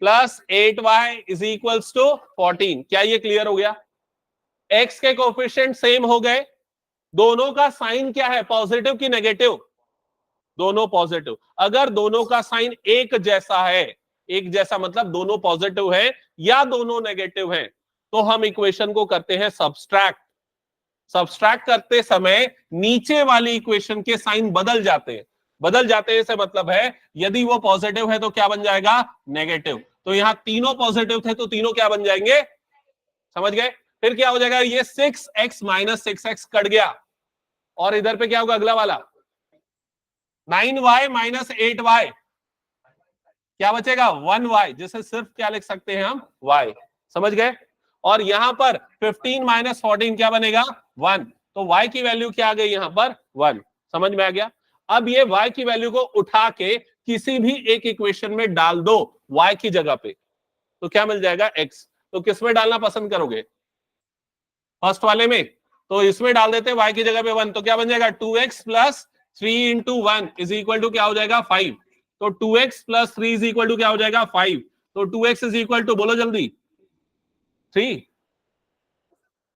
plus 8y is equals to 14। क्या ये क्लियर हो गया? x के कोफिशिएंट सेम हो गए, दोनों का साइन क्या है? पॉजिटिव की नेगेटिव? दोनों पॉजिटिव। अगर दोनों का साइन एक जैसा है, एक जैसा मतलब दोनों पॉजिटिव है या दोनों नेगेटिव है, तो हम इक्वेशन को करते हैं सब्सट्रैक्ट। सब्सट्रैक्ट करते समय नीचे वाली इक्वेशन के साइन बदल जाते हैं। बदल जाते हैं से मतलब है यदि वो पॉजिटिव है तो क्या बन जाएगा? नेगेटिव। तो यहां तीनों पॉजिटिव थे तो तीनों क्या बन जाएंगे? समझ गए? फिर क्या हो जाएगा? ये 6x माइनस 6x कट गया, और इधर पे क्या होगा अगला वाला? 9y माइनस 8y, क्या बचेगा? 1y, जिसे सिर्फ क्या लिख सकते हैं हम? y। समझ गए? और यहां पर 15 माइनस 14 क्या बनेगा? 1। तो y की वैल्यू क्या आ गई यहां पर? 1। समझ में आ गया? अब ये y की वैल्यू को उठा के किसी भी एक इक्वेशन में डाल दो y की जगह पे, तो क्या मिल जाएगा? x। तो किसमें डालना पसंद करोगे? फर्स्ट वाले में। तो इसमें डाल देते हैं y की जगह पे 1, तो क्या बन जाएगा? 2x plus 3 into 1 is equal to क्या हो जाएगा? 5। तो 2x plus 3 is equal to क्या हो जाएगा? 5। तो 2x इज इक्वल टू, बोलो जल्दी, 3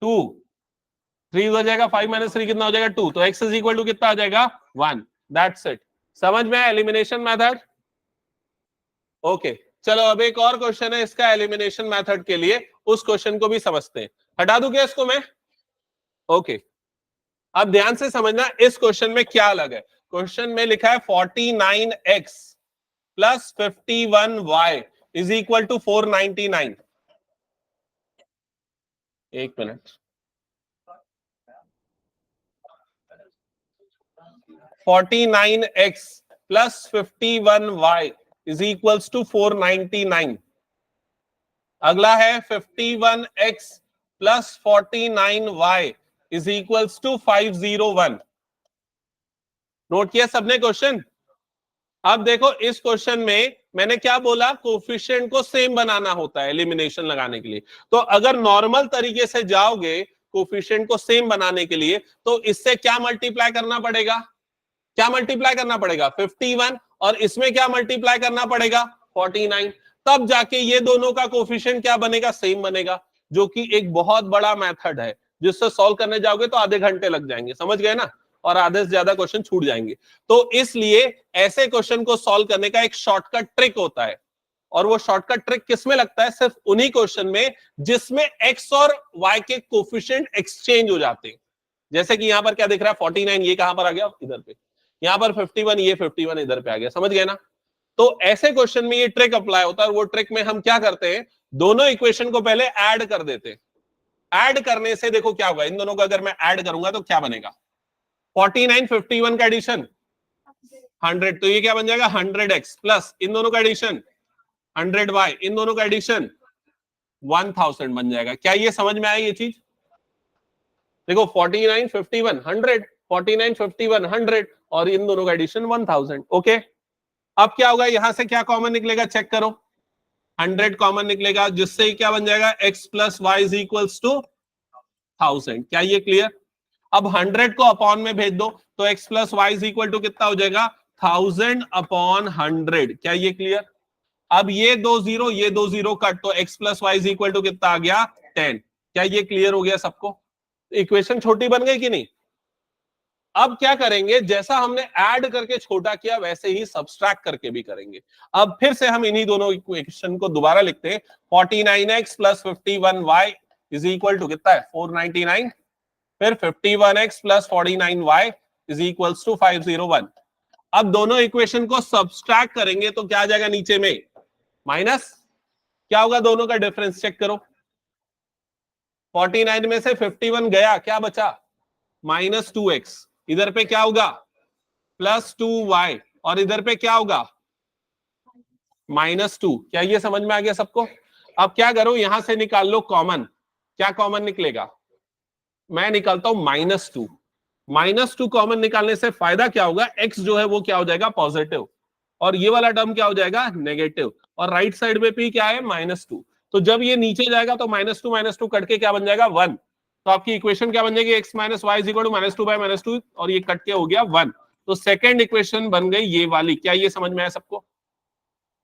2 3 हो जाएगा, 5 माइनस 3 कितना हो जाएगा 2, तो x इज इक्वल टू कितना आ जाएगा 1। That's it. समझ में आया एलिमिनेशन मेथड? ओके चलो अब एक और क्वेश्चन है इसका एलिमिनेशन मेथड के लिए, उस क्वेश्चन को भी समझते हैं। हटा दूं क्या इसको मैं? ओके अब ध्यान से समझना इस क्वेश्चन में क्या अलग है। क्वेश्चन में लिखा है 49x plus 51y is equal to 499। एक minute, 49x plus 51y is equals to 499। अगला है 51x plus 49y is equals to 501। Note किया सबने क्वेश्चन? अब देखो इस क्वेश्चन में मैंने क्या बोला, कोफिशिएंट को सेम बनाना होता है एलिमिनेशन लगाने के लिए। तो अगर नॉर्मल तरीके से जाओगे कोफिशिएंट को सेम बनाने के लिए, तो इससे क्या मल्टीप्लाई करना पड़ेगा? क्या मल्टीप्लाई करना पड़ेगा? 51, और इसमें क्या मल्टीप्लाई करना पड़ेगा? 49। तब जाके ये दोनों का कोफिशिएंट क्या बनेगा? सेम बनेगा, जो कि एक बहुत बड़ा मेथड है जिससे सॉल्व करने जाओगे तो आधे घंटे लग जाएंगे। समझ गए ना? और आधे से ज्यादा क्वेश्चन छूट जाएंगे। तो इसलिए ऐसे क्वेश्चन को सॉल्व करने का एक शॉर्टकट ट्रिक होता है, और वो शॉर्टकट ट्रिक किसमें लगता है? सिर्फ उन्हीं क्वेश्चन में जिसमें x और y के कोफिशिएंट एक्सचेंज हो जाते हैं। जैसे कि यहां पर क्या दिख रहा है 49, ये कहां पर आ गया? इधर पे। यहां पर 51, ये 51 इधर पे आ गया। समझ गए ना? तो ऐसे क्वेश्चन में ये ट्रिक अप्लाई होता है, और वो ट्रिक में हम क्या करते हैं, दोनों इक्वेशन को पहले ऐड कर देते हैं। ऐड करने से देखो क्या होगा, इन दोनों को अगर मैं ऐड करूंगा तो क्या बनेगा? 49 51 का एडिशन 100, तो ये क्या बन जाएगा 100x प्लस इन दोनों का एडिशन 100y, इन दोनों का एडिशन 1000 बन जाएगा। क्या ये समझ में आया ये चीज? देखो 49 51 100, 49 51 100, और इन दोनों का एडिशन 1000। ओके अब क्या होगा, यहां से क्या कॉमन निकलेगा चेक करो, 100 कॉमन निकलेगा, जिससे क्या बन जाएगा x plus Y is equals to 1000। क्या ये क्लियर? अब 100 को अपॉन में भेज दो तो x plus Y is equal to कितना हो जाएगा? 1000 अपॉन 100। क्या ये क्लियर? अब ये 2 0, ये 2 0 कट, तो x plus Y is equal to कितना आ गया? 10। क्या ये क्लियर हो गया सबको? इक्वेशन छोटी बन गई कि नहीं? अब क्या करेंगे, जैसा हमने ऐड करके छोटा किया वैसे ही सब्सट्रैक्ट करके भी करेंगे। अब फिर से हम इन्हीं दोनों इक्वेशन को दोबारा लिखते हैं। 49x plus 51y is equal to कितना है? 499। फिर 51x plus 49y is equal to 501। अब दोनों इक्वेशन को सब्सट्रैक्ट करेंगे तो क्या आ जाएगा नीचे में? माइनस। क्या होगा दोनों का डिफरेंस चेक करो, 49 में से 51 गया, क्या बचा? Minus 2x। इधर पे क्या होगा? प्लस 2y, और इधर पे क्या होगा? -2। क्या ये समझ में आ गया सबको? अब क्या करो, यहां से निकाल लो कॉमन। क्या कॉमन निकलेगा? मैं निकालता हूं -2। -2 कॉमन निकालने से फायदा क्या होगा, x जो है वो क्या हो जाएगा? पॉजिटिव, और ये वाला टर्म क्या हो जाएगा? नेगेटिव, और राइट साइड में भी क्या है? -2। तो जब ये नीचे जाएगा तो -2 कट के क्या बन जाएगा? 1। तो आपकी इक्वेशन क्या बन जाएगी? x minus y is equal to -2/-2, और ये कट के हो गया 1। तो सेकेंड इक्वेशन बन गई ये वाली। क्या ये समझ में आया सबको?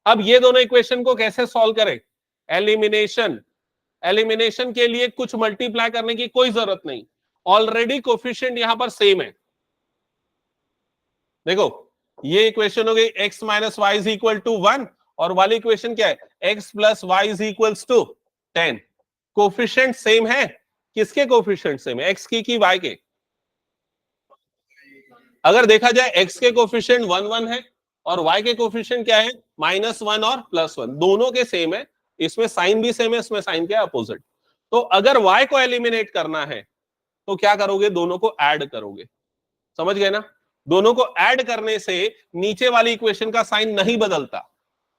अब ये दोनों इक्वेशन को कैसे सॉल्व करें? एलिमिनेशन। एलिमिनेशन के लिए कुछ मल्टीप्लाई करने की कोई जरूरत नहीं, ऑलरेडी कोफिशिएंट यहां पर सेम है। देखो ये इक्वेशन हो गई x minus y is equal to 1, और वाली इक्वेशन क्या है? x plus Y is equal to 10। Coefficient same है। किसके कोफिशिएंट सेम है? x की y के? अगर देखा जाए x के कोफिशिएंट 1 1 है, और y के कोफिशिएंट क्या है? -1 और +1, दोनों के सेम है। इसमें साइन भी सेम है, इसमें साइन क्या है? अपोजिट। तो अगर y को एलिमिनेट करना है तो क्या करोगे? दोनों को ऐड करोगे। समझ गए ना? दोनों को ऐड करने से नीचे वाली इक्वेशन का साइन नहीं बदलता,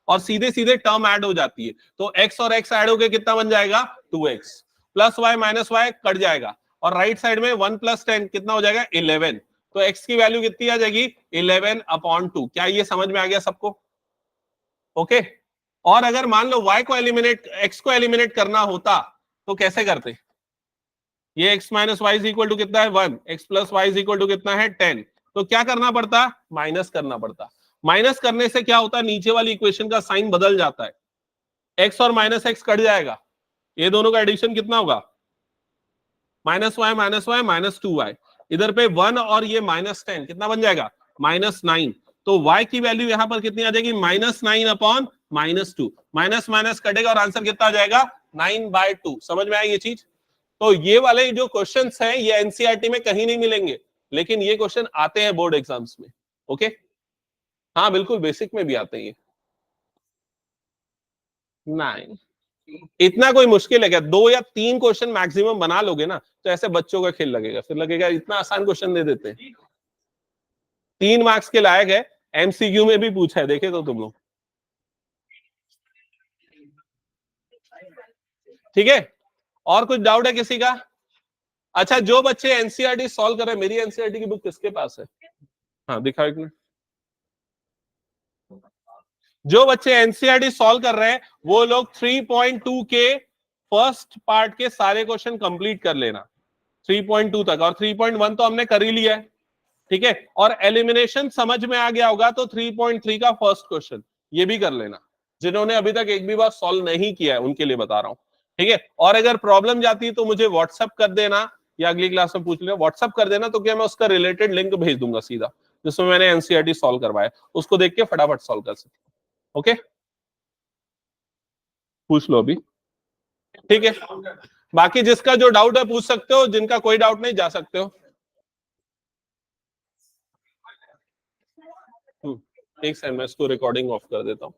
और सीधे सीधे टर्म ऐड हो जाती है। तो x और x ऐड होके कितना बन जाएगा? 2x plus y minus y cut जाएगा, और राइट साइड में 1 + 10 कितना हो जाएगा? 11। तो x की वैल्यू कितनी आ जाएगी? 11/2। क्या ये समझ में आ गया सबको? ओके। और अगर मान लो y को एलिमिनेट, x को एलिमिनेट करना होता तो कैसे करते? ये x minus y is equal to कितना है? 1। x plus Y is equal to कितना है? 10। तो क्या करना पड़ता? माइनस करना पड़ता। माइनस करने से क्या होता है? नीचे वाली इक्वेशन का साइन बदल जाता है। x और -x कट जाएगा, ये दोनों का एडिशन कितना होगा? -y इधर पे 1 और ये -10 कितना बन जाएगा -9। तो y की वैल्यू यहां पर कितनी आ जाएगी -9 अपॉन -2। माइनस माइनस कटेगा और आंसर कितना आ जाएगा 9/2। समझ में आई ये चीज? तो ये वाले जो क्वेश्चंस हैं ये एनसीईआरटी में कहीं नहीं मिलेंगे, लेकिन ये क्वेश्चन आते हैं बोर्ड एग्जाम्स में। ओके, हाँ बिल्कुल बेसिक में भी आते हैं ये। 9 इतना कोई मुश्किल है क्या? 2 या 3 क्वेश्चन मैक्सिमम बना लोगे ना तो ऐसे बच्चों का खेल लगेगा, फिर लगेगा इतना आसान क्वेश्चन दे देते हैं। 3 मार्क्स के लायक है, एमसीक्यू में भी पूछा है, देखे तो तुम लोग। ठीक है, और कुछ डाउट है किसी का? अच्छा, जो बच्चे एनसीईआरटी सॉल्व कर रहे हैं, मेरी एनसीईआरटी की बुक किसके पास है? हाँ दिखाओ एक मिनट। जो बच्चे एनसीईआरटी सॉल्व कर रहे हैं वो लोग 3.2 के फर्स्ट पार्ट के सारे क्वेश्चन कंप्लीट कर लेना 3.2 तक, और 3.1 तो हमने कर ही लिया है। ठीक है, और एलिमिनेशन समझ में आ गया होगा तो 3.3 का फर्स्ट क्वेश्चन ये भी कर लेना। जिन्होंने अभी तक एक भी बार सॉल्व नहीं किया है उनके लिए बता रहा हूं। ठीक है, और अगर प्रॉब्लम जाती है तो मुझे व्हाट्सअप कर देना या अगली क्लास में पूछ लेना। व्हाट्सअप कर देना तो क्या मैं उसका रिलेटेड लिंक भेज दूंगा सीधा, जिसमें मैंने एनसीईआरटी सॉल्व करवाया, उसको देख के फटाफट सॉल्व कर सकते। ओके, पूछ लो अभी। ठीक है, बाकी जिसका जो डाउट है पूछ सकते हो, जिनका कोई डाउट नहीं जा सकते हो। एक सेकंड, मैं इसको रिकॉर्डिंग ऑफ कर देता हूँ।